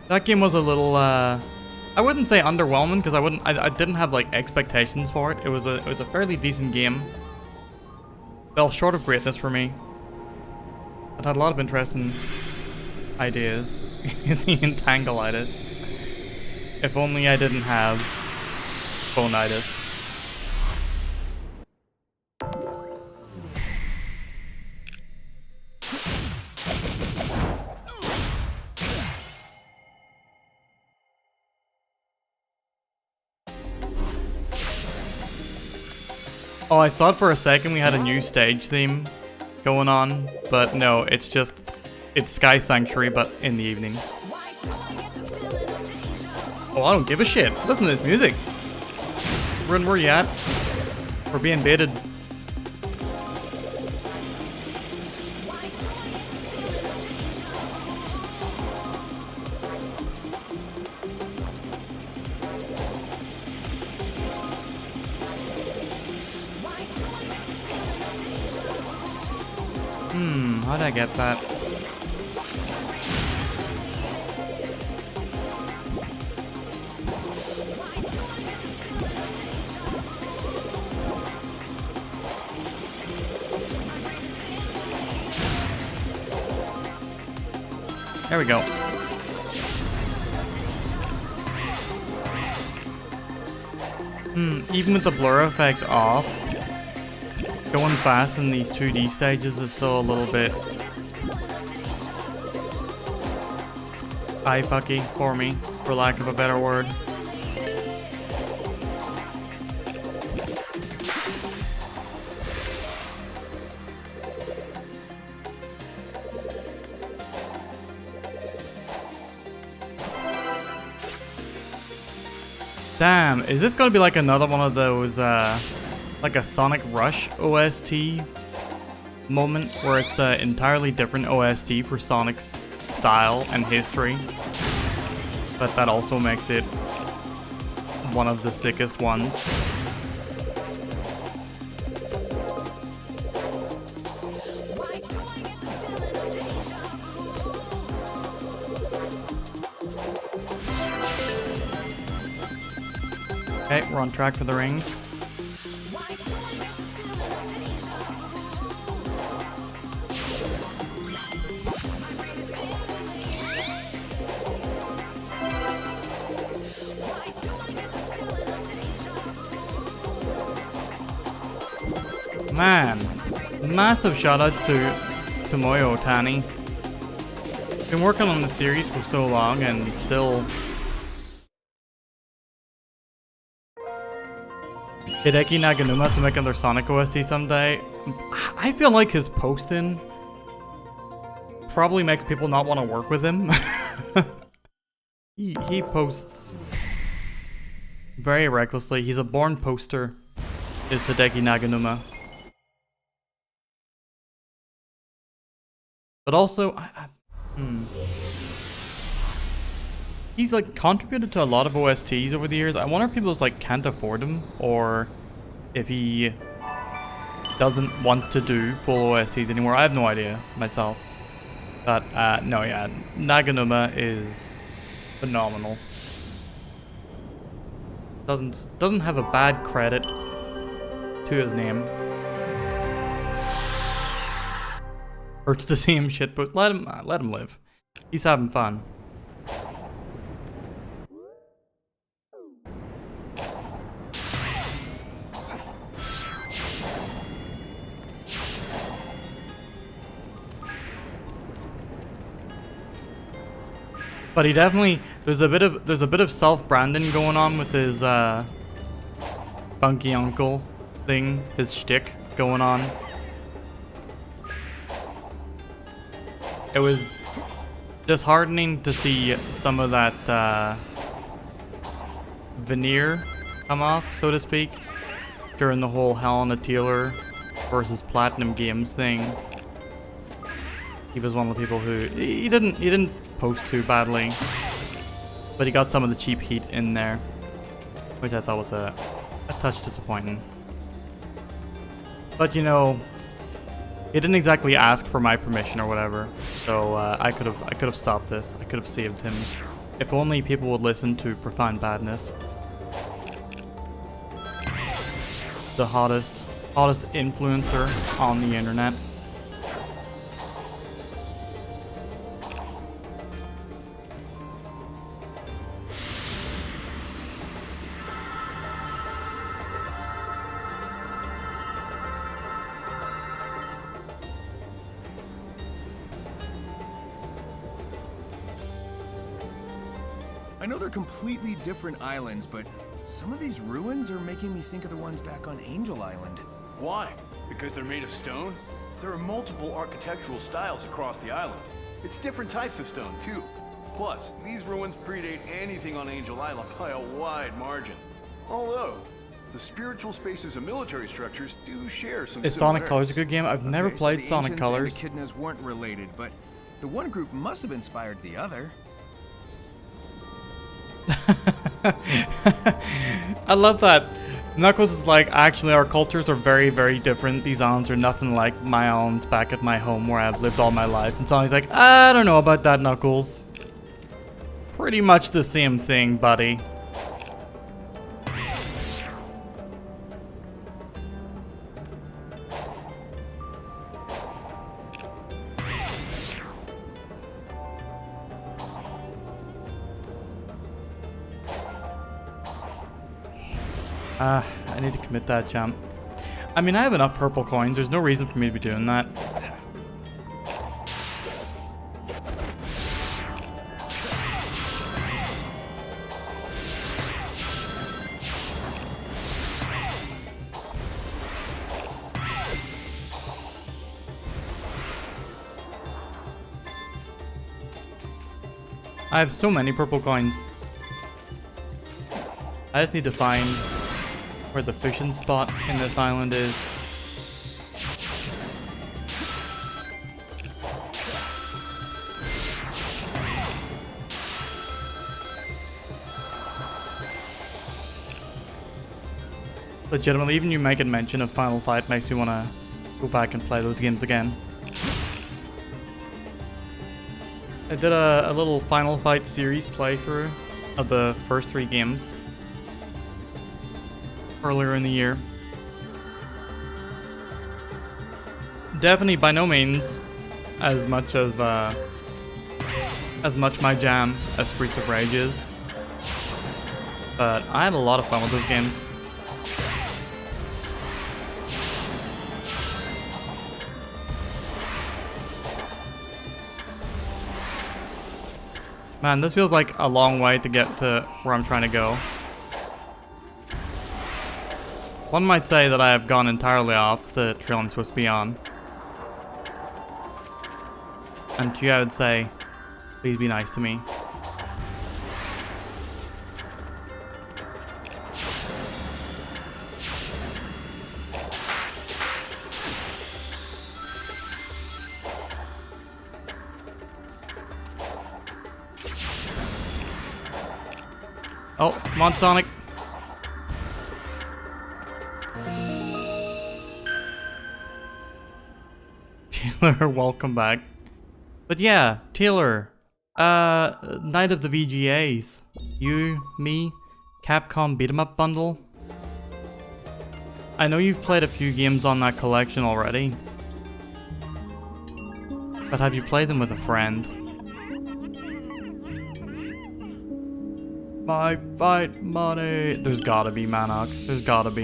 That game was a little, I wouldn't say underwhelming because I didn't have like expectations for it. It was a fairly decent game. Fell short of greatness for me. It had a lot of interesting ideas. The Entanglitis. If only I didn't have phonitis. Oh, I thought for a second we had a new stage theme going on, but no, it's Sky Sanctuary, but in the evening. Oh, I don't give a shit. Listen to this music. Rin, where you at? We're being baited. How'd I get that? There we go. Even with the blur effect off, going fast in these 2D stages is still a little bit eye-fucky for me, for lack of a better word. Damn, is this gonna be like another one of those, like a Sonic Rush OST moment where it's an entirely different OST for Sonic's style and history, but that also makes it one of the sickest ones? Okay, we're on track for the rings. Man, massive shoutouts to Tomoyo Otani. Been working on the series for so long and still... Hideki Naganuma to make another Sonic OST someday. I feel like his posting probably makes people not want to work with him. he posts very recklessly. He's a born poster, is Hideki Naganuma. But also, he's like contributed to a lot of OSTs over the years. I wonder if people just like can't afford him, or if he doesn't want to do full OSTs anymore. I have no idea myself. But no, yeah, Naganuma is phenomenal. Doesn't have a bad credit to his name. Hurts to see him shitpost. Let him live. He's having fun. But he definitely there's a bit of self-branding going on with his funky uncle thing, his shtick going on. It was disheartening to see some of that veneer come off, so to speak, during the whole Hell on a Taylor versus Platinum Games thing. He was one of the people who he didn't post too badly, but he got some of the cheap heat in there, which I thought was a touch disappointing. But you know, he didn't exactly ask for my permission or whatever, so I could have stopped this. I could have saved him. If only people would listen to Profound Badness. The hottest influencer on the internet. I know they're completely different islands, but some of these ruins are making me think of the ones back on Angel Island. Why? Because they're made of stone? There are multiple architectural styles across the island. It's different types of stone, too. Plus, these ruins predate anything on Angel Island by a wide margin. Although, the spiritual spaces and military structures do share some Is Sonic similarities. Colors a good game? I've never Okay, so played the Sonic Ancients Colors. and Echidnas weren't related, but the one group must have inspired the other. I love that. Knuckles is like, actually our cultures are very, very different. These islands are nothing like my islands back at my home where I've lived all my life. And Sonic's like, I don't know about that, Knuckles. Pretty much the same thing, buddy. I need to commit that jump. I mean, I have enough purple coins. There's no reason for me to be doing that. I have so many purple coins. I just need to find where the fishing spot in this island is. Legitimately, even you making mention of Final Fight makes me want to go back and play those games again. I did a little Final Fight series playthrough of the first 3 games earlier in the year. Definitely by no means as much my jam as Streets of Rage is, but I had a lot of fun with those games. Man, this feels like a long way to get to where I'm trying to go. One might say that I have gone entirely off the trail I'm supposed to be on. And to you I would say, please be nice to me. Oh, come on, Sonic. Taylor, welcome back. But yeah, Taylor, Night of the VGAs. You, me, Capcom Beat 'em Up bundle. I know you've played a few games on that collection already. But have you played them with a friend? My fight money. There's gotta be, Manok. There's gotta be.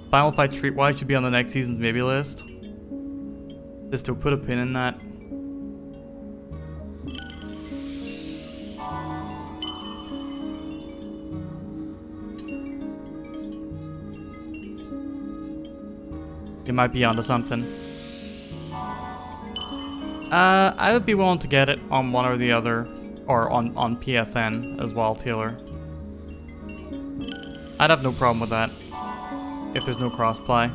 Final Fight Streetwise should be on the next season's maybe list. Just to put a pin in that. You might be onto something. I would be willing to get it on one or the other. Or on PSN as well, Taylor. I'd have no problem with that if there's no crossplay.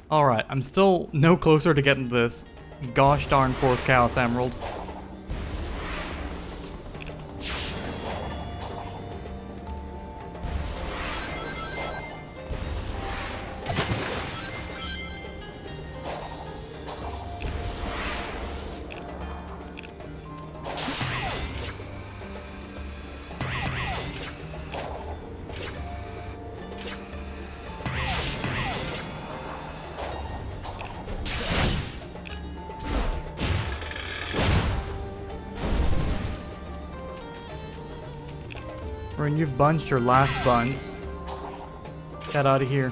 Alright, I'm still no closer to getting this gosh darn fourth Chaos Emerald. When you've bunched your last bunch, get out of here.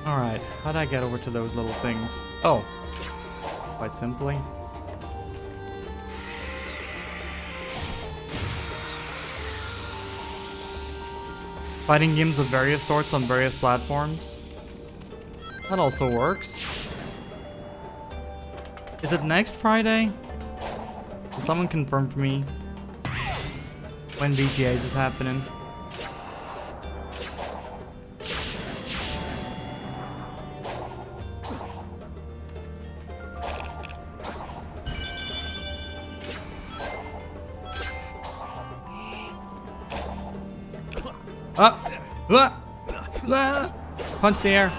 Alright, how'd I get over to those little things? Oh, quite simply. Fighting games of various sorts on various platforms. That also works. Is it next Friday? Can someone confirm for me when VGAs is happening? Punch the air.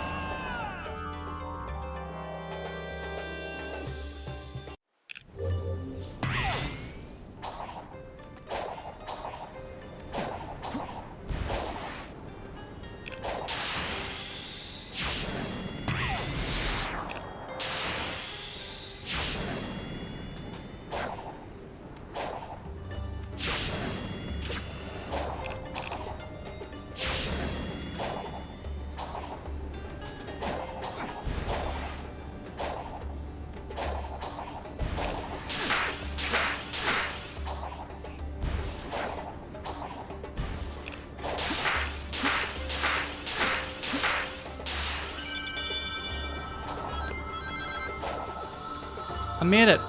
I made it.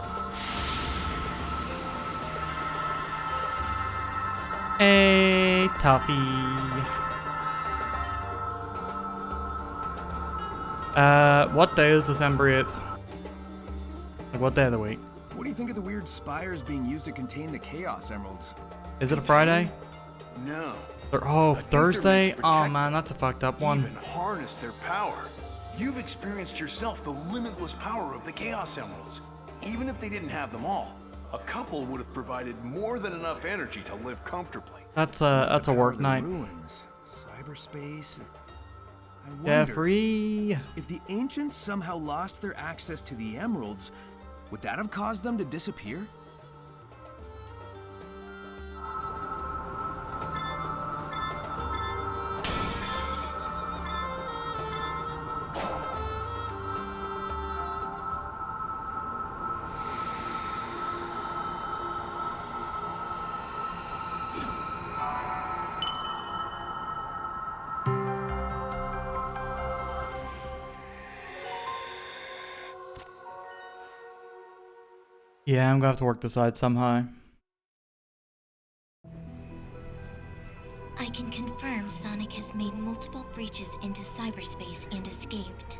Hey, Toffee. What day is December 8th? Like, what day of the week? What do you think of the weird spires being used to contain the Chaos Emeralds? Is it a Friday? No. Oh, think they're meant Thursday? to Oh protect man, that's a fucked up one. Even harness their power. You've experienced yourself the limitless power of the Chaos Emeralds. Even if they didn't have them all, a couple would have provided more than enough energy to live comfortably. That's a work The night. ruins, cyberspace. I wonder Jeffrey. if the ancients somehow lost their access to the emeralds, would that have caused them to disappear? Yeah, I'm gonna have to work this out somehow. I can confirm Sonic has made multiple breaches into cyberspace and escaped.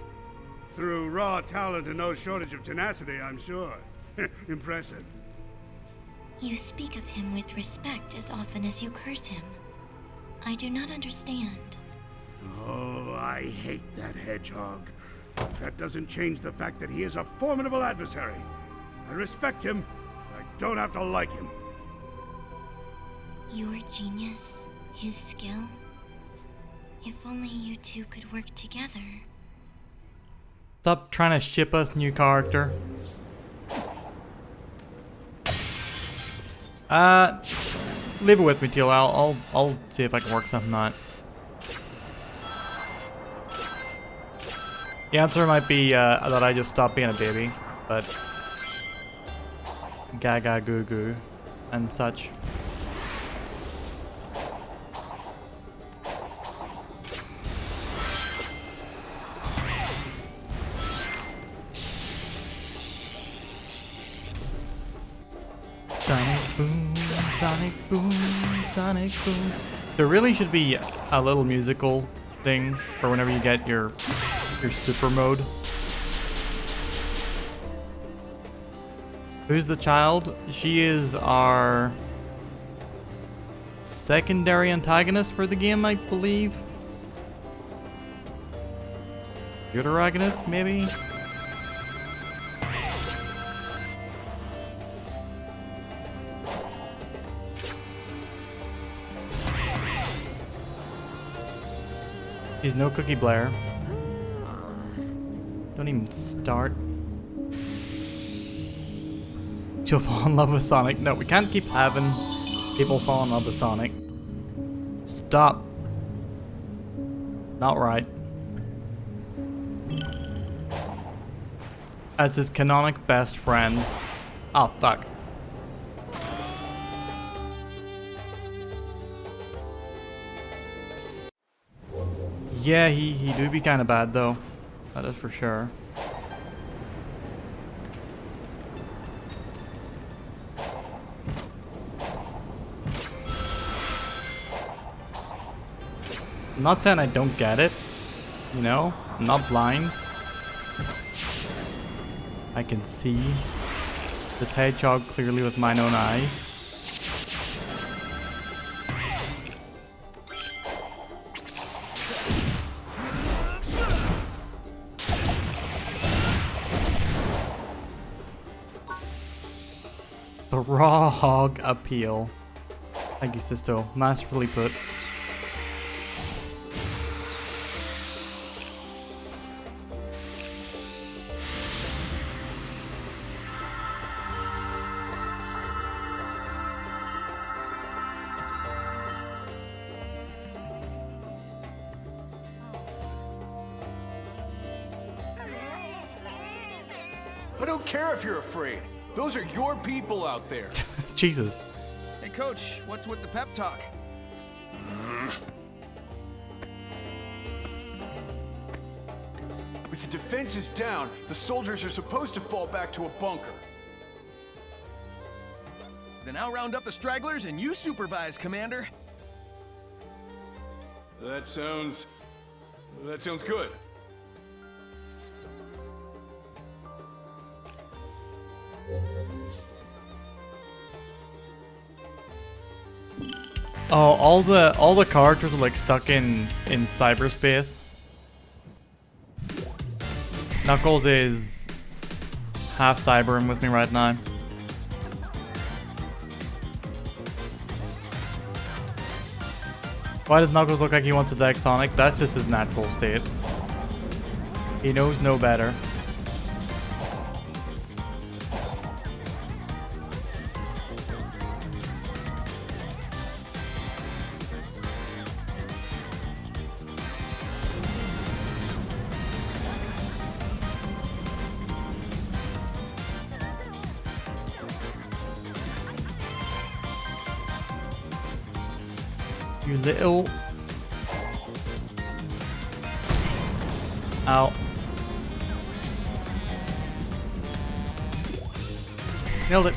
Through raw talent and no shortage of tenacity, I'm sure. Impressive. You speak of him with respect as often as you curse him. I do not understand. Oh, I hate that hedgehog. That doesn't change the fact that he is a formidable adversary. I respect him. I don't have to like him. Your genius, his skill. If only you two could work together. Stop trying to ship us new character. Leave it with me, Teal. I'll see if I can work something out. The answer might be that I just stopped being a baby, but gaga goo goo and such. Sonic boom, sonic boom, sonic boom. There really should be a little musical thing for whenever you get your super mode. Who's the child? She is our secondary antagonist for the game, I believe. Deuteragonist, maybe? He's no Cookie Blair. Don't even start. She'll fall in love with Sonic. No, we can't keep having people fall in love with Sonic. Stop. Not right. As his canonic best friend. Oh, fuck. Yeah, he do be kind of bad though. That is for sure. I'm not saying I don't get it, you know? I'm not blind. I can see this hedgehog clearly with mine own eyes. The raw hog appeal. Thank you, Sisto. Masterfully put. I don't care if you're afraid. Those are your people out there. Jesus. Hey, Coach, what's with the pep talk? With the defenses down, the soldiers are supposed to fall back to a bunker. Then I'll round up the stragglers and you supervise, Commander. That sounds good. Oh, all the characters are like stuck in cyberspace. Knuckles is half cybering with me right now. Why does Knuckles look like he wants to deck Sonic? That's just his natural state. He knows no better. You little... Ow. Nailed it.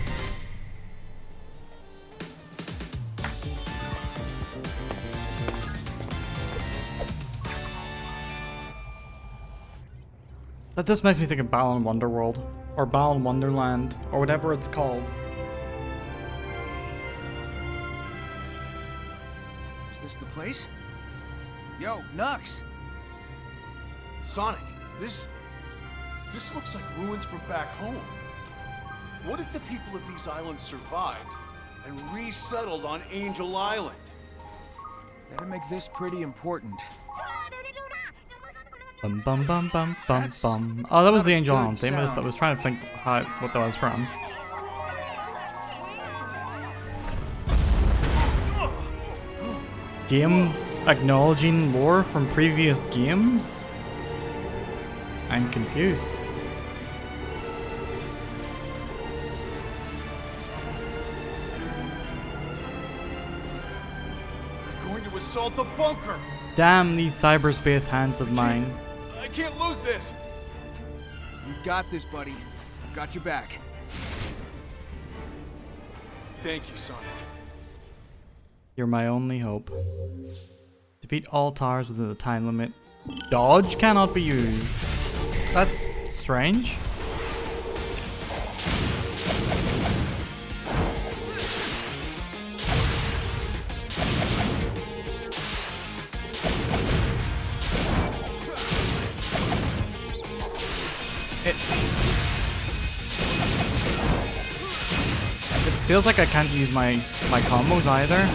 That just makes me think of Balan Wonderworld, or Balan Wonderland, or whatever it's called. Is this the place? Yo, Nux! Sonic, this looks like ruins from back home. What if the people of these islands survived and resettled on Angel Island? That'd make this pretty important. Bum bum bum bum bum bum. Oh, that was the Angel good Island theme. I sound. was trying to think what that was from. game acknowledging lore from previous games? I'm confused. Going to assault the bunker. Damn these cyberspace hands of mine. I can't lose this. You've got this, buddy. I've got your back. Thank you, Sonic. You're my only hope. Defeat all towers within the time limit. Dodge cannot be used. That's strange. It feels like I can't use my combos either.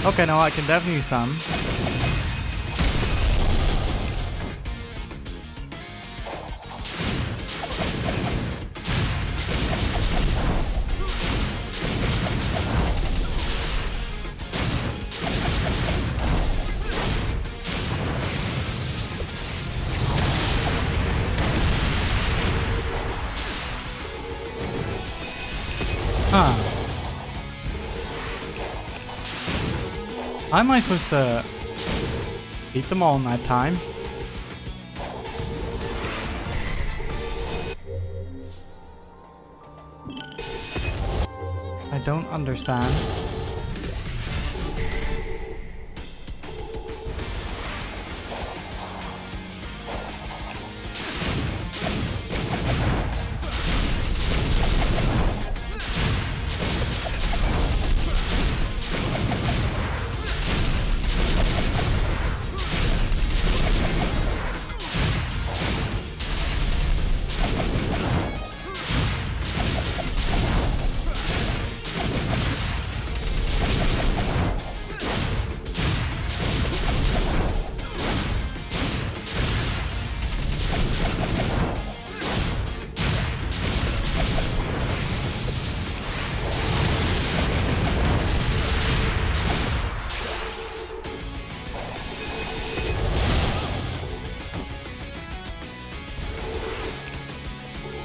Okay, no, I can definitely use some. Huh. How am I supposed to beat them all in that time? I don't understand.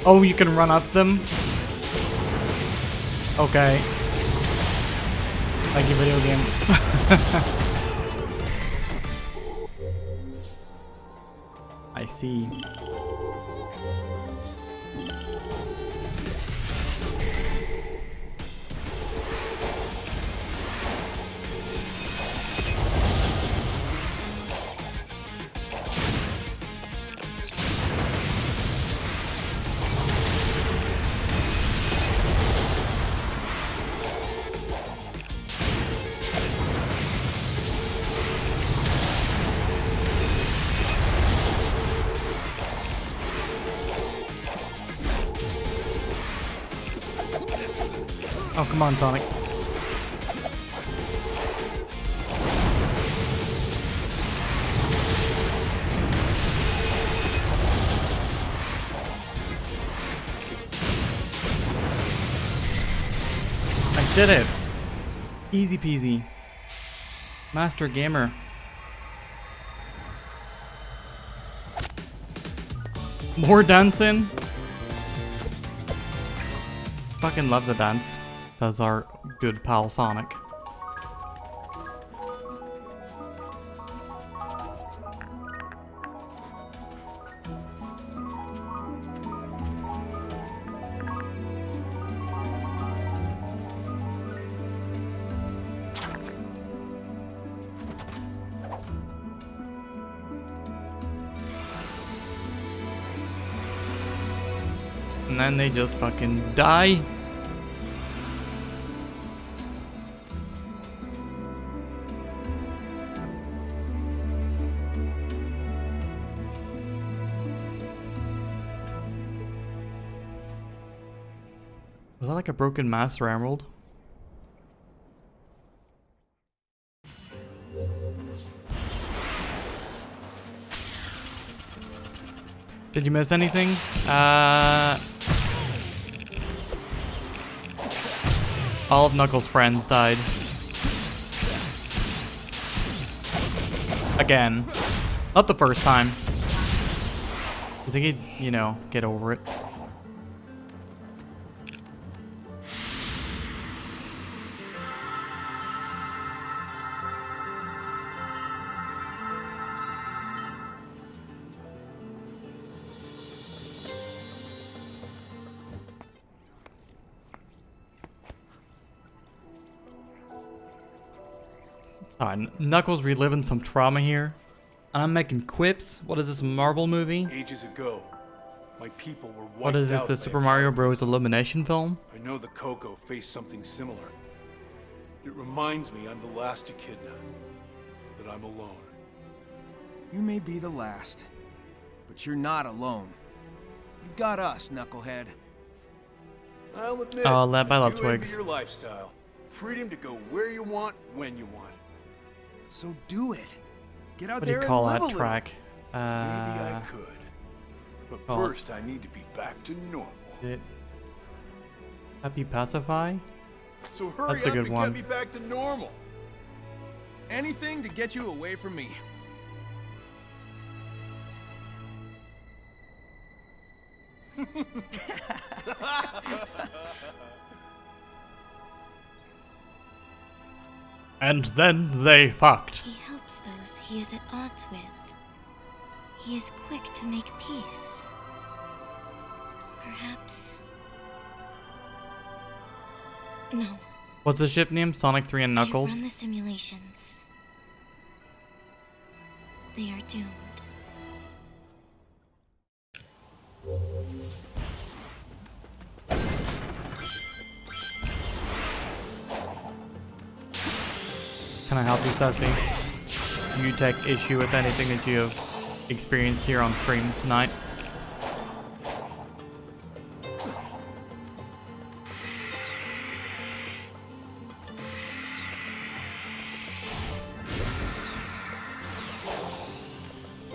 Oh, you can run up them? Okay. Like a video game. I see. Oh, come on, Sonic. I did it. Easy peasy. Master Gamer. More dancing? Fucking loves a dance. Does our good pal Sonic. And then they just fucking die. Was that like a broken Master Emerald? Did you miss anything? All of Knuckles' friends died. Again. Not the first time. I think he'd, you know, get over it. Alright, Knuckles reliving some trauma here. And I'm making quips. What is this, a Marvel movie? Ages ago, my people were wiped What is this, out the by Super a Mario giant. Bros. Illumination film? I know the Coco faced something similar. It reminds me I'm the last Echidna. That I'm alone. You may be the last, but you're not alone. You've got us, Knucklehead. I'll admit, Oh, led by I Love do envy Twigs. your lifestyle. Freedom to go where you want, when you want. So do it. Get out What do there you call and live that a track? Maybe I could. But oh. first, I need to be back to normal. Happy Pacify? So hurry That's a up good and one. get me back to normal. little. Anything to get you away from me. And then they fucked. He helps those he is at odds with. He is quick to make peace. Perhaps... No. What's the ship name? Sonic 3 and Knuckles? They run the simulations. They are doomed. Can I help you, Sassy? You take issue with anything that you have experienced here on stream tonight?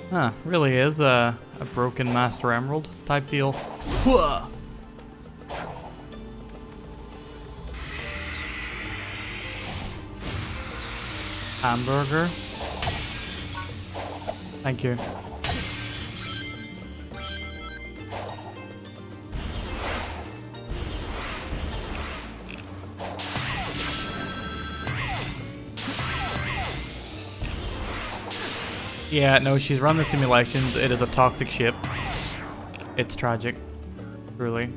Huh, really is a broken Master Emerald type deal. Whoa. Hamburger. Thank you. Yeah, no, she's run the simulations. It is a toxic ship. It's tragic. Truly.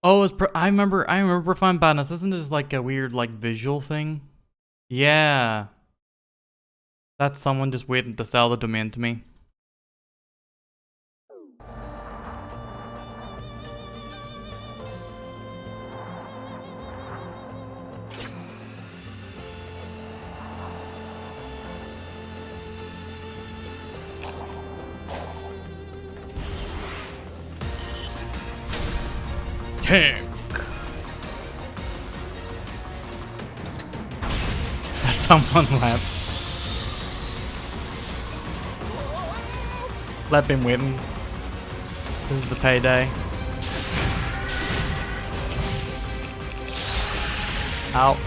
Oh, I remember Profound Badness. Isn't this like a weird like visual thing? Yeah. That's someone just waiting to sell the domain to me. Tank. That's someone left. Let him win. This is the payday. Out.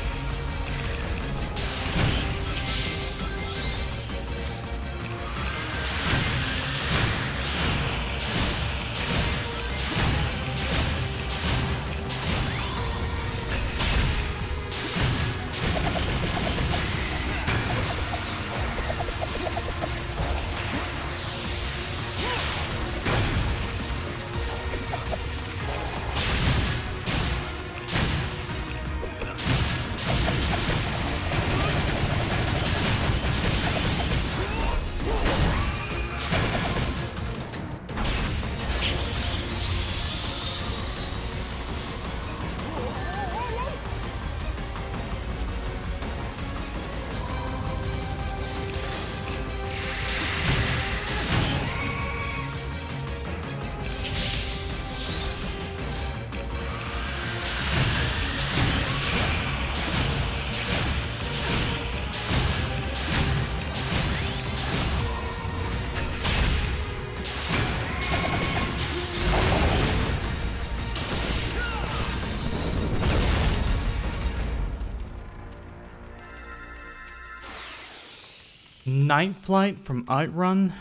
Night Flight from Outrun.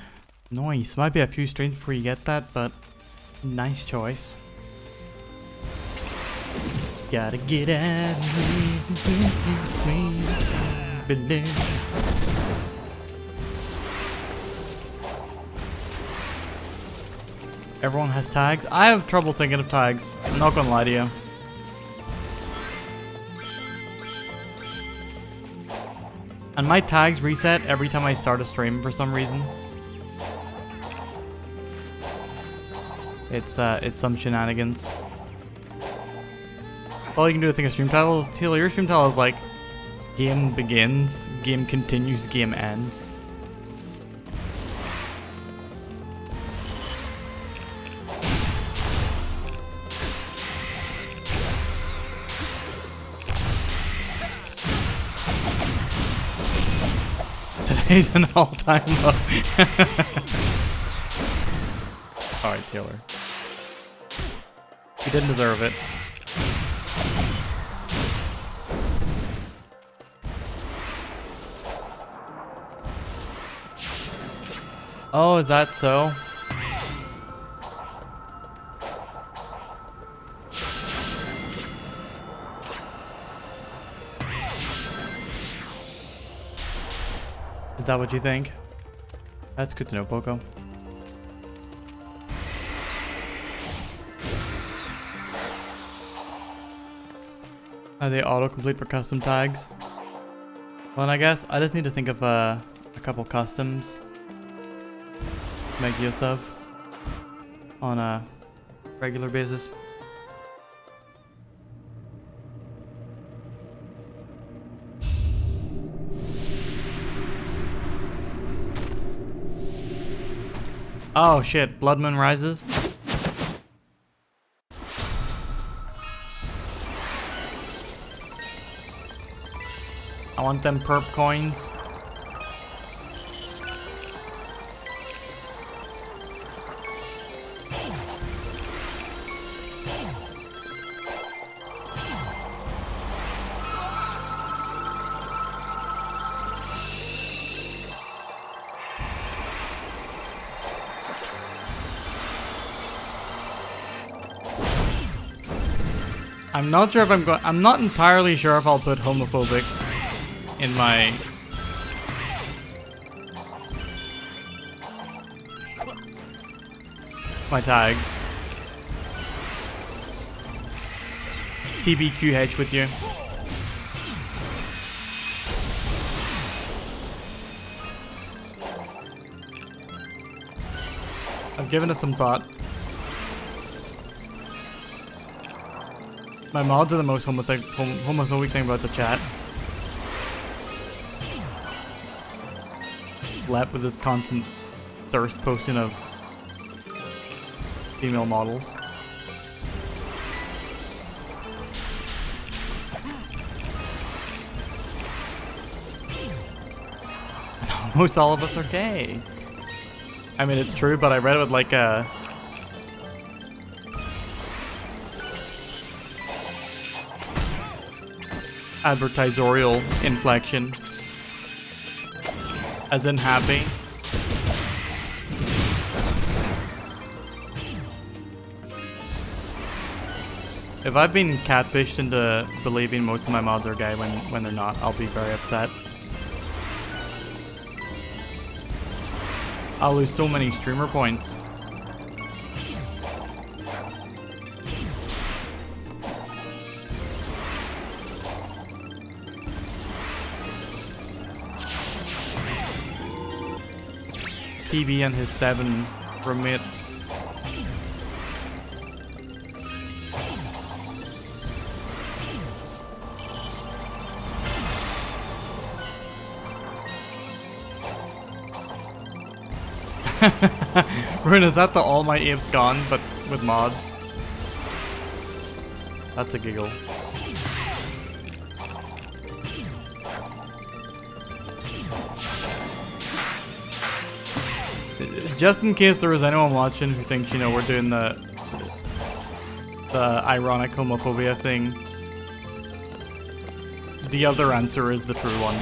Nice. Might be a few streams before you get that, but nice choice. Gotta get out of here. Everyone has tags. I have trouble thinking of tags. I'm not gonna lie to you. And my tags reset every time I start a stream for some reason. It's some shenanigans. All you can do is think of stream titles. Teal, your stream title is like game begins, game continues, game ends. Today's an all-time low. Alright, Taylor. You didn't deserve it. Oh, is that so? Is that what you think? That's good to know, Poco. Are they autocomplete for custom tags? Well, and I guess I just need to think of a couple customs to make use of on a regular basis. Oh shit, Blood Moon Rises. I want them perp coins. I'm not sure if I'm not entirely sure if I'll put homophobic in my tags. TBQH with you. I've given it some thought. My mods are the most homophobic thing about the chat. Lep with his constant thirst posting of female models. And almost all of us are gay. I mean, it's true, but I read it with like a advertisorial inflection, as in happy. If I've been catfished into believing most of my mods are gay when they're not, I'll be very upset. I'll lose so many streamer points. PB and his 7 roommates. Rune, is that the All My Apes Gone, but with mods? That's a giggle. Just in case there was anyone watching who thinks, you know, we're doing the ironic homophobia thing, the other answer is the true one.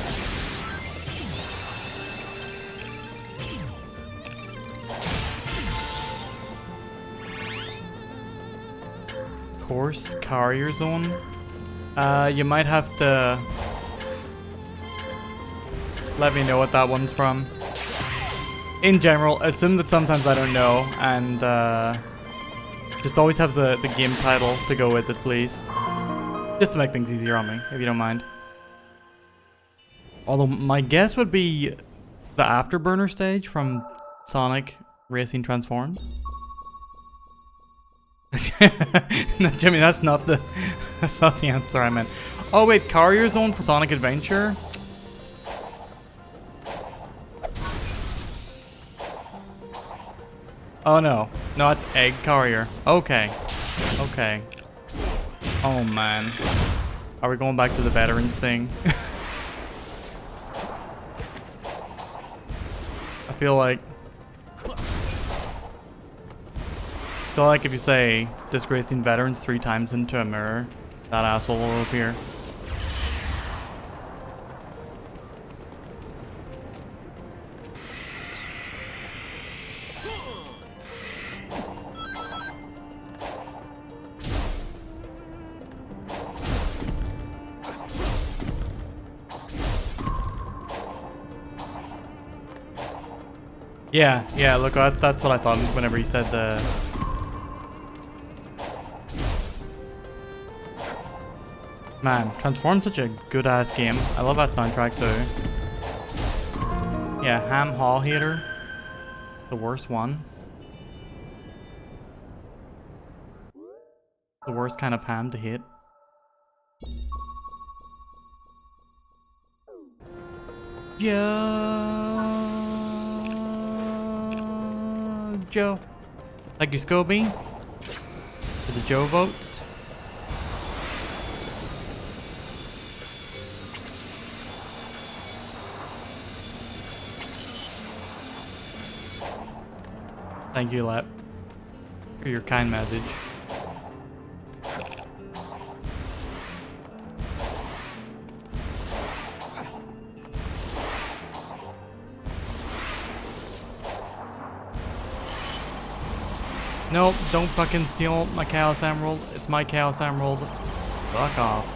course, Carrier Zone. You might have to let me know what that one's from. In general, assume that sometimes I don't know, and just always have the game title to go with it, please. Just to make things easier on me, if you don't mind. Although my guess would be the Afterburner stage from Sonic Racing Transformed. No, Jimmy, that's not the answer I meant. Oh wait, Carrier Zone for Sonic Adventure? Oh no. No, it's Egg Carrier. Okay. Okay. Oh man. Are we going back to the veterans thing? I feel like if you say disgracing veterans 3 times into a mirror, that asshole will appear. Yeah, look, that's what I thought whenever he said the... Man, Transform's such a good-ass game. I love that soundtrack too. Yeah, Ham Haw Hater. The worst one. The worst kind of ham to hit. Joe. Thank you, Scobie. For the Joe votes. Thank you, Lep, for your kind message. Nope, don't fucking steal my Chaos Emerald. It's my Chaos Emerald. Fuck off.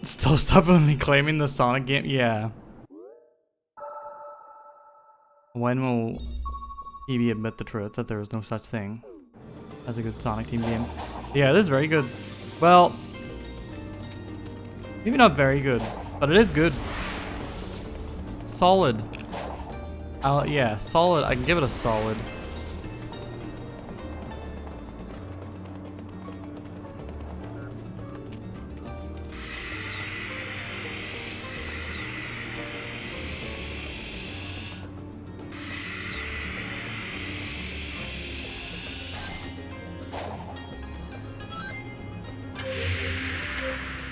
So stubbornly claiming the Sonic game? Yeah. When will EB admit the truth that there is no such thing as a good Sonic Team game? Yeah, this is very good. Well, maybe not very good, but it is good. Solid. Yeah, solid. I can give it a solid.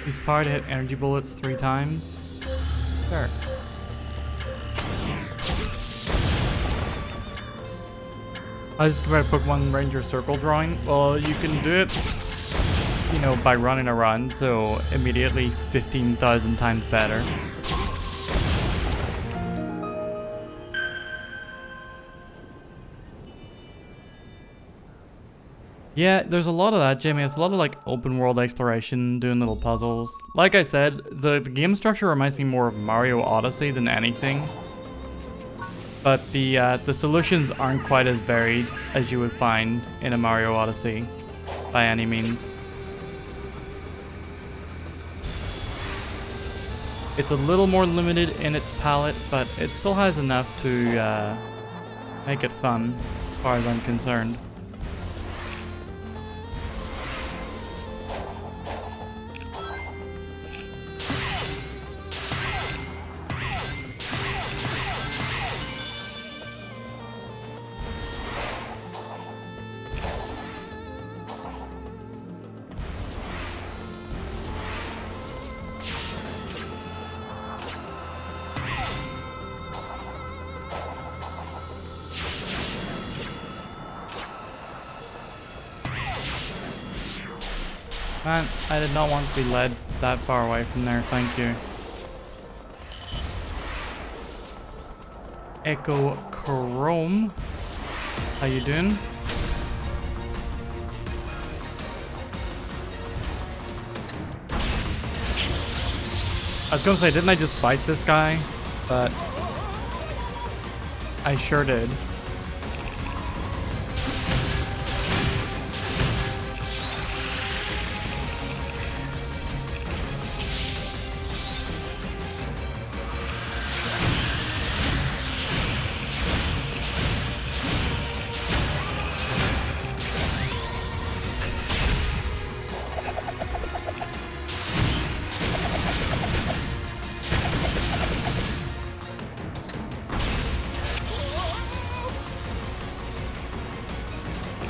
Use power to hit energy bullets 3 times. Sure. I was just about Pokemon Ranger circle drawing. Well, you can do it, you know, by running a run, so immediately 15,000 times better. Yeah, there's a lot of that, Jimmy. It's a lot of like open world exploration, doing little puzzles. Like I said, the game structure reminds me more of Mario Odyssey than anything. But the solutions aren't quite as varied as you would find in a Mario Odyssey, by any means. It's a little more limited in its palette, but it still has enough to make it fun, as far as I'm concerned. Man, I did not want to be led that far away from there, thank you. Echo Chrome. How you doing? I was gonna say, didn't I just fight this guy? But I sure did.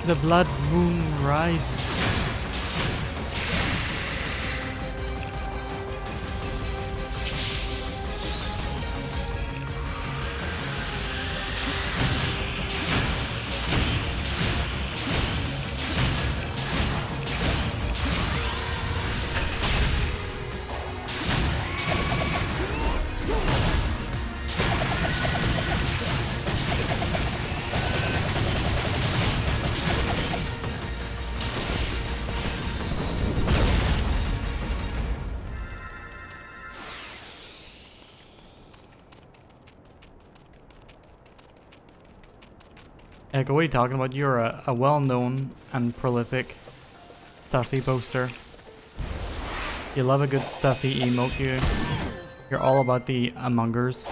The blood moon rises. Echo, what are you talking about? You're a well-known and prolific sassy poster. You love a good sassy emote, you're all about the Amongers.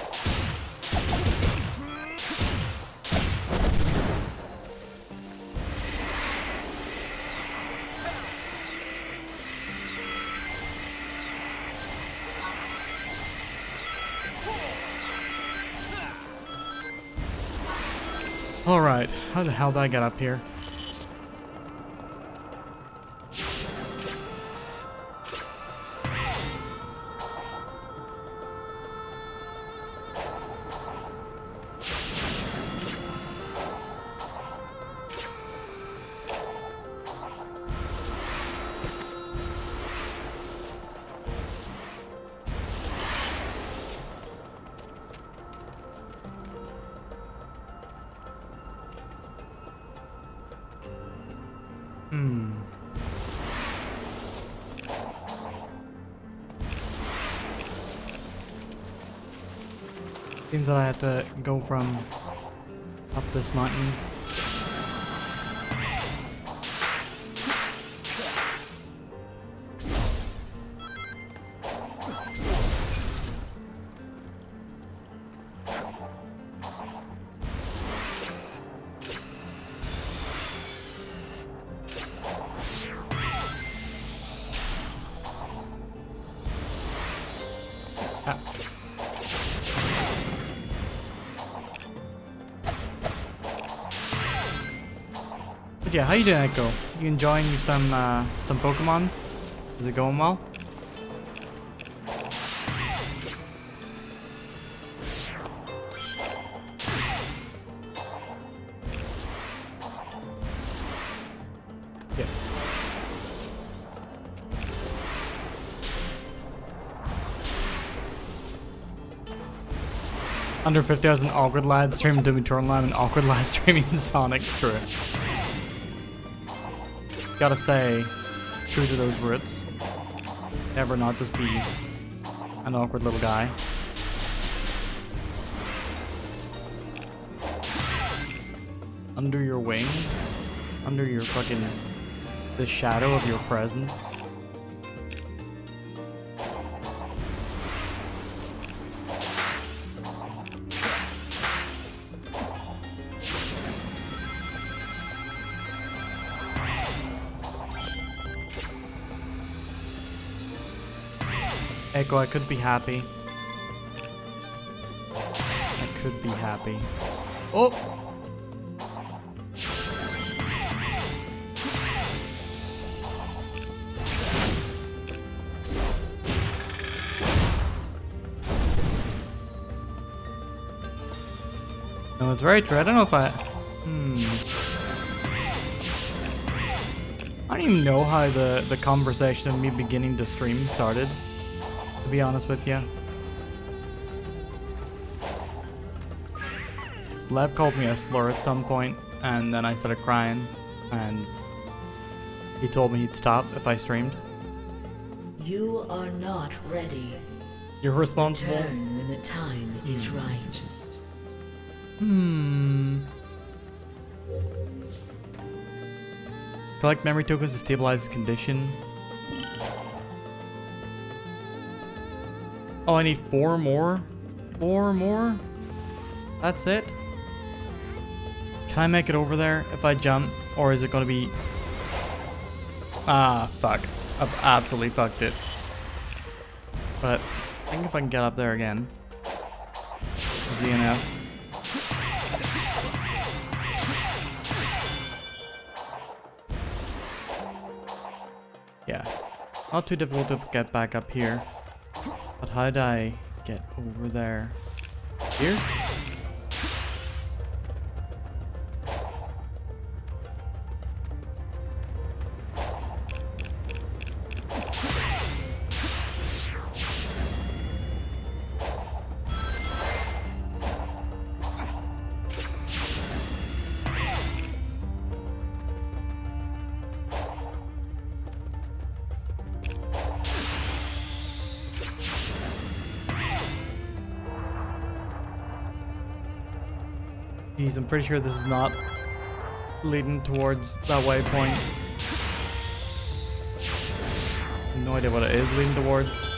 Alright, how the hell did I get up here? Seems that I have to go from up this mountain. But yeah, how you doing, Echo? You enjoying some Pokemons? Is it going well? Yeah. Under 50,000 awkward lads streaming Doom Eternal and awkward lads streaming Sonic. True. Gotta stay true to those roots. Never not just be an awkward little guy. Under your wing? Under your fucking... the shadow of your presence? Echo, I could be happy. I could be happy. Oh! No, it's very true. I don't know if I I don't even know how the conversation of me beginning the stream started, to be honest with you. Lev called me a slur at some point, and then I started crying, and he told me he'd stop if I streamed. You are not ready. You're responsible. Return when the time is right. Collect memory tokens to stabilize the condition. Oh, I need 4 more? 4 more? That's it? Can I make it over there if I jump? Or is it gonna be... Ah, fuck. I've absolutely fucked it. But I think if I can get up there again. Easy enough. Yeah. Not too difficult to get back up here. But how do I get over there? Here? Jeez, I'm pretty sure this is not leading towards that waypoint. No idea what it is leading towards.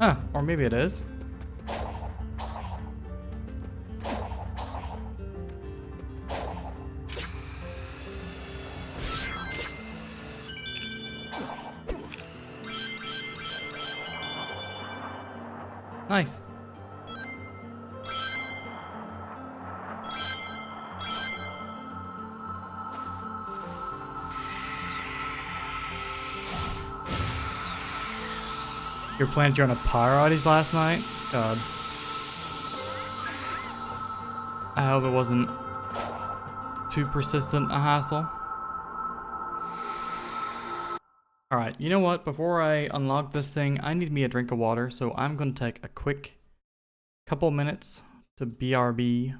Huh, or maybe it is. Nice. You're playing during a power outage last night? God. I hope it wasn't too persistent a hassle. Alright, you know what? Before I unlock this thing, I need me a drink of water, so I'm going to take a quick couple minutes to BRB.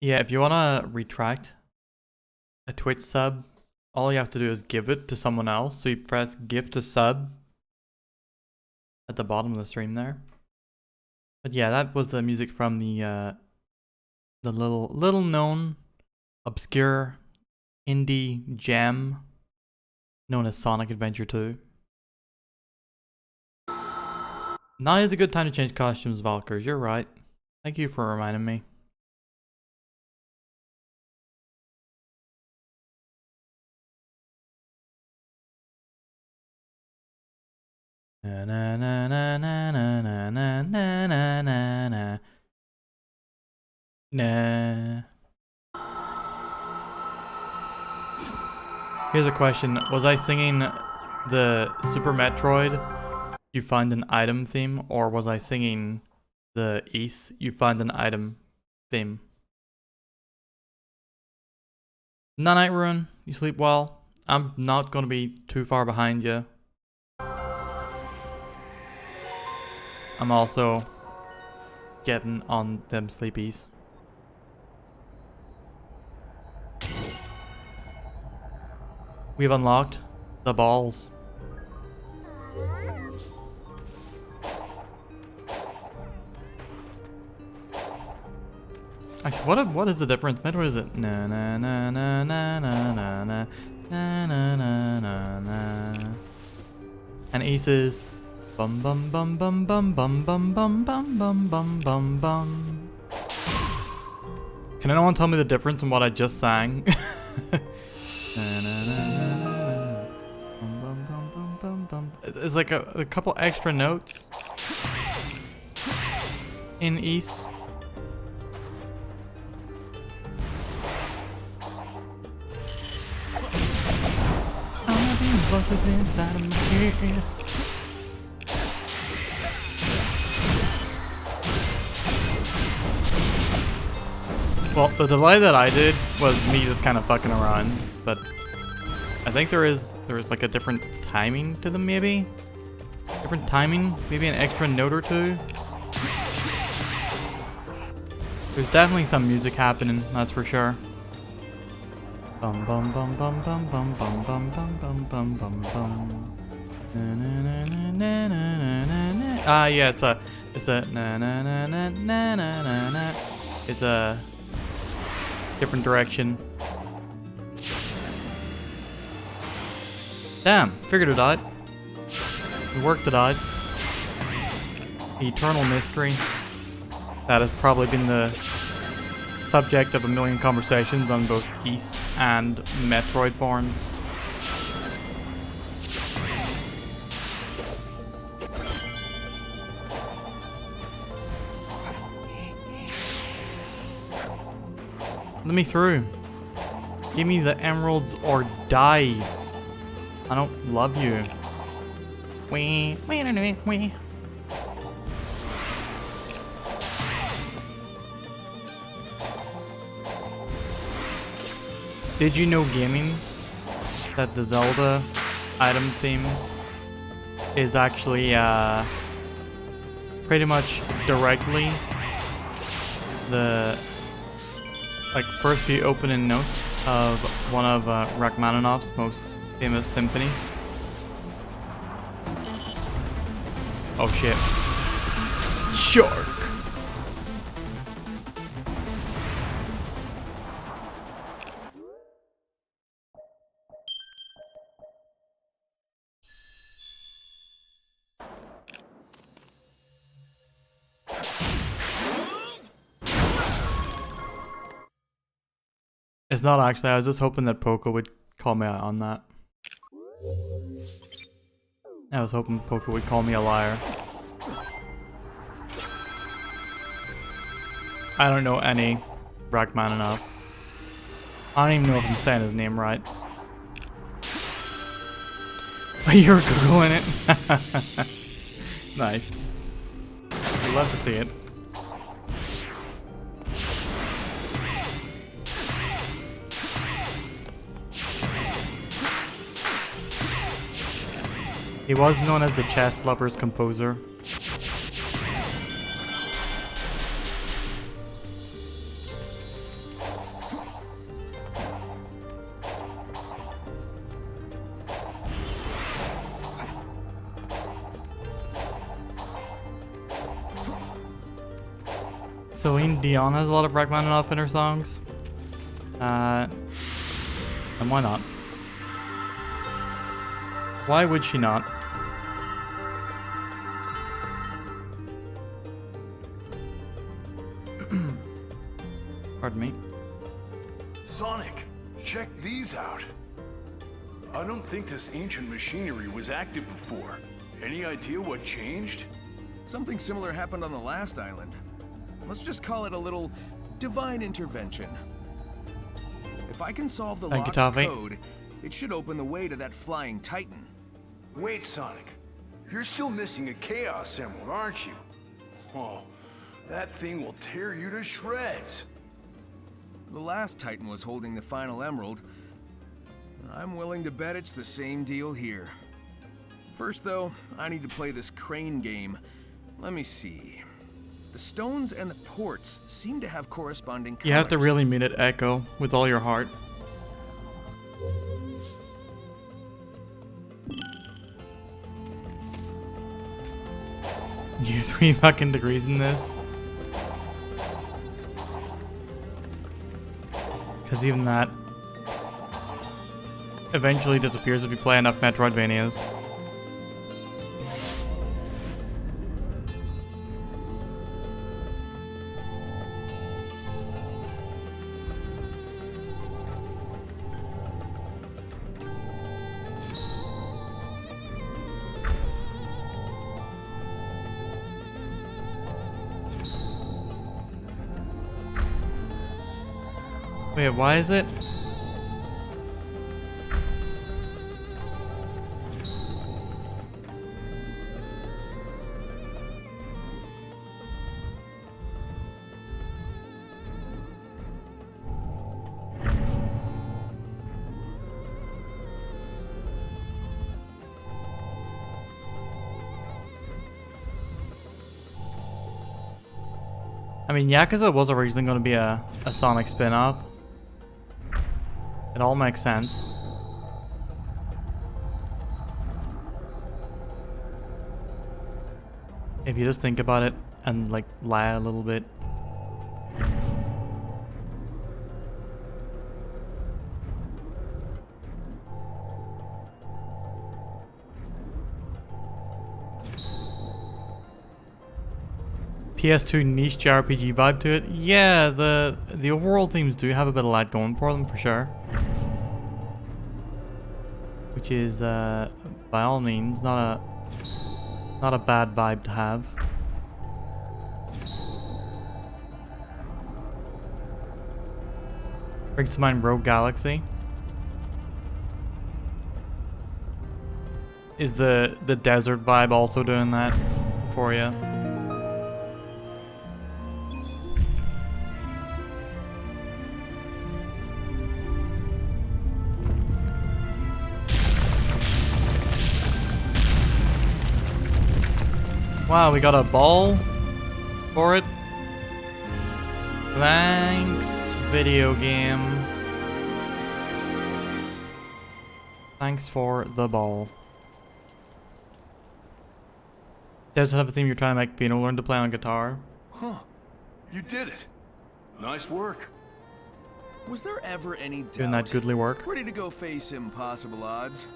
Yeah, if you want to retract a Twitch sub, all you have to do is give it to someone else. So you press give to sub at the bottom of the stream there. But yeah, that was the music from the little known obscure indie gem known as Sonic Adventure 2. Now is a good time to change costumes, Valkers. You're right. Thank you for reminding me. Na na na na na na na na na na na. Nah. Here's a question. Was I singing the Super Metroid You Find an Item theme, or was I singing the East You Find an Item theme? Night Rune, you sleep well? I'm not gonna be too far behind you. I'm also getting on them sleepies. We've unlocked the balls. Actually, what is the difference? What is it? Na na na na na na na na na na na na na. And Aces. Bum bum bum bum bum bum bum bum bum bum bum bum bum. Can anyone tell me the difference in what I just sang? There's like a couple extra notes in East. What's inside of my head? Well, the delay that I did was me just kind of fucking around, but I think there is like a different timing to them, maybe? Different timing? Maybe an extra note or two? There's definitely some music happening, that's for sure. Bum bum bum bum bum bum bum bum bum bum bum bum bum. Na na na na na na na. Ah, yeah, it's a na na na na na na na. It's a different direction. Damn, figured it out. We worked it out. The eternal mystery that has probably been the subject of a million conversations on both East and Metroid forums. Let me through. Give me the emeralds or die. I don't love you. Wee. Did you know, gaming, that the Zelda item theme is actually pretty much directly the first few opening notes of one of Rachmaninoff's most famous symphonies? Oh shit. Shark! It's not actually, I was just hoping that Poco would call me out on that. I was hoping Poco would call me a liar. I don't know any Rachmaninoff. I don't even know if I'm saying his name right. You're Googling it? Nice. I'd love to see it. He was known as the chess lover's composer. Celine Dion has a lot of Rachmaninoff in her songs. And why not? Why would she not? Pardon me. Sonic, check these out. I don't think this ancient machinery was active before. Any idea what changed? Something similar happened on the last island. Let's just call it a little divine intervention. If I can solve the Thank you, lock's Toffee. code, it should open the way to that flying titan. Wait, Sonic. You're still missing a Chaos Emerald, aren't you? Oh, that thing will tear you to shreds. The last titan was holding the final emerald. I'm willing to bet it's the same deal here. First, though, I need to play this crane game. Let me see. The stones and the ports seem to have corresponding colors. You have to really mean it, Echo, with all your heart. You're 3 fucking degrees in this. Because even that eventually disappears if you play enough Metroidvanias. Wait, why is it? I mean, Yakuza was originally going to be a Sonic spin-off. It all makes sense. If you just think about it and like lie a little bit. PS2 niche JRPG vibe to it. Yeah, the overall themes do have a bit of that going for them for sure. Which is by all means not a bad vibe to have. Brings to mind Rogue Galaxy. Is the desert vibe also doing that for you? Wow, we got a ball for it. Thanks, video game. Thanks for the ball. Does it have a theme you're trying to make Pino learn to play on guitar? Huh. You did it. Nice work. Was there ever any doubt? Doing that goodly work. Ready to go face impossible odds?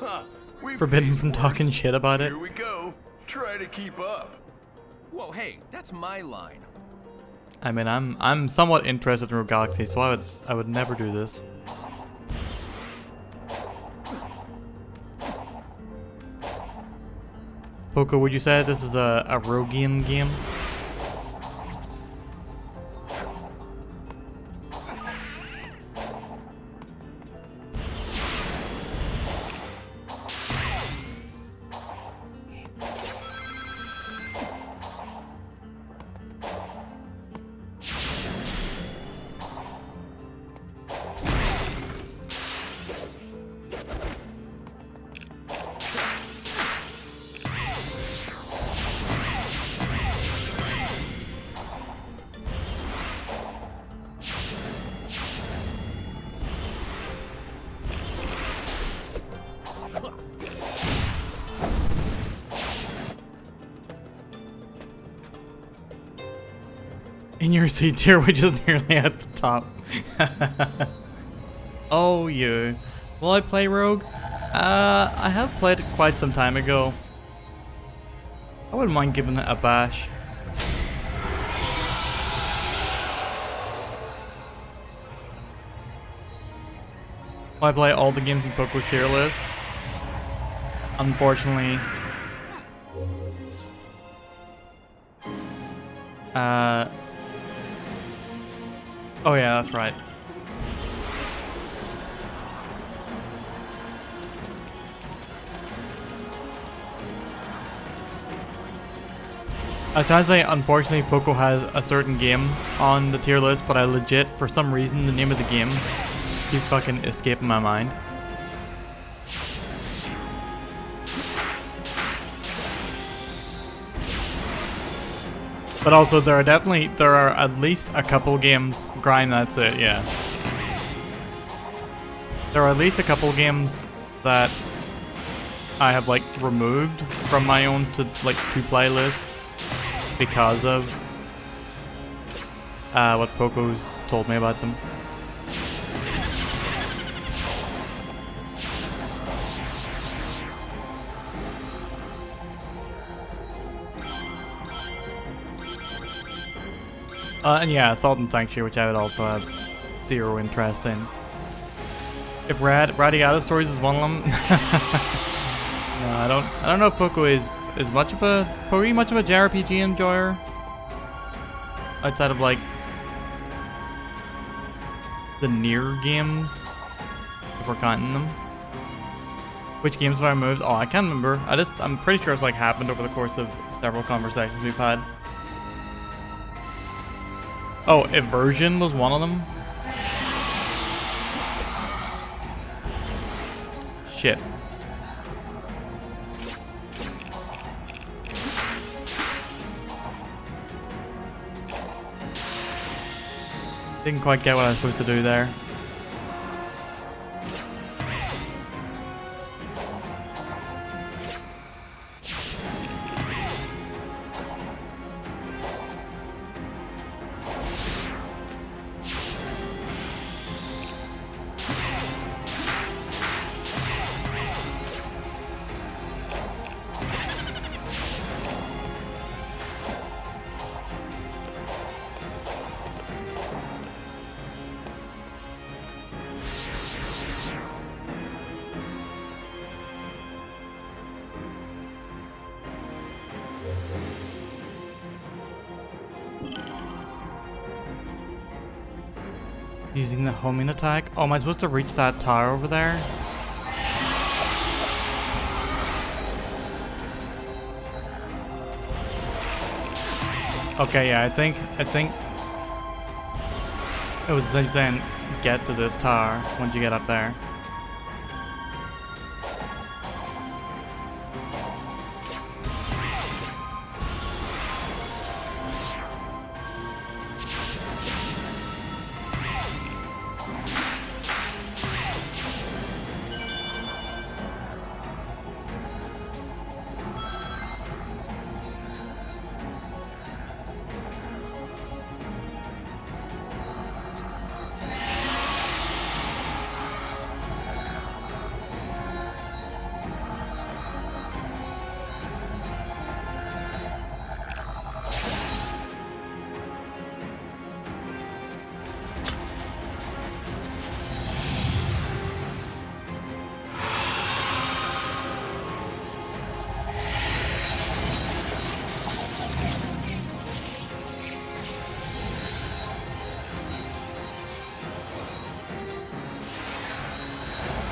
Ha! We've Forbidden faced from worse. talking shit about it. Here we go. Try to keep up. Whoa, hey, that's my line. I mean, I'm somewhat interested in Rogue Galaxy, so I would never do this. Poco, would you say this is a Rogian game? In your C tier, which is nearly at the top. Oh, yeah. Will I play Rogue? I have played it quite some time ago. I wouldn't mind giving it a bash. Will I play all the games in Poco's tier list? Unfortunately. Oh yeah, that's right. I was trying to say, unfortunately, Poco has a certain game on the tier list, but I legit, for some reason, the name of the game keeps fucking escaping my mind. But also, there are at least a couple games. Grind, that's it, yeah. There are at least a couple games that I have like removed from my own to play list because of what Poco's told me about them. And yeah, Assault and Sanctuary, which I would also have zero interest in. If Radiata Stories is one of them, no, I don't know if Poco is much of a JRPG enjoyer outside of like the Nier games, if we're counting them. Which games have I removed? Oh, I can't remember. I'm pretty sure it's like happened over the course of several conversations we've had. Oh, Eversion was one of them? Shit. Didn't quite get what I was supposed to do there. Using the homing attack. Oh, am I supposed to reach that tower over there? Okay, yeah, I think it was saying get to this tower once you get up there.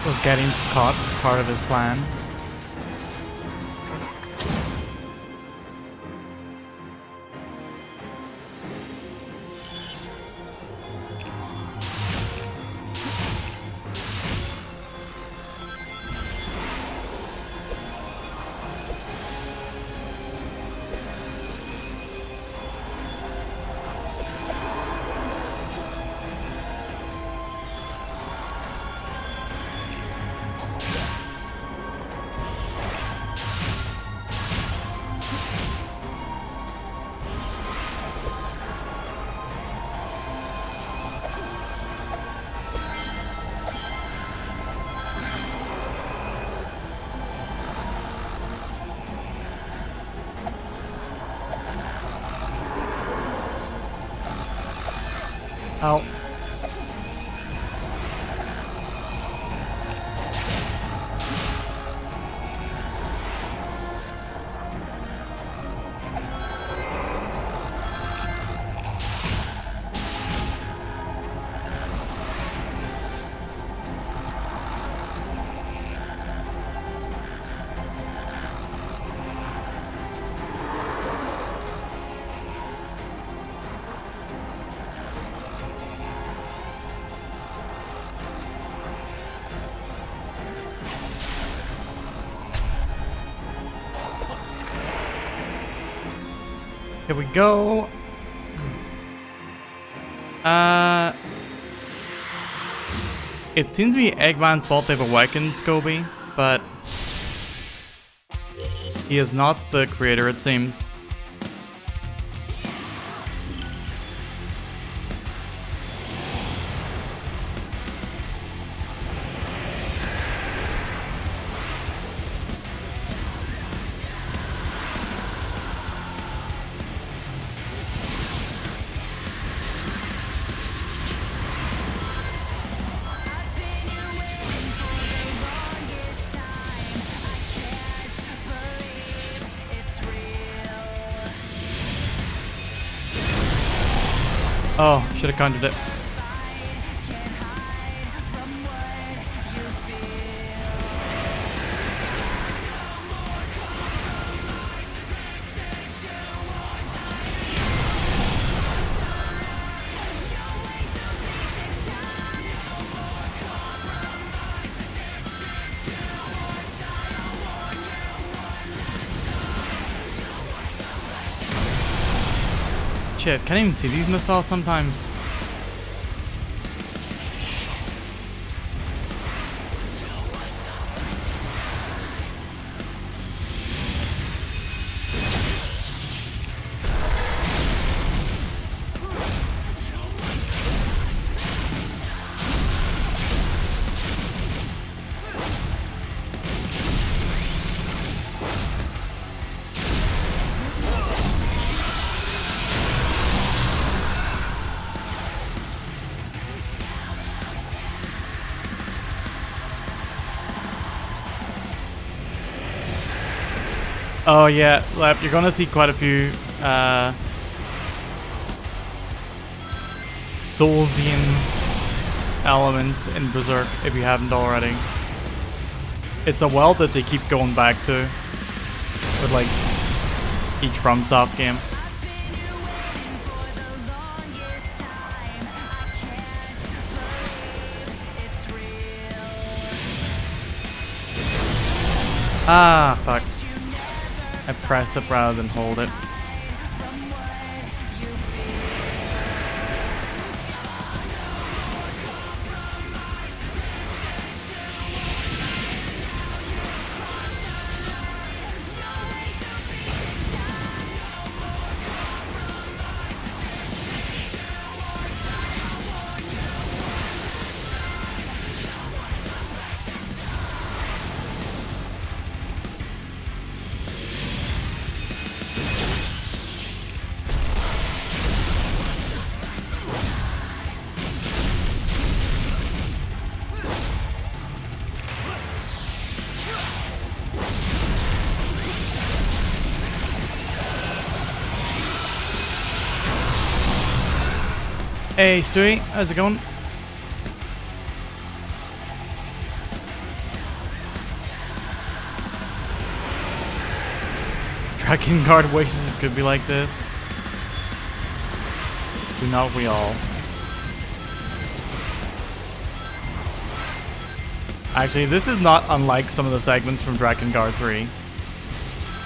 Was getting caught part of his plan. Ow. Here we go. It seems to be Eggman's fault they've awakened Scobie, but he is not the creator, it seems. Oh, should have countered it. Shit, can't even see these missiles sometimes. Oh yeah, Lep, you're gonna see quite a few Soulsian elements in Berserk if you haven't already. It's a world that they keep going back to with like each FromSoft game. Ah, fuck. I press it rather than hold it. Hey Stewie, how's it going? Dragon Guard wishes it could be like this. Do not we all? Actually, this is not unlike some of the segments from Dragon Guard 3.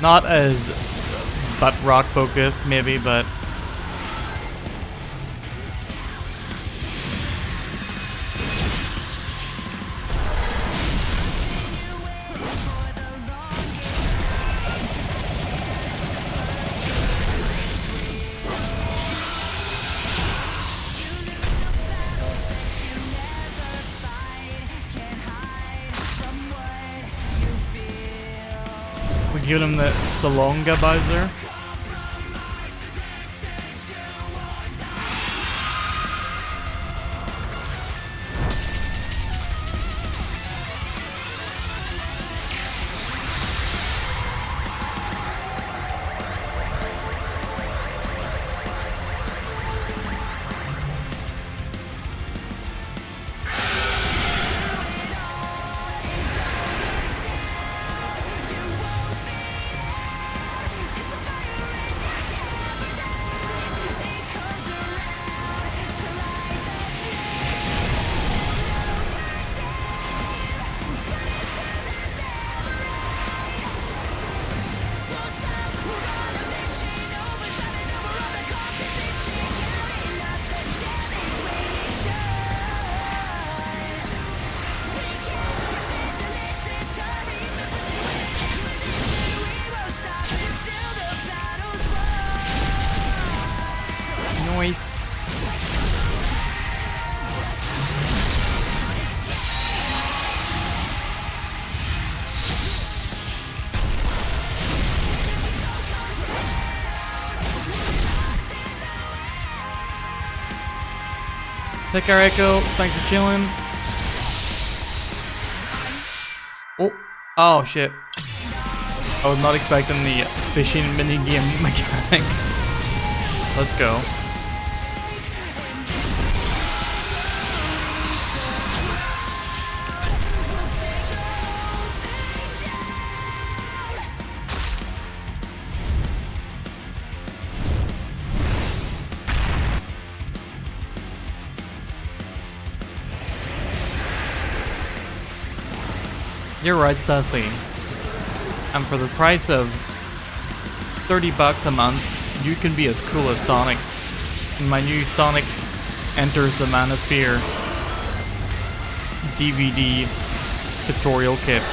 Not as butt rock focused, maybe, but give him the Salonga Bowser. Take care, Echo. Thanks for chilling. Oh shit. I was not expecting the fishing minigame mechanics. Let's go. You're right, Sassy. And for the price of $30 a month, you can be as cool as Sonic. In my new Sonic Enters the Manosphere DVD tutorial kit.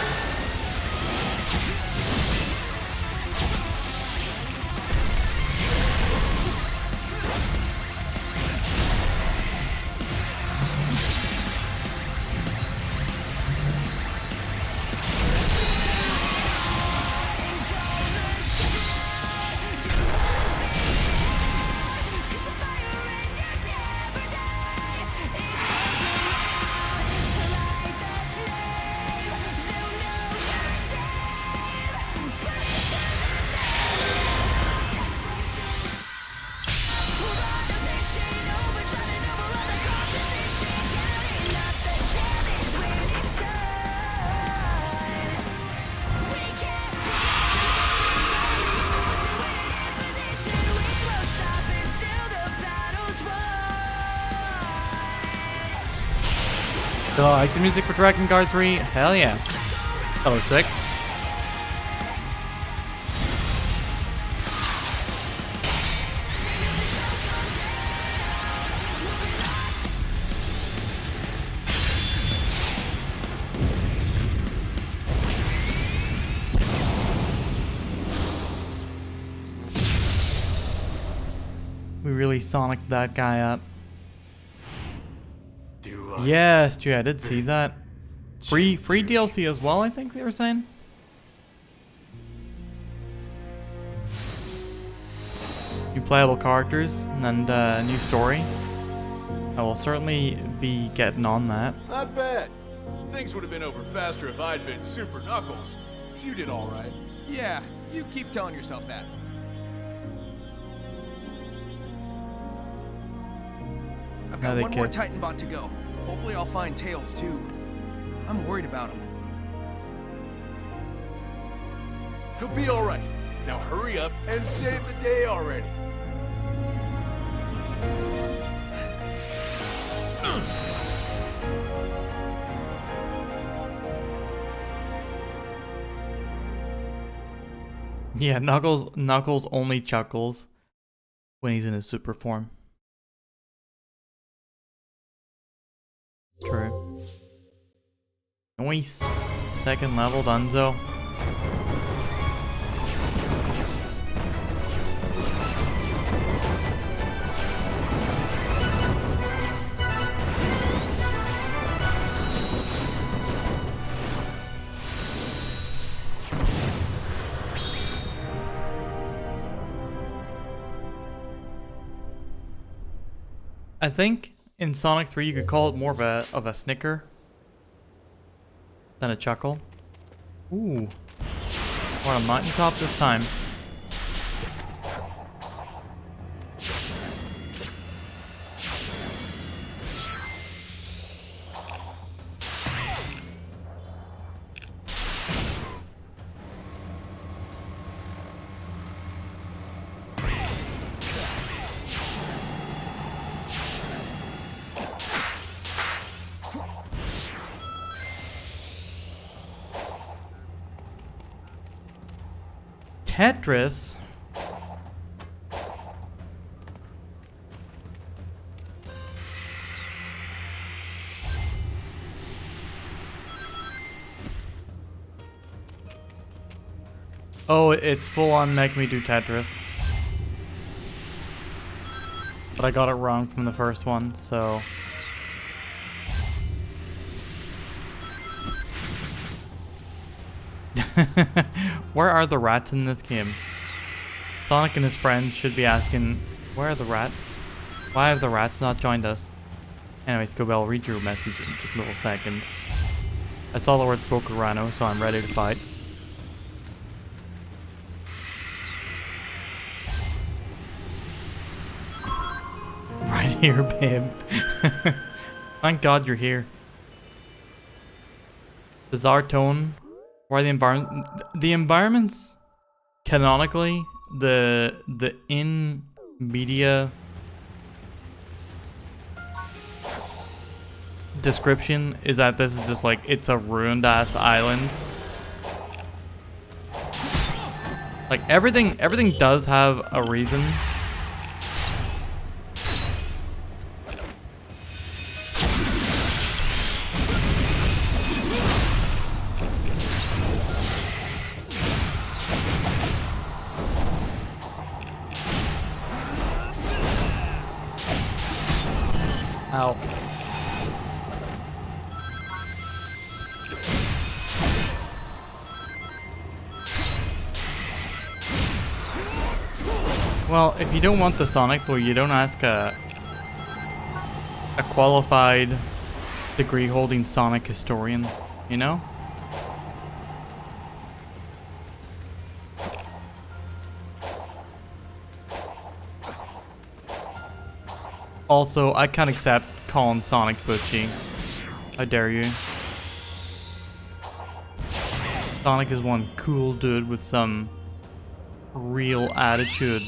Do I like the music for Dragon Guard 3? Hell yeah. That looks sick. We really Sonic'd that guy up. Yes, Stu, I did see that. Free DLC as well, I think they were saying. New playable characters and a new story. I will certainly be getting on that. Not bad. Things would have been over faster if I'd been Super Knuckles. You did all right. Yeah, you keep telling yourself that. I've got one more Titan bot to go. Hopefully I'll find Tails too. I'm worried about him. He'll be all right. Now hurry up and save the day already. Yeah, Knuckles only chuckles when he's in his super form. True. Nice. Second level, Dunzo. I think in Sonic 3 you could call it more of a snicker than a chuckle. Ooh. What a mountaintop this time. Tetris? Oh, it's full on make me do Tetris. But I got it wrong from the first one, so... Where are the rats in this game? Sonic and his friends should be asking, where are the rats? Why have the rats not joined us? Anyway, Scooby, I'll read your message in just a little second. I saw the words Bokurano, so I'm ready to fight. Right here, babe. Thank God you're here. Bizarre tone. Why the environment? The environments, canonically, the in media description is that this is just like it's a ruined ass island. Like everything does have a reason. Ow. Well, if you don't want the Sonic, well, you don't ask a qualified degree-holding Sonic historian, you know? Also, I can't accept calling Sonic butchy. How dare you? Sonic is one cool dude with some real attitude.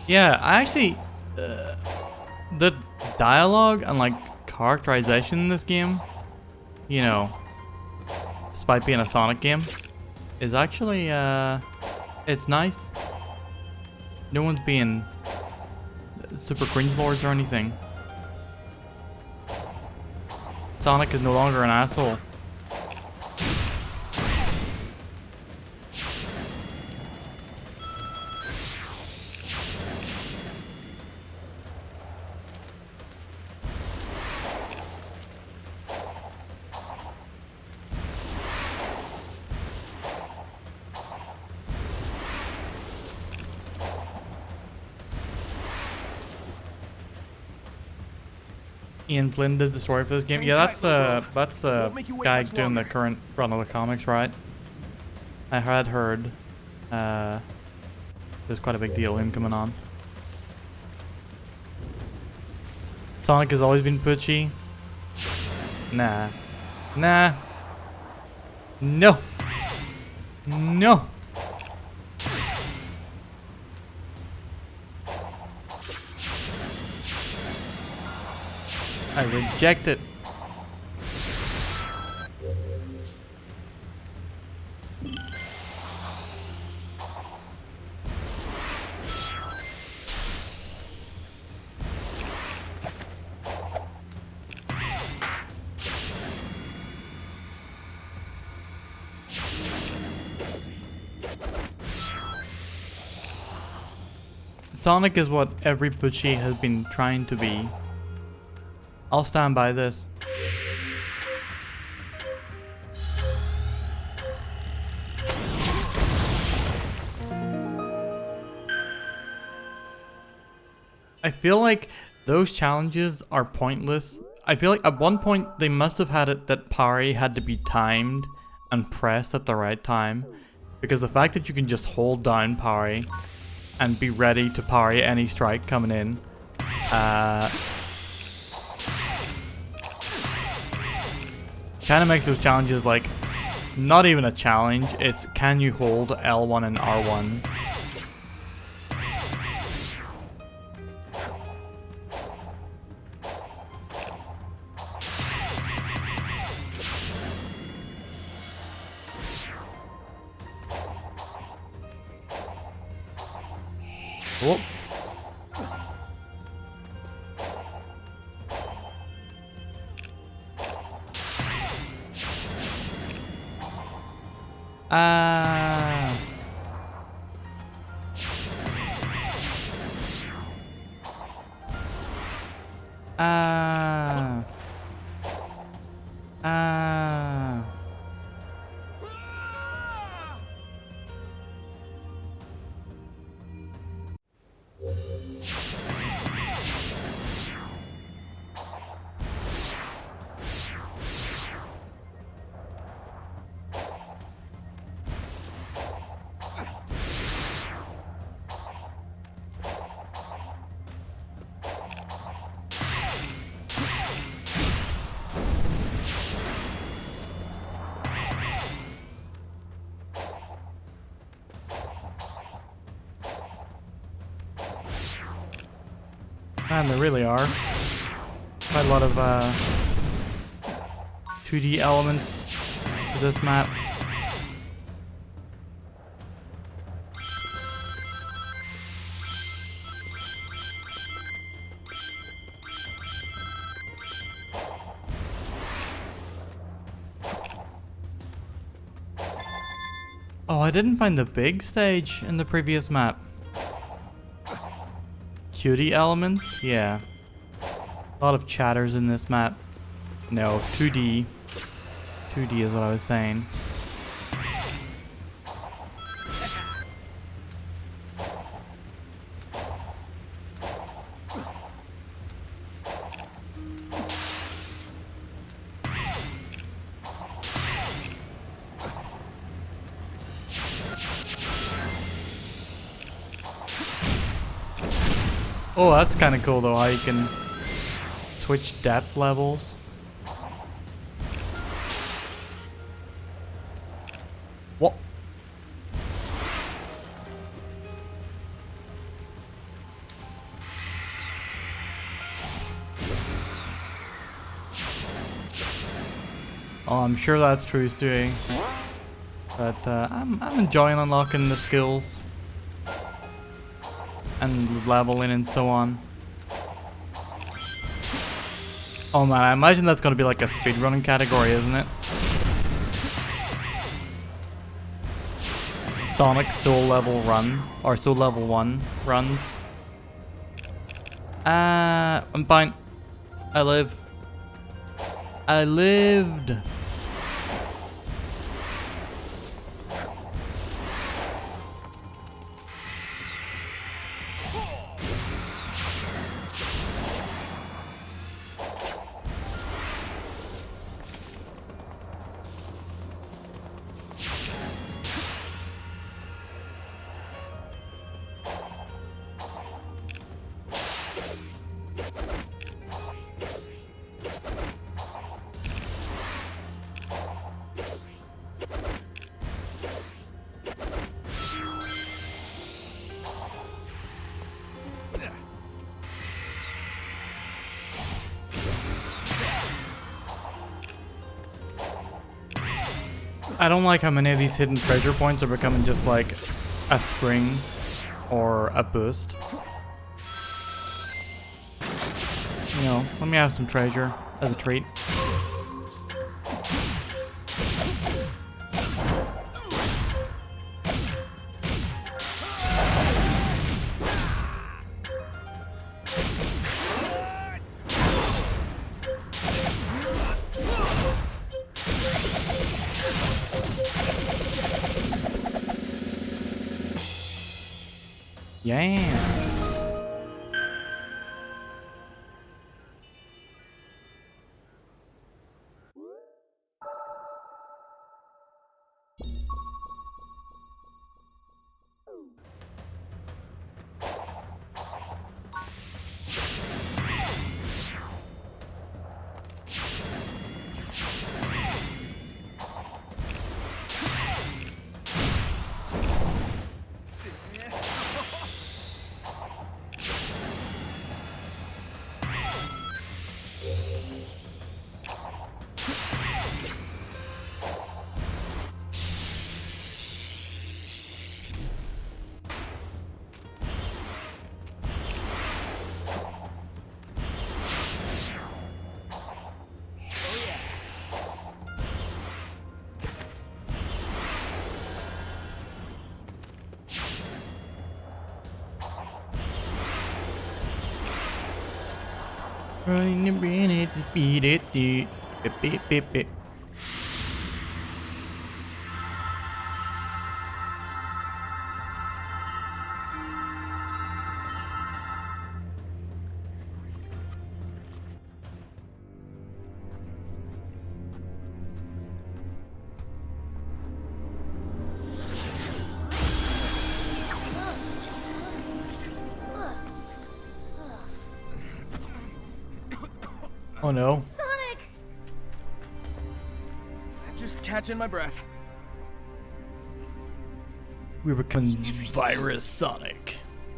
Yeah, I actually, the dialogue and like characterization in this game, you know, despite being a Sonic game, is actually, it's nice. No one's being super cringe lords or anything. Sonic is no longer an asshole. Ian Flynn did the story for this game. Yeah, that's the guy doing the current run of the comics, right? I had heard there's quite a big deal him coming on. Sonic has always been putchy. Nah. Nah. No. No. I reject it. Sonic is what every Pucci has been trying to be. I'll stand by this. I feel like those challenges are pointless. I feel like at one point they must have had it that parry had to be timed and pressed at the right time. Because the fact that you can just hold down parry and be ready to parry any strike coming in, kind of makes those challenges like not even a challenge. It's can you hold L1 and R1? Whoop. Ah. Ah. Ah. Man, there really are quite a lot of 2D elements to this map. Oh, I didn't find the big stage in the previous map. Cutie elements? Yeah. A lot of chatters in this map. No, 2D. 2D is what I was saying. Oh, that's kind of cool though, how you can switch depth levels. What? Oh, I'm sure that's true too. But I'm enjoying unlocking the skills and leveling and so on. Oh man, I imagine that's gonna be like a speedrunning category, isn't it? Sonic Soul Level Run, or Soul Level 1 runs. I'm fine. I live. I lived. I don't like how many of these hidden treasure points are becoming just like a spring or a boost. You know, let me have some treasure as a treat. Yeah. trying to bring it, beat it, beep, beep, beep, beep. Oh no. Sonic! Just catching my breath. We're becoming never Virus Sonic.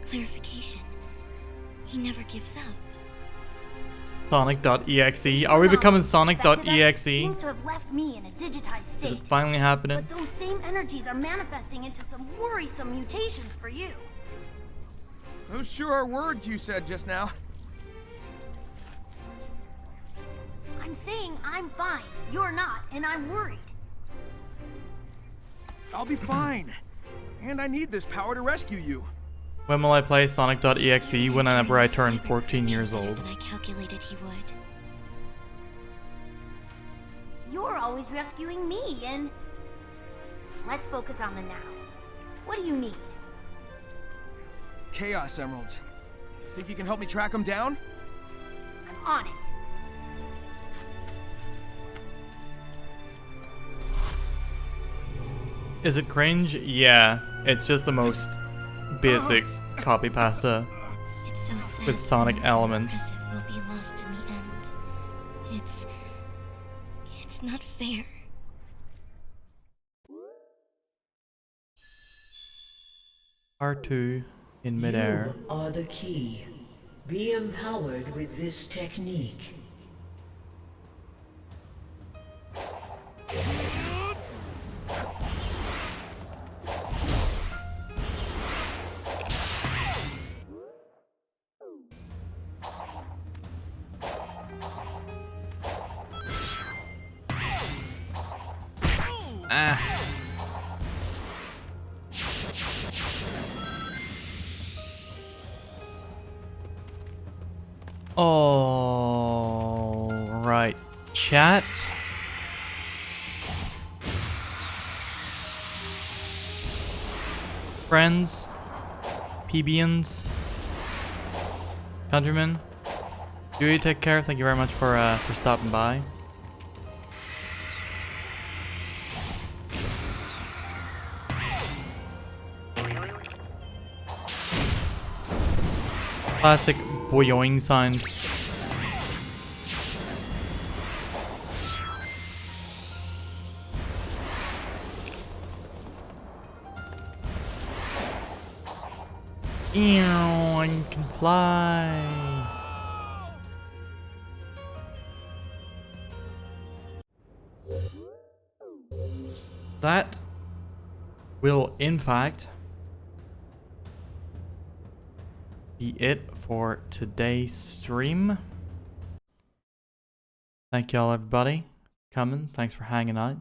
Clarification. He never gives up. Sonic.exe. Are we becoming Sonic.exe? Seems to have left me in a digitized Is state. it finally happening? But those same energies are manifesting into some worrisome mutations for you. Those sure are words you said just now. I'm saying I'm fine. You're not, and I'm worried. I'll be fine. And I need this power to rescue you. When will I play Sonic.exe? Whenever I turn 14 years old. Than I calculated he would. You're always rescuing me, and... Let's focus on the now. What do you need? Chaos Emeralds. Think you can help me track them down? I'm on it. Is it cringe? Yeah, it's just the most basic copy pasta It's so sad. with Sonic something so elements. impressive will be lost in the end. It's not fair. R2 in midair. You are the key. Be empowered with this technique. Ah. All right, chat. Friends, PBians, countrymen, do you take care? Thank you very much for stopping by. Classic boyoing sound. Ew, I can fly. That will, in fact, be it for today's stream. Thank y'all, everybody, coming. Thanks for hanging out.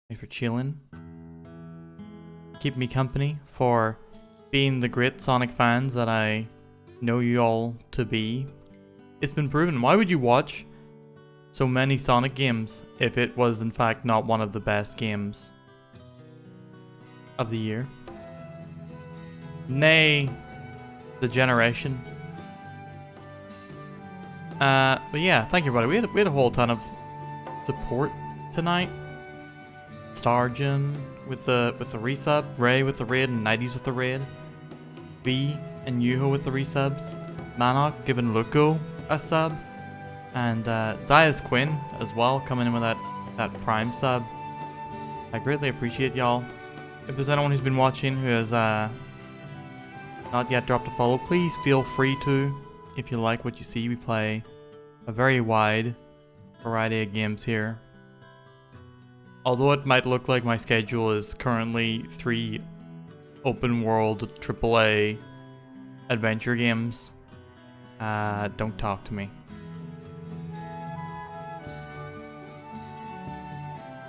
Thanks for chilling. Keep me company for being the great Sonic fans that I know you all to be. It's been proven. Why would you watch so many Sonic games if it was in fact not one of the best games of the year? Nay, the generation. But yeah, thank you, everybody. We had a whole ton of support tonight. Starjan with the resub, Ray with the raid, and 90s with the raid. B and Yuho with the resubs. Manok giving Luko a sub, and Zaya's Quinn as well coming in with that prime sub. I greatly appreciate y'all. If there's anyone who's been watching who has not yet dropped a follow, please feel free to. If you like what you see, we play a very wide variety of games here. Although it might look like my schedule is currently 3 open world AAA adventure games, don't talk to me.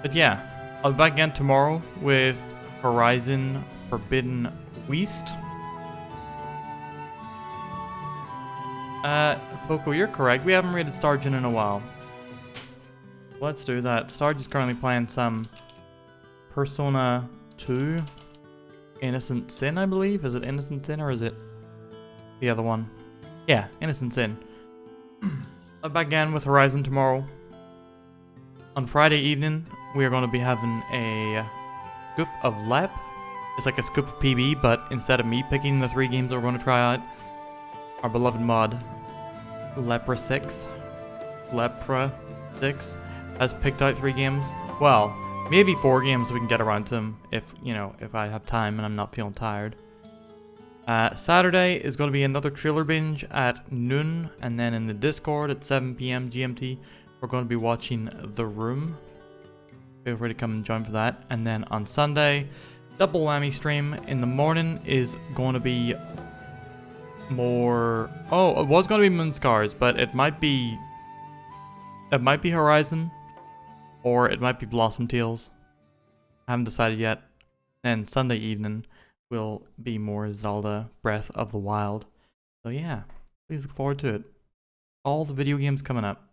But yeah, I'll be back again tomorrow with Horizon Forbidden West. Poco, you're correct. We haven't rated Stargen in a while. Let's do that. Starge is currently playing some Persona 2 Innocent Sin, I believe. Is it Innocent Sin or is it the other one? Yeah, Innocent Sin. I'll back again with Horizon tomorrow. On Friday evening, we are going to be having a scoop of LEP. It's like a scoop of PB, but instead of me picking the 3 games that we're going to try out, our beloved mod, Lepra 6, has picked out 3 games. Well, maybe 4 games so we can get around to them if, you know, if I have time and I'm not feeling tired. Saturday is going to be another trailer binge at noon, and then in the Discord at 7 PM GMT, we're going to be watching The Room. Feel free to come and join for that. And then on Sunday, double whammy stream. In the morning is going to be more... Oh, it was going to be Moonscars, but it might be Horizon, or it might be Blossom Tales. I haven't decided yet. And Sunday evening will be more Zelda Breath of the Wild. So yeah, please look forward to it. All the video games coming up.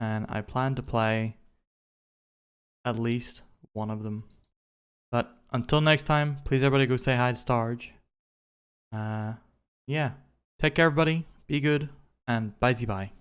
And I plan to play at least one of them. But until next time, please everybody go say hi to Starge. Yeah. Take care everybody, be good, and bye-bye.